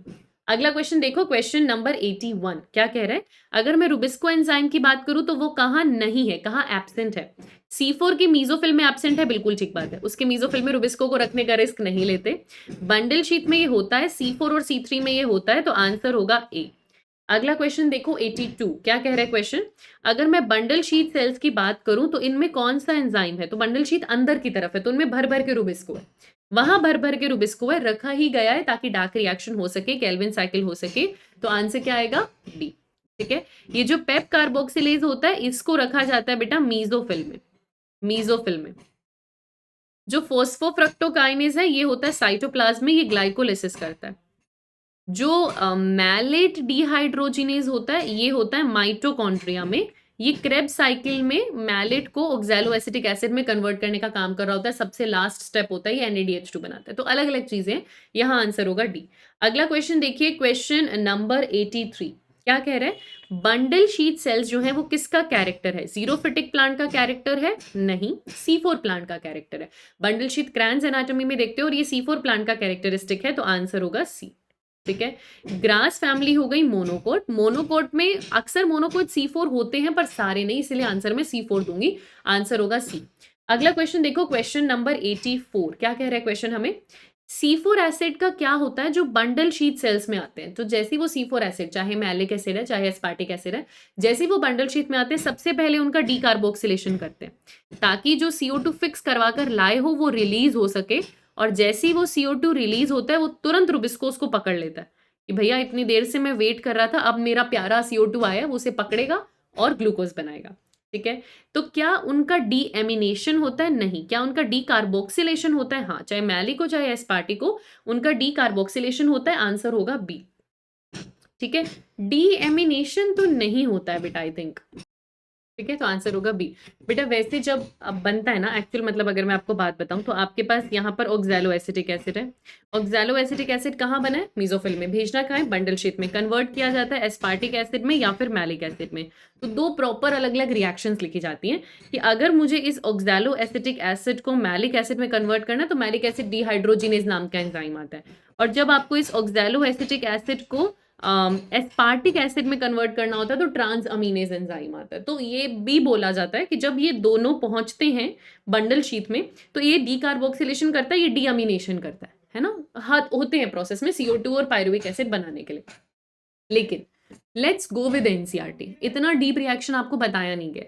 अगला क्वेश्चन देखो, क्वेश्चन नंबर 81 क्या कह रहा है, अगर मैं रुबिस्को एंजाइम की बात करूं तो वो कहाँ नहीं है, कहाँ एब्सेंट है। C4 की मीजोफिल में एब्सेंट है, बिल्कुल ठीक बात है, उसके मीजोफिल में रुबिस्को को रखने का रिस्क नहीं लेते। बंडल शीट में ये होता है, C4 और C3 में ये होता है, तो आंसर होगा ए। अगला क्वेश्चन देखो 82 क्या कह रहा है क्वेश्चन, अगर मैं बंडल शीट सेल्स की बात करूं तो इनमें कौन सा एंजाइम है, तो बंडल शीट अंदर की तरफ है, तो उनमें भर भर के रुबिस्को है, वहां भर भर के रुबिस्को है, रखा ही गया है ताकि डार्क रिएक्शन हो सके, केल्विन साइकिल हो सके, तो आंसर क्या आएगा, बी। ठीक है, ये जो पेप कार्बोक्सिलेज होता है इसको रखा जाता है बेटा मीजोफिल में, मीजोफिल में। जो फोस्फोफ्रक्टोकाइनेज है ये होता है साइटोप्लाज्म में, ये ग्लाइकोलिसिस करता है। जो मैलेट डिहाइड्रोजिनेज होता है ये होता है माइटोकॉन्ड्रिया में, ये क्रेब्स साइकिल में मैलेट को ऑक्सैलो एसिटिक एसिड में कन्वर्ट करने का काम कर रहा होता है, सबसे लास्ट स्टेप होता है, ये NADH2 बनाता है। तो अलग अलग चीजें, यहाँ आंसर होगा डी। अगला क्वेश्चन देखिए, क्वेश्चन नंबर 83 क्या कह रहा है, बंडल शीट सेल्स जो है वो किसका कैरेक्टर है, जीरोफिटिक प्लांट का कैरेक्टर है, नहीं, C4 प्लांट का कैरेक्टर है। बंडल शीट क्रैंस एनाटॉमी में देखते हो और ये C4 प्लांट का कैरेक्टरिस्टिक है, तो आंसर होगा सी। ठीक है, ग्रास फैमिली हो गई मोनोकोट, मोनोकोट में अक्सर मोनोकोट C4 होते हैं पर सारे नहीं, इसलिए आंसर में C4 दूंगी, आंसर होगा सी। अगला क्वेश्चन देखो, क्वेश्चन नंबर 84 क्या कह रहा है क्वेश्चन हमें, C4 एसिड का क्या होता है जो बंडल शीट सेल्स में आते हैं, तो जैसे वो C4 एसिड, चाहे मैलिक एसिड है चाहे एस्पार्टिक एसिड है, जैसे वो बंडल शीट में आते हैं सबसे पहले उनका डीकार्बोक्सिलेशन करते हैं ताकि जो CO2 फिक्स करवा कर लाए हो वो रिलीज हो सके, और जैसे ही वो CO2 रिलीज होता है वो तुरंत रुबिस्को को पकड़ लेता है कि भैया इतनी देर से मैं वेट कर रहा था, अब मेरा प्यारा CO2 आया, वो उसे पकड़ेगा और ग्लूकोज बनाएगा। ठीक है, तो क्या उनका डीएमिनेशन होता है, नहीं। क्या उनका डीकार्बोक्सिलेशन होता है, हाँ, चाहे मैलिक हो चाहे एस्पार्टिक हो, उनका डीकार्बोक्सिलेशन होता है, आंसर होगा बी। ठीक है, डीएमिनेशन तो नहीं होता है बेटा, आई थिंक। ठीक है, तो आंसर होगा बी। बेटा वैसे जब अब बनता है ना, एक्चुअल मतलब अगर मैं आपको बात बताऊं तो आपके पास यहाँ पर ऑक्सैलो एसिटिक एसिड है, ऑक्सैलो एसिटिक एसिड कहाँ बना है, मीजोफिल में, भेजना कहाँ है, बंडल शीट में, कन्वर्ट किया जाता है एस्पार्टिक एसिड में या फिर मैलिक एसिड में। तो दो प्रॉपर अलग अलग रिएक्शंस लिखी जाती हैं कि अगर मुझे इस ऑक्सैलो एसिटिक एसिड को मैलिक एसिड में कन्वर्ट करना है तो मैलिक एसिड डिहाइड्रोजिनेज नाम का एंजाइम आता है, और जब आपको इस ऑक्सैलो एसिटिक एसिड को एस्पार्टिक एसिड में कन्वर्ट करना होता है तो ट्रांस अमीनेज एंजाइम आता है। तो ये भी बोला जाता है कि जब ये दोनों पहुंचते हैं बंडल शीट में तो ये डीकार्बोक्सिलेशन करता है, ये डीअमीनेशन करता है ना, होते हैं प्रोसेस में CO2 और पायरुविक एसिड बनाने के लिए। लेकिन लेट्स गो विद NCERT, इतना डीप रिएक्शन आपको बताया नहीं गया,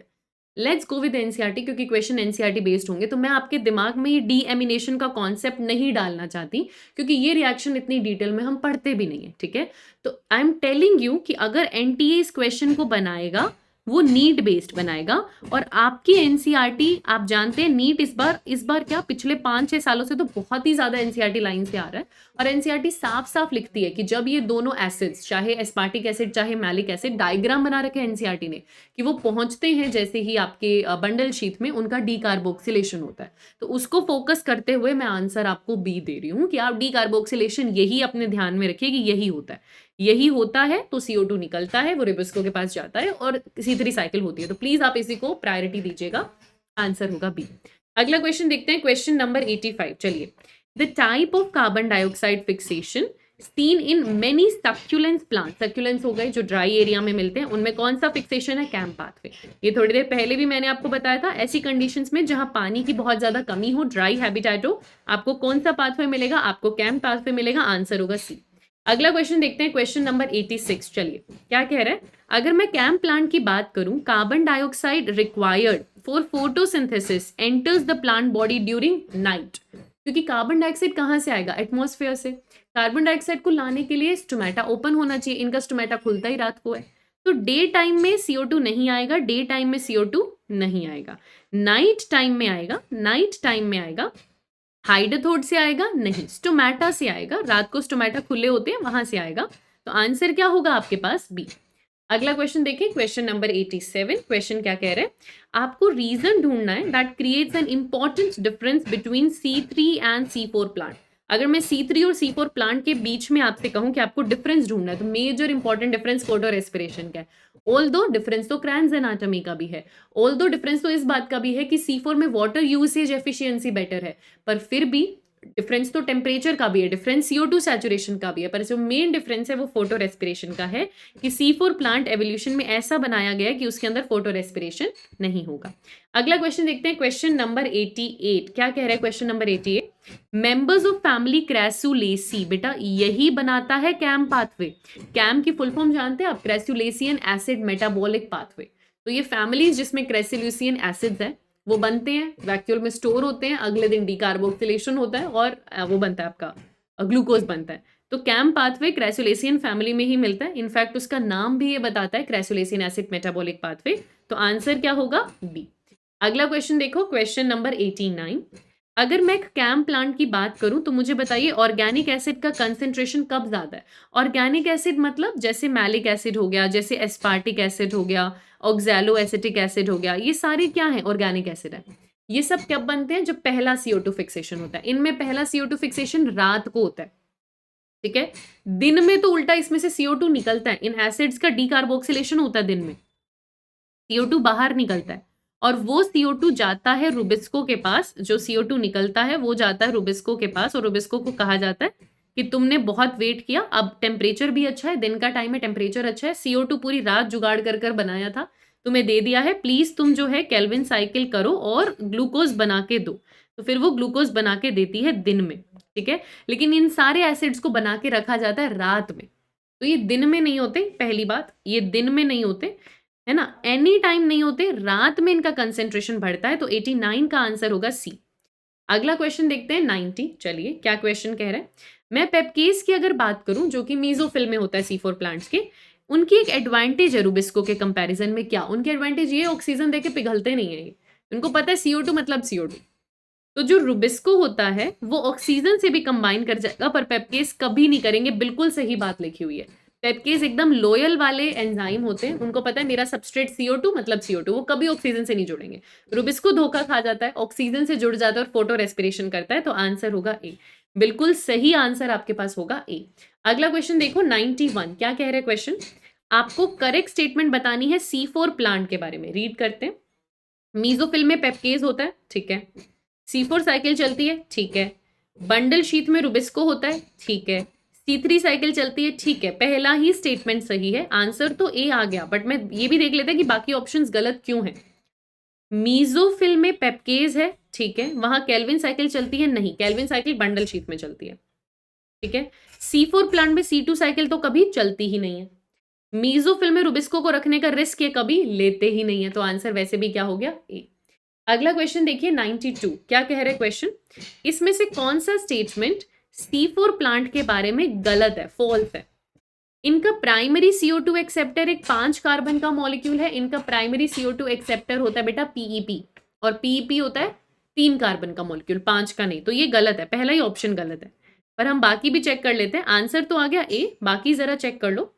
लेट्स गो विद NCERT क्योंकि क्वेश्चन NCERT बेस्ड होंगे, तो मैं आपके दिमाग में ये डीएमिनेशन का कॉन्सेप्ट नहीं डालना चाहती क्योंकि ये रिएक्शन इतनी डिटेल में हम पढ़ते भी नहीं है। ठीक है, तो आई एम टेलिंग यू कि अगर NTA इस क्वेश्चन को बनाएगा वो नीट बेस्ड बनाएगा, और आपकी NCERT आप जानते हैं नीट इस बार क्या पिछले 5-6 सालों से तो बहुत ही ज्यादा NCERT लाइन से आ रहा है, और NCERT साफ साफ लिखती है कि जब ये दोनों एसिड्स, चाहे एस्पार्टिक एसिड चाहे मैलिक एसिड, डायग्राम बना रखे NCERT ने कि वो पहुंचते हैं जैसे ही आपके बंडल शीट में उनका डीकार्बोक्सिलेशन होता है, तो उसको फोकस करते हुए मैं आंसर आपको बी दे रही हूँ कि आप डीकार्बोक्सिलेशन यही अपने ध्यान में रखिए कि यही होता है, यही होता है तो CO2 निकलता है, वो रुबिस्को के पास जाता है और C3 साइकिल होती है, तो प्लीज आप इसी को प्रायोरिटी दीजिएगा, आंसर होगा बी। अगला क्वेश्चन देखते हैं, क्वेश्चन नंबर 85, चलिए, the type of carbon dioxide fixation seen in many succulents plant, succulents हो गए जो ड्राई एरिया में मिलते हैं, उनमें कौन सा फिक्सेशन है, कैम पाथवे। ये थोड़ी देर पहले भी मैंने आपको बताया था, ऐसी कंडीशंस में जहां पानी की बहुत ज्यादा कमी हो, ड्राई हैबिटेट हो, आपको कौन सा पाथवे मिलेगा, आपको कैम पाथवे मिलेगा, आंसर होगा सी। अगला क्वेश्चन देखते हैं, क्वेश्चन नंबर 86, चलिए क्या कह रहा है, अगर मैं कैम प्लांट की बात करूं, carbon dioxide required for photosynthesis enters the plant body during night, क्योंकि कार्बन डाइऑक्साइड कहाँ से आएगा, एटमॉस्फेयर से, कार्बन डाइऑक्साइड को लाने के लिए स्टोमेटा ओपन होना चाहिए, इनका स्टोमेटा खुलता ही रात को है, तो डे टाइम में CO2 नहीं आएगा, डे टाइम में CO2 नहीं आएगा, नाइट टाइम में आएगा, नाइट टाइम में आएगा, हाइडोथोड से आएगा, नहीं, स्टोमेटा से आएगा, रात को स्टोमेटा खुले होते हैं वहां से आएगा, तो आंसर क्या होगा आपके पास, बी। अगला क्वेश्चन देखिए, क्वेश्चन नंबर 87, क्वेश्चन क्या कह रहे हैं, आपको रीजन ढूंढना है that creates an important difference between C3 and C4 plant, अगर मैं C3 और C4 प्लांट के बीच में आपसे कहूं कि आपको डिफरेंस ढूंढना है, तो major important difference photorespiration का है। ऑल्दो डिफरेंस तो क्रैन्स एनाटॉमी का भी है, ऑल्दो डिफरेंस तो इस बात का भी है कि C4 में वाटर यूसेज एफिशिएंसी बेटर है, पर फिर भी डिफरेंस तो टेम्परेचर का भी है, डिफरेंस CO2 सैचुरेशन का भी है, पर जो मेन डिफरेंस है वो फोटो रेस्पिरेशन का है कि C4 प्लांट एवोल्यूशन में ऐसा बनाया गया है कि उसके अंदर फोटो रेस्पिरेशन नहीं होगा। अगला क्वेश्चन देखते हैं, क्वेश्चन नंबर 88। क्या कह रहा है question number 88? Members of family Crassulaceae, बेटा यही बनाता है कैम पाथवे। कैम की फुल फॉर्म जानते हैं आप? Crassulacean acid metabolic pathway. तो ये फैमिलीज जिसमें क्रैसुलेसियन एसिड्स है वो बनते हैं, वैक्यूल में स्टोर होते हैं, अगले दिन डीकार्बोक्सिलेशन होता है और वो बनता है आपका ग्लूकोज बनता है। तो कैम पाथवे क्रैसुलेसियन फैमिली में ही मिलता है, इनफैक्ट उसका नाम भी ये बताता है, क्रैसुलेसियन एसिड मेटाबॉलिक पाथवे। तो आंसर क्या होगा? बी। अगला क्वेश्चन देखो, क्वेश्चन नंबर 89। अगर मैं कैम प्लांट की बात करूं तो मुझे बताइए ऑर्गेनिक एसिड का कंसेंट्रेशन कब ज्यादा है? ऑर्गेनिक एसिड मतलब जैसे मैलिक एसिड हो गया, जैसे एस्पार्टिक एसिड हो गया, ऑक्सैलो एसिटिक एसिड हो गया, ये सारे क्या है? ऑर्गेनिक एसिड है। ये सब कब बनते हैं? जब पहला CO2 फिक्सेशन होता है। इनमें पहला CO2 फिक्सेशन रात को होता है, ठीक है। दिन में तो उल्टा इसमें से CO2 निकलता है, इन एसिड्स का डीकार्बोक्सिलेशन होता है दिन में, CO2 बाहर निकलता है और वो CO2 जाता है रुबिस्को के पास। जो CO2 निकलता है वो जाता है रुबिस्को के पास और रुबिस्को को कहा जाता है कि तुमने बहुत वेट किया, अब टेम्परेचर भी अच्छा है, दिन का टाइम है, टेम्परेचर अच्छा है, CO2 पूरी रात जुगाड़ कर कर बनाया था, तुम्हें दे दिया है, प्लीज तुम जो है केल्विन साइकिल करो और ग्लूकोज बना के दो। तो फिर वो ग्लूकोज बना के देती है दिन में, ठीक है। लेकिन इन सारे एसिड्स को बना के रखा जाता है रात में, तो ये दिन में नहीं होते। पहली बात, ये दिन में नहीं होते, है ना, एनी टाइम नहीं होते, रात में इनका कंसेंट्रेशन बढ़ता है। तो 89 का आंसर होगा सी। अगला क्वेश्चन देखते हैं 90। चलिए क्या क्वेश्चन कह रहे हैं? मैं पेप्केज की अगर बात करूं जो कि मीजोफिल में होता है C4 प्लांट्स के, उनकी एक एडवांटेज है रुबिस्को के कंपैरिजन में। क्या उनकी एडवांटेज? ये ऑक्सीजन देके पिघलते नहीं है, ये उनको पता है CO2 मतलब CO2। तो जो रुबिस्को होता है वो ऑक्सीजन से भी कंबाइन कर जाएगा, पर पेप्केज कभी नहीं करेंगे। बिल्कुल सही बात लिखी हुई है, पेप्केज एकदम लोयल वाले एंजाइम होते हैं, उनको पता है मेरा सबस्ट्रेट CO2 मतलब CO2, वो कभी ऑक्सीजन से नहीं जुड़ेंगे। रुबिस्को धोखा खा जाता है, ऑक्सीजन से जुड़ जाता है और फोटो रेस्पिरेशन करता है। तो आंसर होगा ए। बिल्कुल सही आंसर आपके पास होगा ए। अगला क्वेश्चन देखो 91। क्या कह रहे हैं क्वेश्चन? आपको करेक्ट स्टेटमेंट बतानी है C4 प्लांट के बारे में। रीड करते हैं। मीजोफिल में पेप्केज होता है, ठीक है। C4 साइकिल चलती है, ठीक है। बंडल शीथ में रुबिस्को होता है, ठीक है। C3 साइकिल चलती है, ठीक है। पहला ही स्टेटमेंट सही है, आंसर तो ए आ गया। बट मैं ये भी देख लेते हैं कि बाकी ऑप्शंस गलत क्यों हैं। मीजोफिल में पेप्केज है, ठीक है, वहां केल्विन साइकिल चलती है, नहीं, केल्विन साइकिल बंडल शीथ में चलती है, ठीक है। C4 प्लांट में C2 साइकिल तो कभी चलती ही नहीं है। मीजोफिल में रुबिस्को को रखने का रिस्क ये कभी लेते ही नहीं है, तो आंसर वैसे भी क्या हो गया? ए। अगला क्वेश्चन देखिए 92। क्या कह रहे हैं क्वेश्चन? इसमें से कौन सा स्टेटमेंट C4 प्लांट के बारे में गलत है, फॉल्स है? इनका प्राइमरी CO2 एक्सेप्टर एक 5 कार्बन का मॉलिक्यूल है। इनका प्राइमरी CO2 एक्सेप्टर होता है बेटा PEP, और PEP होता है 3 कार्बन का मॉलिक्यूल, 5 का नहीं। तो ये गलत है, पहला ही ऑप्शन गलत है। पर हम बाकी भी चेक कर लेते हैं। आंसर तो आ गया ए, बाकी जरा चेक कर लो।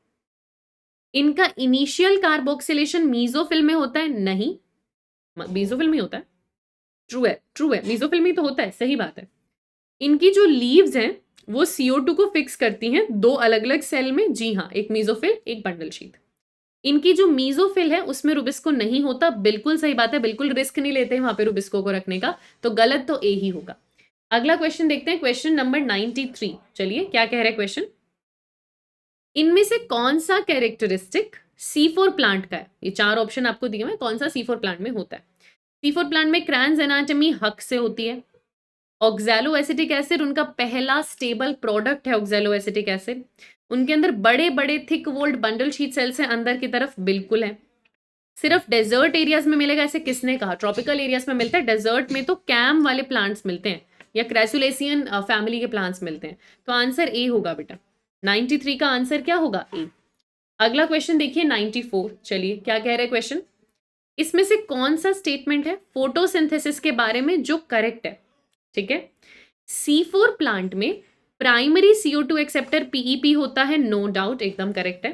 इनका इनिशियल कार्बोक्सिलेशन मीजोफिल में होता है, नहीं, मीजोफिल में होता है, ट्रू है, ट्रू है, मीजोफिल में तो होता है, सही बात है। इनकी जो लीव्स हैं वो CO2 को फिक्स करती हैं 2 अलग अलग सेल में, जी हाँ, एक मीजोफिल एक बंडल शीथ। इनकी जो मीजोफिल है उसमें रुबिस्को नहीं होता, बिल्कुल सही बात है, बिल्कुल रिस्क नहीं लेते हैं वहां पे रुबिस्को को रखने का, तो गलत तो ए ही होगा। अगला क्वेश्चन देखते हैं, क्वेश्चन नंबर 93। चलिए क्या कह रहे हैं क्वेश्चन? इनमें से कौन सा कैरेक्टरिस्टिक C4 प्लांट का है? ये 4 ऑप्शन आपको दिए हुए, कौन सा C4 प्लांट में होता है? C4 प्लांट में क्रैन्स एनाटॉमी हक से होती है। ऑक्सैलो एसिटिक एसिड उनका पहला स्टेबल प्रोडक्ट है, ऑक्सैलो एसिटिक एसिड। उनके अंदर बड़े बड़े थिक वोल्ड बंडल शीट सेल्स हैं अंदर की तरफ, बिल्कुल है। सिर्फ डेजर्ट एरियाज में मिलेगा, ऐसे किसने कहा? ट्रॉपिकल एरियाज में मिलता है, डेजर्ट में तो कैम वाले प्लांट्स मिलते हैं या क्रैसुलेसियन फैमिली के प्लांट्स मिलते हैं। तो आंसर ए होगा बेटा, 93 का आंसर क्या होगा? ए। अगला क्वेश्चन देखिए 94। चलिए क्या कह रहे हैं क्वेश्चन? इसमें से कौन सा स्टेटमेंट है फोटोसिंथेसिस के बारे में जो करेक्ट है? ठीक है, C4 प्लांट में प्राइमरी CO2 एक्सेप्टर PEP होता है, नो डाउट, एकदम करेक्ट है।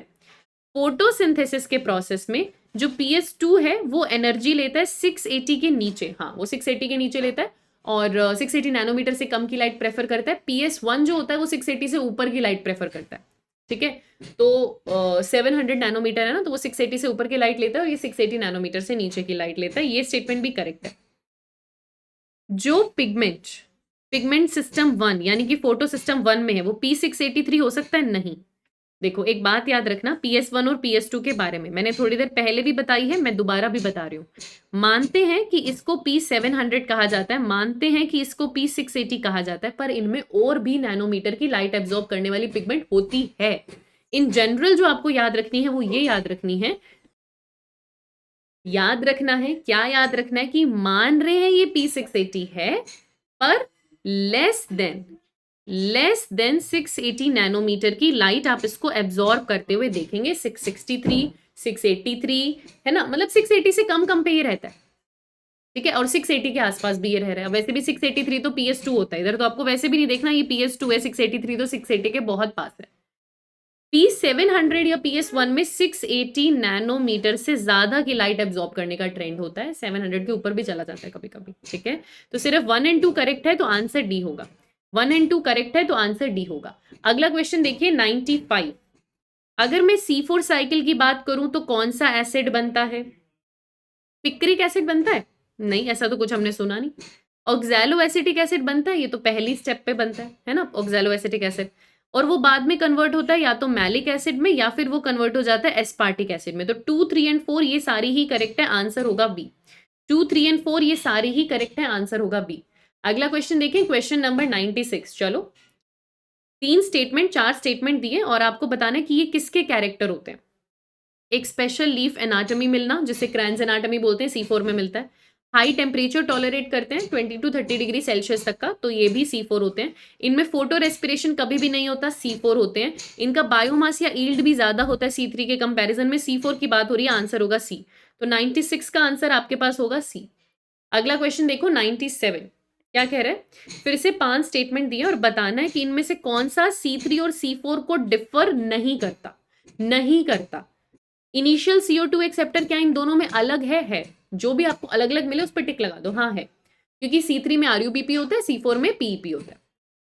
फोटोसिंथेसिस के प्रोसेस में जो PS2 है वो एनर्जी लेता है 680 के नीचे, हाँ वो 680 के नीचे लेता है, और 680 नैनोमीटर से कम की लाइट प्रेफर करता है। PS1 जो होता है वो 680 से ऊपर की लाइट प्रेफर करता है, ठीक है। तो 700 नैनोमीटर है ना, तो वो 680 से ऊपर की लाइट लेता है और ये 680 नैनोमीटर से नीचे की लाइट लेता है। ये स्टेटमेंट भी करेक्ट है। जो पिगमेंट सिस्टम 1 यानी कि फोटो सिस्टम 1 में है वो P683 हो सकता है? नहीं। देखो एक बात याद रखना, PS1 और PS2 के बारे में मैंने थोड़ी देर पहले भी बताई है, मैं दोबारा भी बता रही हूँ। मानते हैं कि इसको P700 कहा जाता है, मानते हैं कि इसको P680 कहा जाता है, पर इनमें और भी नैनोमीटर की लाइट एब्जॉर्ब करने वाली पिगमेंट होती है। इन जनरल जो आपको याद रखनी है वो ये याद रखनी है, क्या याद रखना है कि मान रहे हैं ये P680 है, पर लेस देन 680 नैनोमीटर की लाइट आप इसको एब्जॉर्ब करते हुए देखेंगे। 663, 683 है ना, मतलब 680 से कम पे ये रहता है, ठीक है। और 680 के आसपास भी ये रह रहा है। वैसे भी 683 तो PS2 होता है, इधर तो आपको वैसे भी नहीं देखना, ये PS2 है। 683 तो 680 के बहुत पास है। P700 या PS1 में 680 नैनोमीटर से ज्यादा की लाइट एब्जॉर्ब करने का ट्रेंड होता है। 700 के ऊपर भी चला जाता है कभी कभी, ठीक है। तो सिर्फ 1 और 2 करेक्ट है तो आंसर डी होगा। 1 और 2 करेक्ट है तो आंसर डी होगा। अगला क्वेश्चन देखिए 95। अगर मैं C4 साइकिल की बात करूं तो कौन सा एसिड बनता है? पिक्रिक एसिड बनता है? नहीं, ऐसा तो कुछ हमने सुना नहीं। ऑक्सैलो एसिटिक एसिड बनता है? ये तो पहली स्टेप पे बनता है ना, ऑक्सैलो एसिटिक एसिड। और वो बाद में कन्वर्ट होता है या तो मैलिक एसिड में या फिर वो कन्वर्ट हो जाता है एस्पार्टिक एसिड में। तो 2, 3 एंड 4 ये सारी ही करेक्ट है, आंसर होगा बी। 2, 3 एंड 4 ये सारी ही करेक्ट है, आंसर होगा बी। अगला क्वेश्चन देखें, क्वेश्चन नंबर 96। चलो 4 स्टेटमेंट दिए और आपको बताना है कि ये किसके कैरेक्टर होते हैं। एक स्पेशल लीफ एनाटॉमी मिलना, जिसे क्रैंस एनाटॉमी बोलते हैं, C4 में मिलता है। हाई टेम्परेचर टॉलरेट करते हैं 20 to 30 डिग्री सेल्सियस तक का, तो ये भी C4 होते हैं। इनमें फोटो रेस्पिरेशन कभी भी नहीं होता, C4 होते हैं। इनका बायोमास या ईल्ड भी ज्यादा होता है C3 के कंपैरिजन में। C4 की बात हो रही है, आंसर होगा C। तो 96 का आंसर आपके पास होगा C। अगला क्वेश्चन देखो 97। क्या कह रहे हैं? फिर से 5 स्टेटमेंट दिए और बताना है कि इनमें से कौन सा C3 और C4 को डिफर नहीं करता। इनिशियल CO2 एक्सेप्टर क्या इन दोनों में अलग है? जो भी आपको अलग अलग मिले उस पर टिक लगा दो, हाँ है, क्योंकि C3 में RuBP होता है, C4 में PEP होता है।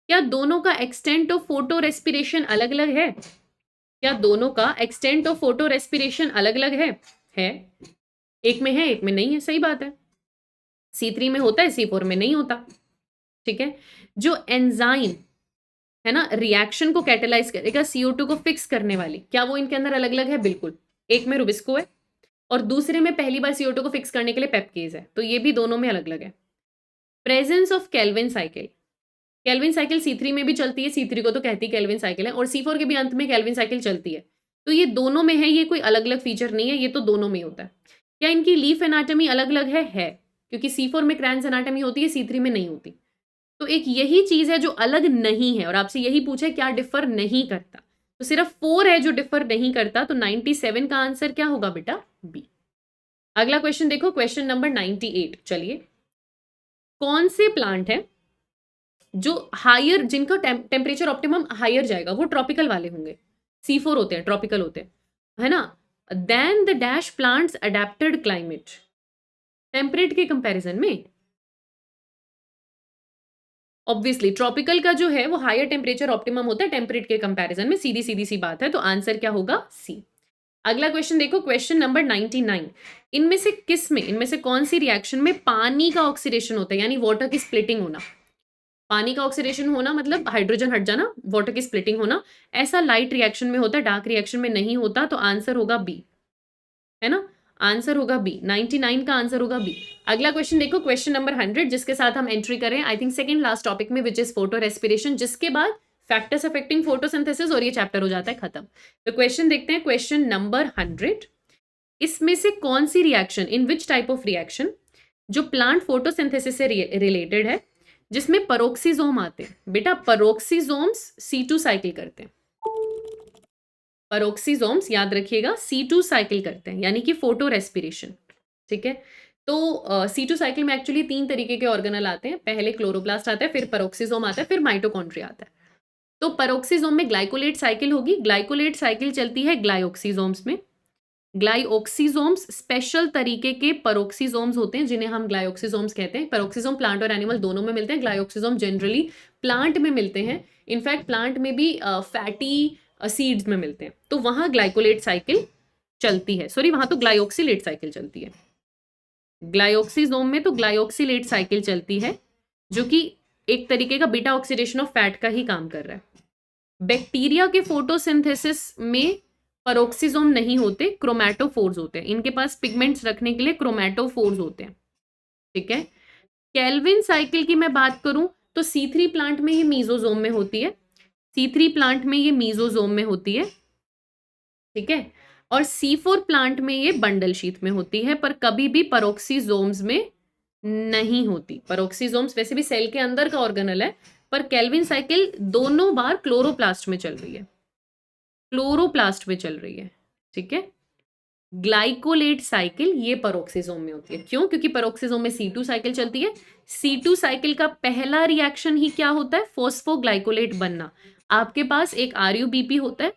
क्या दोनों का एक्सटेंट ऑफ फोटो रेस्पिरेशन अलग अलग है? अलग अलग है। एक में है, एक में नहीं है, सही बात है। C3 में होता है, C4 में नहीं होता, ठीक है। जो एंजाइम है ना, रिएक्शन को कैटेलाइज करेगा CO2 को फिक्स करने वाली, क्या वो इनके अंदर अलग अलग है? बिल्कुल। एक में रुबिस्को है और दूसरे में पहली बार CO2 को फिक्स करने के लिए पेप्केज है, तो ये भी दोनों में अलग अलग है। Presence of Calvin cycle C3 में भी चलती है, C3 को तो कहती केल्विन साइकिल है, और C4 के भी अंत में केल्विन साइकिल चलती है। तो ये दोनों में है, ये कोई अलग अलग फीचर नहीं है, ये तो दोनों में होता है। क्या इनकी लीफ एनाटॉमी अलग अलग है? क्योंकि C4 में क्रैंस एनाटॉमी होती है, C3 में नहीं होती। तो एक यही चीज है जो अलग नहीं है, और आपसे यही पूछे क्या डिफर नहीं करता, तो सिर्फ 4 है जो डिफर नहीं करता। तो 97 का आंसर क्या होगा बेटा? बी। अगला क्वेश्चन देखो, क्वेश्चन नंबर 98। चलिए, कौन से प्लांट है जो हायर, जिनका टेम्परेचर ऑप्टिमम हायर जाएगा, वो ट्रॉपिकल वाले होंगे, C4 होते हैं, ट्रॉपिकल होते हैं, है ना। Then the dash plants adapted climate, temperate के कंपैरिजन में ऑब्वियसली ट्रॉपिकल का जो है वो हायर टेम्परेचर ऑप्टिमम होता है टेम्परेट के कंपैरिजन में, सीधी सी बात है। तो आंसर क्या होगा? सी। अगला क्वेश्चन देखो, क्वेश्चन नंबर 99। इनमें से कौन सी रिएक्शन में पानी का ऑक्सीडेशन होता है, यानी वाटर की स्प्लिटिंग होना। पानी का ऑक्सीडेशन होना मतलब हाइड्रोजन हट जाना, वाटर की स्प्लिटिंग होना, ऐसा लाइट रिएक्शन में होता है, डार्क रिएक्शन में नहीं होता। तो आंसर होगा बी, है ना, आंसर होगा बी। 99 का आंसर होगा बी। अगला क्वेश्चन देखो, क्वेश्चन नंबर 100, जिसके साथ हम एंट्री करें I think second last topic में, विच इज फोटो रेस्पिरेशन, जिसके बाद फैक्टर्स अफेक्टिंग फोटोसिंथेसिस और ये चैप्टर हो जाता है खत्म। तो क्वेश्चन देखते हैं, क्वेश्चन नंबर 100। इसमें से कौन सी reaction, in which type of reaction, जो प्लांट फोटोसिंथेसिस से रिलेटेड है, जिसमें परोक्सीजोम आते हैं। बेटा परोक्सीजोम्स C2 साइकिल करते हैं, परोक्सीजोम्स याद रखिएगा C2 साइकिल करते हैं, यानी कि फोटो रेस्पिरेशन, ठीक है। तो C2 साइकिल में एक्चुअली 3 तरीके के ऑर्गेनल आते हैं, पहले क्लोरोप्लास्ट आता है, फिर परोक्सीजोम आता है, फिर माइटोकॉन्ड्रिया आता है। तो परोक्सीजोम में ग्लाइकोलेट साइकिल होगी, ग्लाइकोलेट साइकिल चलती है ग्लाइओक्सीजोम्स में, ग्लाइऑक्सीजोम्स स्पेशल तरीके के पेरोक्सीजोम्स होते हैं जिन्हें हम ग्लाइऑक्सीजोम्स कहते हैं। पेरोक्सीजोम प्लांट और एनिमल दोनों में मिलते हैं। ग्लाइऑक्सीजोम जनरली प्लांट में मिलते हैं। इनफैक्ट प्लांट में भी फैटी सीड्स में मिलते हैं, तो वहां ग्लाइकोलेट साइकिल चलती है। सॉरी, वहां तो ग्लाइऑक्सीलेट साइकिल चलती है। ग्लाइऑक्सीजोम में तो ग्लाइऑक्सीलेट साइकिल चलती है, जो कि एक तरीके का बीटा ऑक्सीडेशन ऑफ फैट का ही काम कर रहा है। बैक्टीरिया के फोटोसिंथेसिस में पेरोक्सीजोम नहीं होते, क्रोमैटोफोर्स होते हैं। इनके पास पिगमेंट्स रखने के लिए क्रोमैटोफोर्स होते हैं। ठीक है। केल्विन साइकिल की मैं बात करूं तो C3 प्लांट में ये मीजोजोम में होती है। C3 प्लांट में ये मीजोजोम में होती है। ठीक है। और C4 प्लांट में ये बंडल शीथ में होती है, पर कभी भी पेरोक्सीजोम्स में नहीं होती। पेरोक्सीजोम्स वैसे भी सेल के अंदर का ऑर्गेनल है, पर केल्विन साइकिल दोनों बार क्लोरोप्लास्ट में चल रही है। क्लोरोप्लास्ट में चल रही है। ठीक है। ग्लाइकोलेट साइकिल ये पेरोक्सीजोम में होती है। क्यों? क्योंकि पेरोक्सीजोम में C2 साइकिल चलती है। C2 साइकिल का पहला रिएक्शन ही क्या होता है? फॉस्फोग्लाइकोलेट बनना। आपके पास एक RuBP होता है।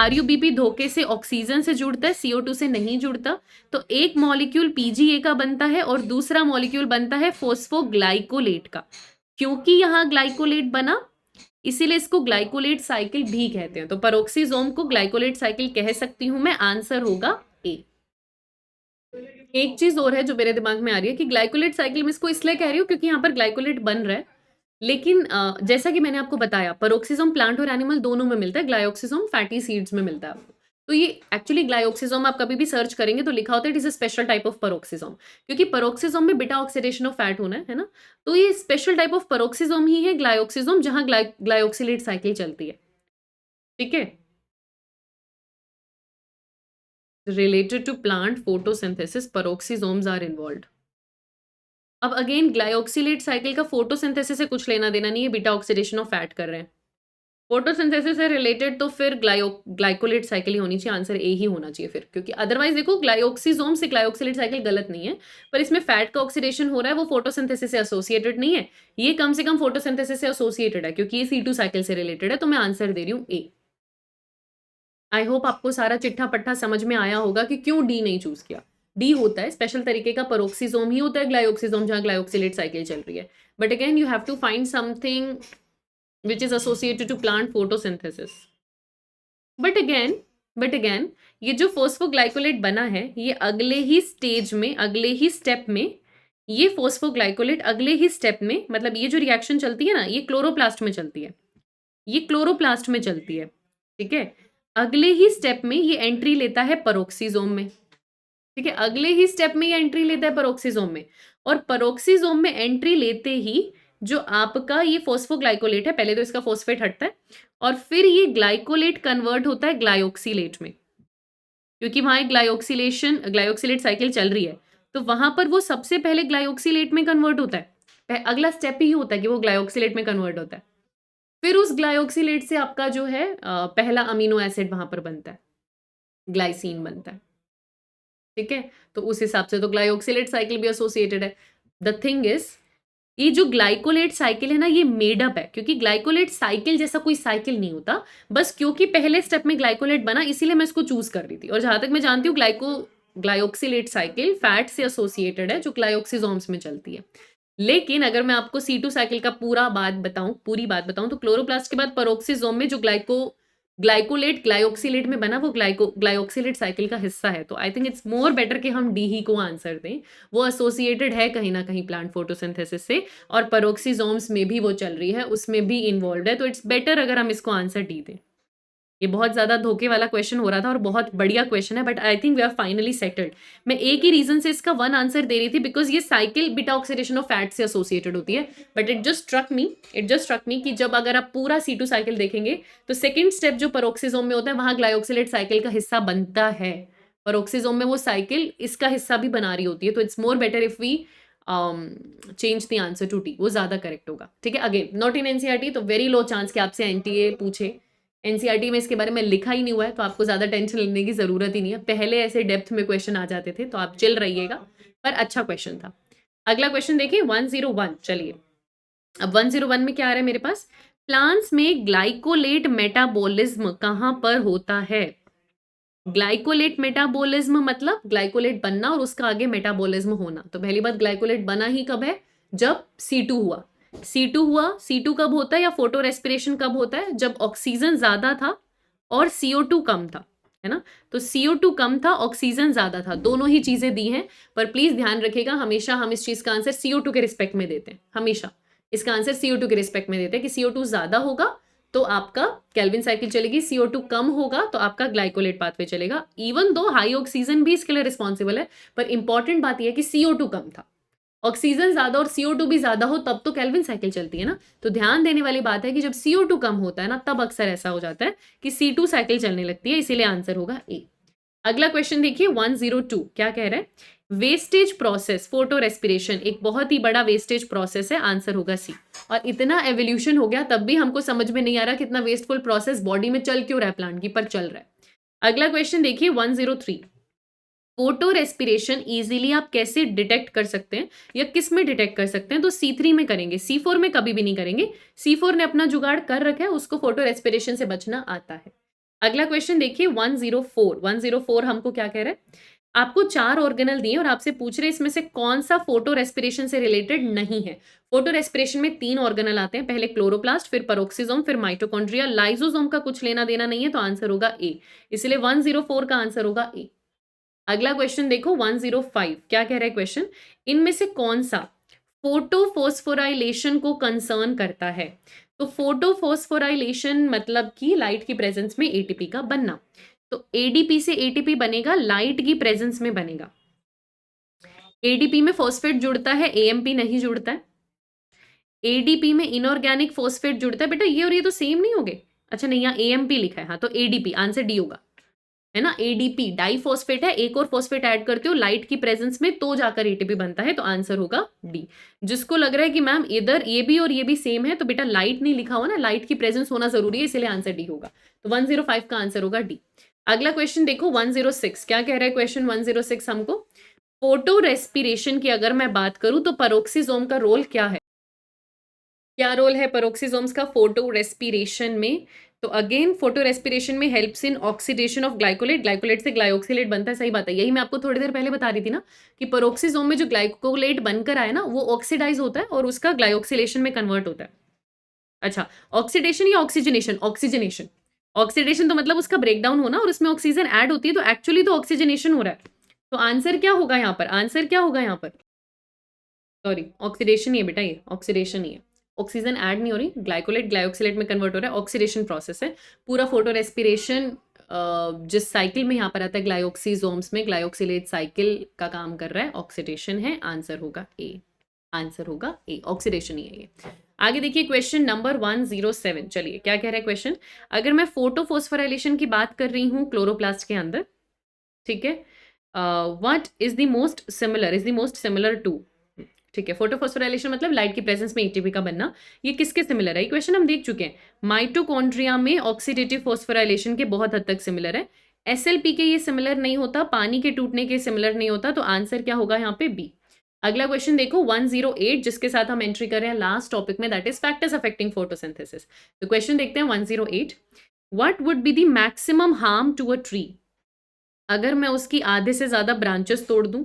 RuBP धोखे से ऑक्सीजन से जुड़ता है, CO2 से नहीं जुड़ता। तो एक मॉलिक्यूल PgA का बनता है और दूसरा मॉलिक्यूल बनता है फॉस्फोग्लाइकोलेट का। क्योंकि यहाँ ग्लाइकोलेट बना, इसीलिए इसको ग्लाइकोलेट साइकिल भी कहते हैं। तो पेरोक्सीजोम को ग्लाइकोलेट साइकिल कह सकती हूं मैं। आंसर होगा ए। एक चीज और है जो मेरे दिमाग में आ रही है कि ग्लाइकोलेट साइकिल में इसको इसलिए कह रही हूँ क्योंकि यहाँ पर ग्लाइकोलेट बन रहा है। लेकिन जैसा कि मैंने आपको बताया, पेरोक्सीजोम प्लांट और एनिमल दोनों में मिलता है, ग्लाइऑक्सीजोम फैटी सीड्स में मिलता है आपको। तो ये एक्चुअली ग्लाइऑक्सीजोम आप कभी भी सर्च करेंगे तो लिखा होता है it is a special type of peroxisome, क्योंकि पेरोक्सीजोम में बीटा ऑक्सीडेशन ऑफ फैट होना है ना। तो ये स्पेशल टाइप ऑफ पेरोक्सीजोम ही है ग्लाइऑक्सीजोम, जहां ग्लाइऑक्सीलेट साइकिल चलती है। ठीक है। Related to plant photosynthesis, peroxisomes are involved. अब अगेन ग्लाइऑक्सीलेट साइकिल का फोटोसिंथेसिस से कुछ लेना देना नहीं है, बीटा ऑक्सीडेशन ऑफ फैट कर रहे हैं। फोटोसिंथेसिस से रिलेटेड तो फिर ग्लाइकोलेट साइकिल ही होनी चाहिए। आंसर ए ही होना चाहिए फिर, क्योंकि अदरवाइज देखो ग्लाइऑक्सीजोम से ग्लाइऑक्सीलेट साइकिल गलत नहीं है, पर इसमें फैट का ऑक्सीडेशन हो रहा है, वो फोटोसिंथेसिस से एसोसिएटेड नहीं है। ये कम से कम फोटोसिंथेसिस से एसोसिएटेड है, क्योंकि ये C2 साइकिल से रिलेटेड है। तो मैं आंसर दे रही हूँ ए। आई होप आपको सारा चिट्ठा पट्टा समझ में आया होगा कि क्यों डी नहीं चूज किया। डी होता है स्पेशल तरीके का पेरोक्सीजोम ही होता है ग्लाइऑक्सीजोम, जहां ग्लाइऑक्सीलेट साइकिल चल रही है। But again you have to find something which is associated to plant photosynthesis. But again ये जो फोस्फोग्लाइकोलेट बना है, ये अगले ही स्टेज में, अगले ही स्टेप में, ये फोस्फोग्लाइकोलेट अगले ही स्टेप में, मतलब ये जो रिएक्शन चलती है ना, ये क्लोरोप्लास्ट में चलती है। ये क्लोरोप्लास्ट में चलती है। ठीक है। अगले ही स्टेप में ये एंट्री लेता है पेरोक्सीजोम में। ठीक है। अगले ही स्टेप में ये एंट्री लेता है पेरोक्सीजोम में, और पेरोक्सीजोम में एंट्री लेते ही जो आपका ये फॉस्फोग्लाइकोलेट है, पहले तो इसका फॉस्फेट हटता है और फिर ये ग्लाइकोलेट कन्वर्ट होता है ग्लाइऑक्सीलेट में, क्योंकि वहां एक ग्लाइऑक्सीलेट साइकिल चल रही है। तो वहां पर वो सबसे पहले ग्लाइऑक्सीलेट में कन्वर्ट होता है। अगला स्टेप ही होता है कि वो ग्लाइऑक्सीलेट में कन्वर्ट होता है। फिर उस ग्लाइऑक्सीलेट से आपका जो है पहला अमीनो एसिड वहां पर बनता है, ग्लाइसिन बनता है। ठीक है। तो उस हिसाब से तो ग्लाइऑक्सीलेट साइकिल भी एसोसिएटेड है। द थिंग इज, ये जो ग्लाइकोलेट साइकिल है ना, ये मेडअप है, क्योंकि ग्लाइकोलेट साइकिल जैसा कोई साइकिल नहीं होता। बस क्योंकि पहले स्टेप में ग्लाइकोलेट बना, इसीलिए मैं इसको चूज कर रही थी। और जहां तक मैं जानती हूँ ग्लाइऑक्सीलेट साइकिल फैट से एसोसिएटेड है, जो ग्लाइऑक्सीजोम्स में चलती है। लेकिन अगर मैं आपको C2 साइकिल का पूरी बात बताऊं तो क्लोरोप्लास्ट के बाद पेरोक्सीजोम में जो ग्लाइकोलेट ग्लाइऑक्सीलेट में बना, वो ग्लाइऑक्सीलेट साइकिल का हिस्सा है। तो I think it's more better कि हम डी ही को आंसर दें। वो एसोसिएटेड है कहीं ना कहीं प्लांट फोटोसिंथेसिस से, और पेरोक्सीजोम्स में भी वो चल रही है, उसमें भी इन्वॉल्व है। तो इट्स बेटर अगर हम इसको आंसर डी दें। ये बहुत ज़्यादा धोखे वाला क्वेश्चन हो रहा था और बहुत बढ़िया क्वेश्चन है, but I think we are finally settled. मैं एक ही रीजन से इसका वन आंसर दे रही थी, बिकॉज ये cycle beta oxidation of fat से एसोसिएटेड होती है। But it just struck me कि जब अगर आप पूरा C2 साइकिल देखेंगे तो सेकेंड स्टेप जो पेरोक्सीजोम में होता है, वहां ग्लाइऑक्सीलेट साइकिल का हिस्सा बनता है। पेरोक्सीजोम में वो साइकिल इसका हिस्सा भी बना रही होती है। तो it's more better if we change the answer to T, वो ज्यादा करेक्ट होगा। ठीक है। अगेन नॉट इन NCERT, तो वेरी लो चांस कि आपसे NTA पूछे। NCERT में इसके बारे में लिखा ही नहीं हुआ है, तो आपको ज़्यादा टेंशन लेने की ज़रूरत ही नहीं है। पहले ऐसे डेप्थ में क्वेश्चन आ जाते थे, तो आप चिल रहिएगा, पर अच्छा क्वेश्चन था। अगला क्वेश्चन देखिए 101। चलिए, अब 101 में क्या आ रहा है मेरे पास? प्लांट्स में ग्लाइकोलेट मेटाबॉलिज्म कहाँ पर होता है? ग्लाइकोलेट मेटाबॉलिज्म मतलब ग्लाइकोलेट बनना और उसका आगे मेटाबॉलिज्म होना। तो पहली बात, ग्लाइकोलेट बना ही कब है? जब C2 हुआ। C2 हुआ, C2 कब होता है या फोटो रेस्पिरेशन कब होता है? जब ऑक्सीजन ज्यादा था और CO2 कम था, है ना? तो CO2 कम था, ऑक्सीजन ज्यादा था, दोनों ही चीजें दी हैं। पर प्लीज ध्यान रखिएगा, हमेशा हम इस चीज का आंसर CO2 के रिस्पेक्ट में देते हैं, हमेशा इसका आंसर CO2 के रिस्पेक्ट में देते हैं कि CO2 ज्यादा होगा तो आपका केल्विन साइकिल चलेगी, CO2 कम होगा तो आपका ग्लाइकोलेट पाथवे चलेगा। इवन दो हाई ऑक्सीजन भी इसके लिए रिस्पॉन्सिबल है, पर इंपॉर्टेंट बात यह है कि CO2 कम था। ऑक्सीजन ज्यादा और CO2 भी ज्यादा हो तब तो केल्विन साइकिल चलती है ना। तो ध्यान देने वाली बात है कि जब CO2 कम होता है ना, तब अक्सर ऐसा हो जाता है कि C2 साइकिल चलने लगती है, इसीलिए आंसर होगा ए। अगला क्वेश्चन देखिए 102, क्या कह रहा है? वेस्टेज प्रोसेस फोटो रेस्पिरेशन एक बहुत ही बड़ा वेस्टेज प्रोसेस है, आंसर होगा सी। और इतना एवोल्यूशन हो गया तब भी हमको समझ में नहीं आ रहा कितना वेस्टफुल प्रोसेस बॉडी में चल क्यों रहा है प्लांट की, पर चल रहा है। अगला क्वेश्चन देखिए 103, फोटो रेस्पिरेशन इजीली आप कैसे डिटेक्ट कर सकते हैं या किस में डिटेक्ट कर सकते हैं? तो C3 में करेंगे, C4 में कभी भी नहीं करेंगे। C4 ने अपना जुगाड़ कर रखा है, उसको फोटो रेस्पिरेशन से बचना आता है। अगला क्वेश्चन देखिए 104, 104 हमको क्या कह रहा है? आपको 4 ऑर्गेनल दिए और आपसे पूछ रहे हैं इसमें से कौन सा फोटो रेस्पिरेशन से रिलेटेड नहीं है। फोटो रेस्पिरेशन में 3 ऑर्गेनल आते हैं, पहले क्लोरोप्लास्ट, फिर पेरोक्सिसोम, फिर माइटोकॉन्ड्रिया। लाइसोसोम का कुछ लेना देना नहीं है, तो आंसर होगा ए, इसलिए 104 का आंसर होगा ए। अगला क्वेश्चन देखो 105, क्या कह रहा है क्वेश्चन? इनमें से कौन सा फोटोफोस्फोराइलेशन को कंसर्न करता है? तो फोटोफोस्फोराइलेशन मतलब कि लाइट की प्रेजेंस में एटीपी का बनना। तो एडीपी से एटीपी बनेगा, लाइट की प्रेजेंस में बनेगा। एडीपी में फॉस्फेट जुड़ता है, एएमपी नहीं जुड़ता है। एडीपी में इनऑर्गेनिक फॉस्फेट जुड़ता है। बेटा ये और ये तो सेम नहीं हो गए? अच्छा नहीं, यहाँ एएमपी लिखा है, हाँ तो एडीपी आंसर डी होगा, है ना। एडीपी डाइफॉस्फेट है, एक और फॉस्फेट ऐड करते हो लाइट की प्रेजेंस में तो जाकर एटीपी बनता है, तो आंसर होगा डी। जिसको लग रहा है कि मैम इधर ये भी और ये भी सेम है, तो बेटा लाइट नहीं लिखा हुआ ना, लाइट की प्रेजेंस होना जरूरी है, इसलिए आंसर डी होगा। तो 105 का आंसर होगा डी। अगला क्वेश्चन देखो 106, क्या कह रहा है क्वेश्चन 106 हमको? फोटो रेस्पिरेशन की अगर मैं बात करूं तो पेरोक्सिसोम का रोल क्या है? क्या रोल है पेरोक्सिसोम्स का फोटो रेस्पिरेशन में? तो अगेन फोटो रेस्पिरेशन में helps in oxidation of glycolate, glycolate से ग्लाइऑक्सिलेट बनता है, सही बात है। यही मैं आपको थोड़ी देर पहले बता रही थी ना कि पेरोक्सिसोम में जो ग्लाइकोलेट बनकर आया ना, वो ऑक्सीडाइज होता है और उसका ग्लाइऑक्सिलेशन में कन्वर्ट होता है। अच्छा, ऑक्सीडेशन या ऑक्सीजनेशन? ऑक्सीजनेशन। ऑक्सीडेशन तो मतलब उसका ब्रेकडाउन होना और उसमें ऑक्सीजन ऐड होती है, तो एक्चुअली तो ऑक्सीजनेशन हो रहा है। तो आंसर क्या होगा यहाँ पर? आंसर क्या होगा यहाँ पर? सॉरी, ऑक्सीडेशन ही है बेटा, ये ऑक्सीडेशन ही है। ऑक्सीजन ऐड नहीं हो रही, ग्लाइकोलेट ग्लाइऑक्सिलेट में कन्वर्ट हो रहा है, ऑक्सीडेशन प्रोसेस है। पूरा फोटो रेस्पिरेशन जिस साइकिल में यहाँ पर आता है ग्लाइऑक्सीजोम्स में, ग्लाइऑक्सिलेट साइकिल का काम कर रहा है, ऑक्सीडेशन है, आंसर होगा ए। आंसर होगा ए, ऑक्सीडेशन ही है ये। आगे देखिए क्वेश्चन नंबर 107, चलिए क्या कह रहा है क्वेश्चन? अगर मैं फोटोफोस्फोराइलेशन की बात कर रही हूँ क्लोरोप्लास्ट के अंदर, ठीक है, what is the most similar to, ठीक है, फोटोफोस्फोराइलेशन मतलब लाइट की प्रेजेंस में एटीपी का बनना, ये किसके सिमिलर है? ये क्वेश्चन हम देख चुके हैं। माइटोकॉन्ड्रिया में ऑक्सीडेटिव फोस्फोराइलेशन के बहुत हद तक सिमिलर है। एसएलपी के ये सिमिलर नहीं होता, पानी के टूटने के सिमिलर नहीं होता, तो आंसर क्या होगा यहाँ पे? बी। अगला क्वेश्चन देखो 108, जिसके साथ हम एंट्री कर रहे हैं लास्ट टॉपिक में, that is factors affecting photosynthesis. तो क्वेश्चन देखते हैं 108, what would be the maximum harm to a tree अगर मैं उसकी आधे से ज्यादा ब्रांचेस तोड़ दूं,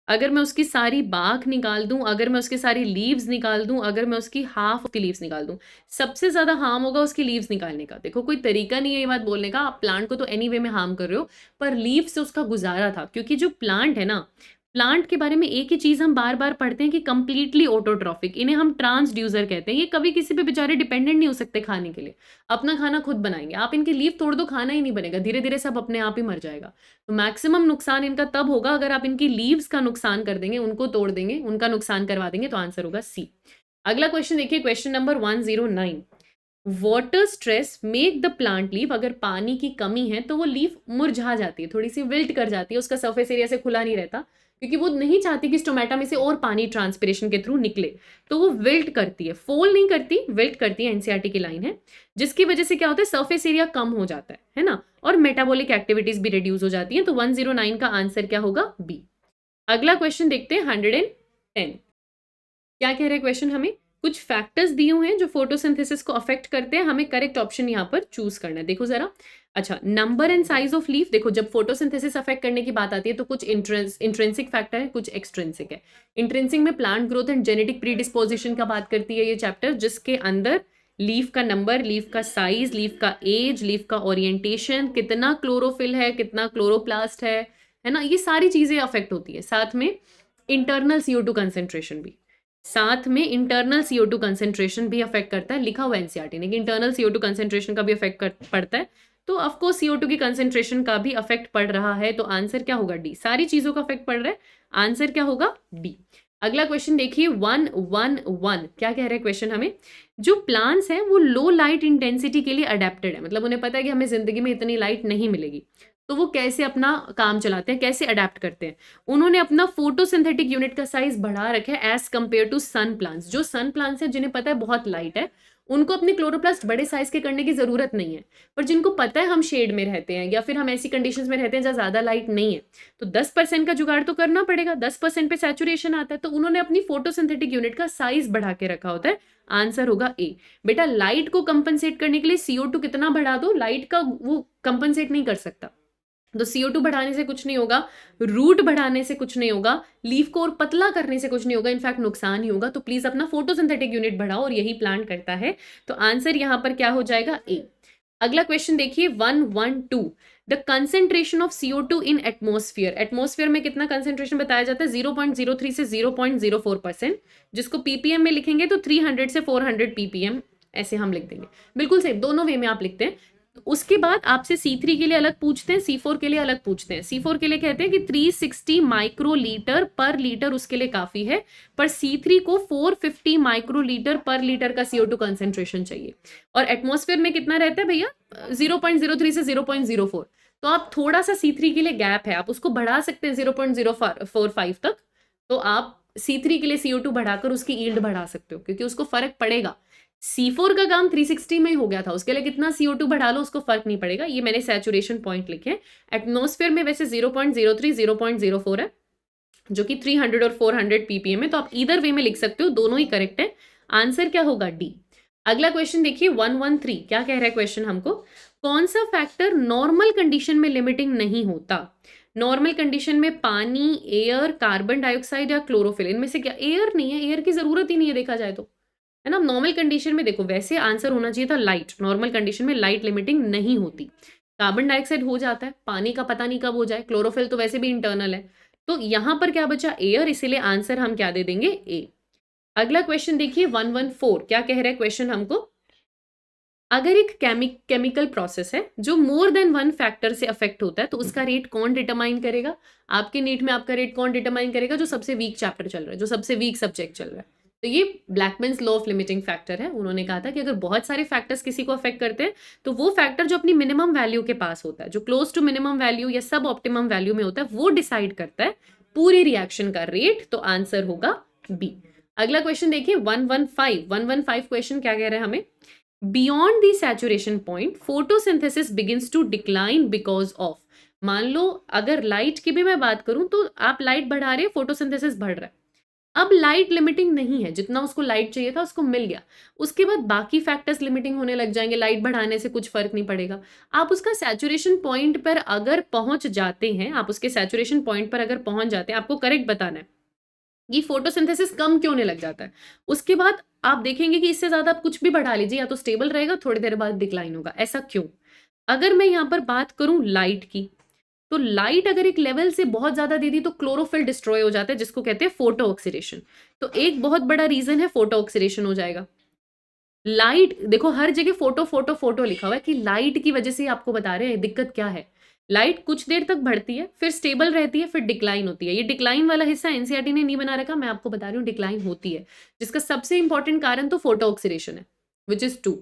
अगर मैं उसकी सारी बाख निकाल दूं, अगर मैं उसकी सारी लीव्स निकाल दूं, अगर मैं उसकी हाफ ऑफ द लीव्स निकाल दूं? सबसे ज्यादा हार्म होगा उसकी लीव्स निकालने का। देखो कोई तरीका नहीं है ये बात बोलने का, आप प्लांट को तो एनी वे में हार्म कर रहे हो, पर लीव से उसका गुजारा था, क्योंकि जो प्लांट है ना, प्लांट के बारे में एक ही चीज हम बार बार पढ़ते हैं कि कंप्लीटली ऑटोट्रॉफिक, इन्हें हम ट्रांसड्यूसर कहते हैं। ये कभी किसी पे बेचारे डिपेंडेंट नहीं हो सकते खाने के लिए, अपना खाना खुद बनाएंगे। आप इनकी लीव तोड़ दो, खाना ही नहीं बनेगा, धीरे धीरे सब अपने आप ही मर जाएगा। तो मैक्सिमम नुकसान इनका तब होगा अगर आप इनकी लीव्स का नुकसान कर देंगे, उनको तोड़ देंगे, उनका नुकसान करवा देंगे, तो आंसर होगा सी। अगला क्वेश्चन देखिए, question number 109, water stress make the plant leave, अगर पानी की कमी है तो वो लीफ मुरझा जाती है, थोड़ी सी विल्ट कर जाती है, उसका सरफेस एरिया से खुला नहीं रहता, क्योंकि वो नहीं चाहती कि स्टोमेटा में से और पानी ट्रांसपिरेशन के थ्रू निकले, तो वो विल्ट करती है, फोल नहीं करती, विल्ट करती है, एनसीईआरटी की लाइन है। जिसकी वजह से क्या होता है, सरफेस एरिया कम हो जाता है ना, और मेटाबॉलिक एक्टिविटीज भी रिड्यूस हो जाती है। तो 109 का आंसर क्या होगा? बी। अगला क्वेश्चन देखते हैं 110, क्या कह रहे हैं क्वेश्चन हमें? कुछ फैक्टर्स दिए हुए हैं जो फोटोसिंथेसिस को अफेक्ट करते हैं, हमें करेक्ट ऑप्शन यहाँ पर चूज करना है। देखो जरा, अच्छा, number and size of leaf. देखो जब फोटोसिंथेसिस अफेक्ट करने की बात आती है तो कुछ इंट्रेंसिक फैक्टर है, कुछ एक्सट्रिंसिक है। इंट्रेंसिक में plant growth and genetic predisposition का बात करती है ये चैप्टर, जिसके अंदर लीफ का नंबर, लीफ का साइज, लीफ का एज, लीफ का ओरिएंटेशन, कितना क्लोरोफिल है, कितना क्लोरोप्लास्ट है ना, ये सारी चीजें अफेक्ट होती है। साथ में इंटरनल CO2 कंसेंट्रेशन भी, साथ में इंटरनल CO2 कंसेंट्रेशन भी अफेक्ट करता है। लिखा हुआ एनसीईआरटी ने कि इंटरनल CO2 कंसेंट्रेशन का भी अफेक्ट पड़ता है, तो ऑफकोर्स CO2 की कंसेंट्रेशन का भी अफेक्ट पड़ रहा है। तो आंसर क्या होगा? डी। सारी चीजों का अफेक्ट पड़ रहा है, आंसर क्या होगा? डी। अगला क्वेश्चन देखिए 111, क्या कह रहे हैं क्वेश्चन हमें? जो प्लांट्स हैं वो लो लाइट इंटेंसिटी के लिए अडेप्टेड है, मतलब उन्हें पता है कि हमें जिंदगी में इतनी लाइट नहीं मिलेगी, तो वो कैसे अपना काम चलाते हैं, कैसे अडेप्ट करते हैं? उन्होंने अपना फोटोसिंथेटिक यूनिट का साइज बढ़ा रखा है as compare to sun plants. जो सन प्लांट्स हैं जिन्हें पता है बहुत लाइट है, उनको अपने क्लोरोप्लास्ट बड़े साइज के करने की जरूरत नहीं है, पर जिनको पता है हम शेड में रहते हैं या फिर हम ऐसी कंडीशंस में रहते हैं जहाँ ज्यादा लाइट नहीं है, तो 10% का जुगाड़ तो करना पड़ेगा। 10% पे सैचुरेशन आता है, तो उन्होंने अपनी फोटोसिंथेटिक यूनिट का साइज बढ़ा के रखा होता है। आंसर होगा ए। बेटा लाइट को कंपनसेट करने के लिए CO2 कितना बढ़ा दो, लाइट का वो कंपनसेट नहीं कर सकता। तो CO2 बढ़ाने से कुछ नहीं होगा, रूट बढ़ाने से कुछ नहीं होगा, लीफ को और पतला करने से कुछ नहीं होगा, इनफैक्ट नुकसान ही होगा। तो प्लीज अपना फोटोसिंथेटिक यूनिट बढ़ाओ, और यही प्लांट करता है। तो आंसर यहां पर क्या हो जाएगा? ए। अगला क्वेश्चन देखिए 112, the concentration of CO2 in atmosphere. Atmosphere में कितना कंसेंट्रेशन बताया जाता है? 0.03 से 0.04%, जिसको ppm में लिखेंगे तो 300 से 400 ppm ऐसे हम लिख देंगे। बिल्कुल सही, दोनों वे में आप लिखते हैं। उसके बाद आपसे C3 के लिए अलग पूछते हैं, C4 के लिए अलग पूछते हैं। C4 के लिए कहते हैं कि 360 माइक्रोलीटर पर लीटर उसके लिए काफी है, पर C3 को 450 माइक्रोलीटर पर लीटर का CO2 कंसेंट्रेशन चाहिए। और एटमॉस्फेयर में कितना रहता है भैया? 0.03 से 0.04। तो आप थोड़ा सा C3 के लिए गैप है, आप उसको बढ़ा सकते हैं 0.045 तक। तो आप C3 के लिए CO2 बढ़ाकर उसकी ईल्ड बढ़ा सकते हो, क्योंकि उसको फर्क पड़ेगा। C4 का काम 360 में ही हो गया था, उसके लिए कितना CO2 बढ़ा लो उसको फर्क नहीं पड़ेगा। ये मैंने सैचुरेशन पॉइंट लिखे। एटमॉस्फेयर में वैसे 0.03 0.04 है, जो कि 300 और 400 ppm है। तो आप इधर वे में लिख सकते हो, दोनों ही करेक्ट है। आंसर क्या होगा? डी। अगला क्वेश्चन देखिए 113, क्या कह रहा है क्वेश्चन हमको? कौन सा फैक्टर नॉर्मल कंडीशन में लिमिटिंग नहीं होता? नॉर्मल कंडीशन में पानी, एयर, कार्बन डाइऑक्साइड या क्लोरोफिल, इनमें से क्या? एयर नहीं है, एयर की जरूरत ही नहीं है देखा जाए तो, है ना। नॉर्मल कंडीशन में देखो, वैसे आंसर होना चाहिए था लाइट। नॉर्मल कंडीशन में लाइट लिमिटिंग नहीं होती। कार्बन डाइऑक्साइड हो जाता है, पानी का पता नहीं कब हो जाए, क्लोरोफिल तो वैसे भी इंटरनल है। तो यहां पर क्या बचा? एयर, इसीलिए आंसर हम क्या दे देंगे? ए। अगला क्वेश्चन देखिए 114, क्या कह रहा है क्वेश्चन हमको? अगर एक केमिकल प्रोसेस है जो मोर देन वन फैक्टर से अफेक्ट होता है, तो उसका रेट कौन डिटरमाइन करेगा? आपके नीट में आपका रेट कौन डिटरमाइन करेगा? जो सबसे वीक चैप्टर चल रहा है, जो सबसे वीक सब्जेक्ट चल रहा है। तो ये ब्लैकमैन्स लॉ ऑफ लिमिटिंग फैक्टर है। उन्होंने कहा था कि अगर बहुत सारे फैक्टर्स किसी को अफेक्ट करते हैं, तो वो फैक्टर जो अपनी मिनिमम वैल्यू के पास होता है, जो क्लोज टू मिनिमम वैल्यू या सब ऑप्टिमम वैल्यू में होता है, वो डिसाइड करता है पूरी रिएक्शन का रेट। तो आंसर होगा बी। अगला क्वेश्चन देखिए 115 क्वेश्चन क्या कह रहे हैं हमें? Beyond the saturation point photosynthesis begins to decline because of. मान लो अगर लाइट की भी मैं बात करूं, तो आप लाइट बढ़ा रहे हैं, फोटोसिंथेसिस बढ़ रहा है। अब लाइट लिमिटिंग नहीं है, जितना उसको लाइट चाहिए था उसको मिल गया। उसके बाद बाकी फैक्टर्स लिमिटिंग होने लग जाएंगे, लाइट बढ़ाने से कुछ फर्क नहीं पड़ेगा। आप उसका सैचुरेशन पॉइंट पर अगर पहुंच जाते हैं, आप उसके सैचुरेशन पॉइंट पर अगर पहुंच जाते हैं, आपको करेक्ट बताना है ये फोटोसिंथेसिस कम क्यों होने लग जाता है। उसके बाद आप देखेंगे कि इससे ज्यादा आप कुछ भी बढ़ा लीजिए, या तो स्टेबल रहेगा, थोड़ी देर बाद डिक्लाइन होगा। ऐसा क्यों? अगर मैं यहां पर बात करूं लाइट की, तो लाइट अगर एक लेवल से बहुत ज्यादा दे दी तो क्लोरोफिल डिस्ट्रॉय हो जाता है, जिसको कहते हैं फोटो ऑक्सीडेशन। तो एक बहुत बड़ा रीजन है फोटो ऑक्सीडेशन हो जाएगा। लाइट देखो हर जगह फोटो फोटो फोटो लिखा हुआ है, कि लाइट की वजह से आपको बता रहे हैं दिक्कत क्या है। लाइट कुछ देर तक बढ़ती है, फिर स्टेबल रहती है, फिर डिक्लाइन होती है। ये डिक्लाइन वाला हिस्सा एनसीईआरटी ने नहीं बना रखा, मैं आपको बता रही हूँ डिक्लाइन होती है, जिसका सबसे इंपॉर्टेंट कारण तो फोटो ऑक्सीडेशन है, विच इज 2।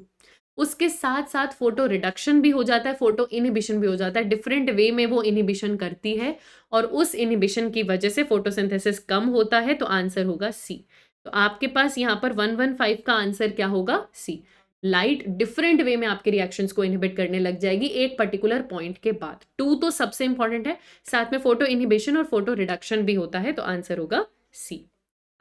उसके साथ साथ फोटो रिडक्शन भी हो जाता है, फोटो इनहिबिशन भी हो जाता है। डिफरेंट वे में वो इनहिबिशन करती है, और उस इनहिबिशन की वजह से फोटोसिंथेसिस कम होता है। तो आंसर होगा सी। तो आपके पास यहाँ पर 115 का आंसर क्या होगा? सी। लाइट डिफरेंट वे में आपके रिएक्शंस को इनहिबिट करने लग जाएगी एक पर्टिकुलर पॉइंट के बाद। 2 तो सबसे इंपॉर्टेंट है, साथ में फोटो इनहिबिशन और फोटो रिडक्शन भी होता है। तो आंसर होगा सी।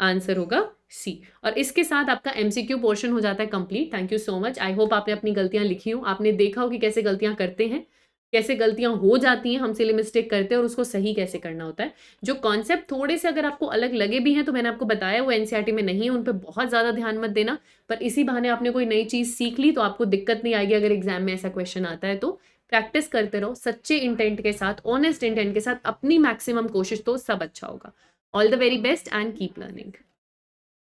आंसर होगा सी। और इसके साथ आपका एमसीक्यू पोर्शन हो जाता है complete. Thank you so much. I hope आपने अपनी गलतियां लिखी हो, आपने देखा हो कि कैसे गलतियां करते हैं, कैसे गलतियां हो जाती हैं, हम सिली मिस्टेक करते हैं और उसको सही कैसे करना होता है। जो कॉन्सेप्ट थोड़े से अगर आपको अलग लगे भी हैं तो मैंने आपको बताया वो एनसीईआरटी में नहीं है, उन पर बहुत ज़्यादा ध्यान मत देना। पर इसी बहाने आपने कोई नई चीज़ सीख ली तो आपको दिक्कत नहीं आएगी अगर एग्जाम में ऐसा क्वेश्चन आता है तो। प्रैक्टिस करते रहो सच्चे इंटेंट के साथ, ऑनेस्ट इंटेंट के साथ, अपनी मैक्सिमम कोशिश, तो सब अच्छा होगा। All the very best and keep learning.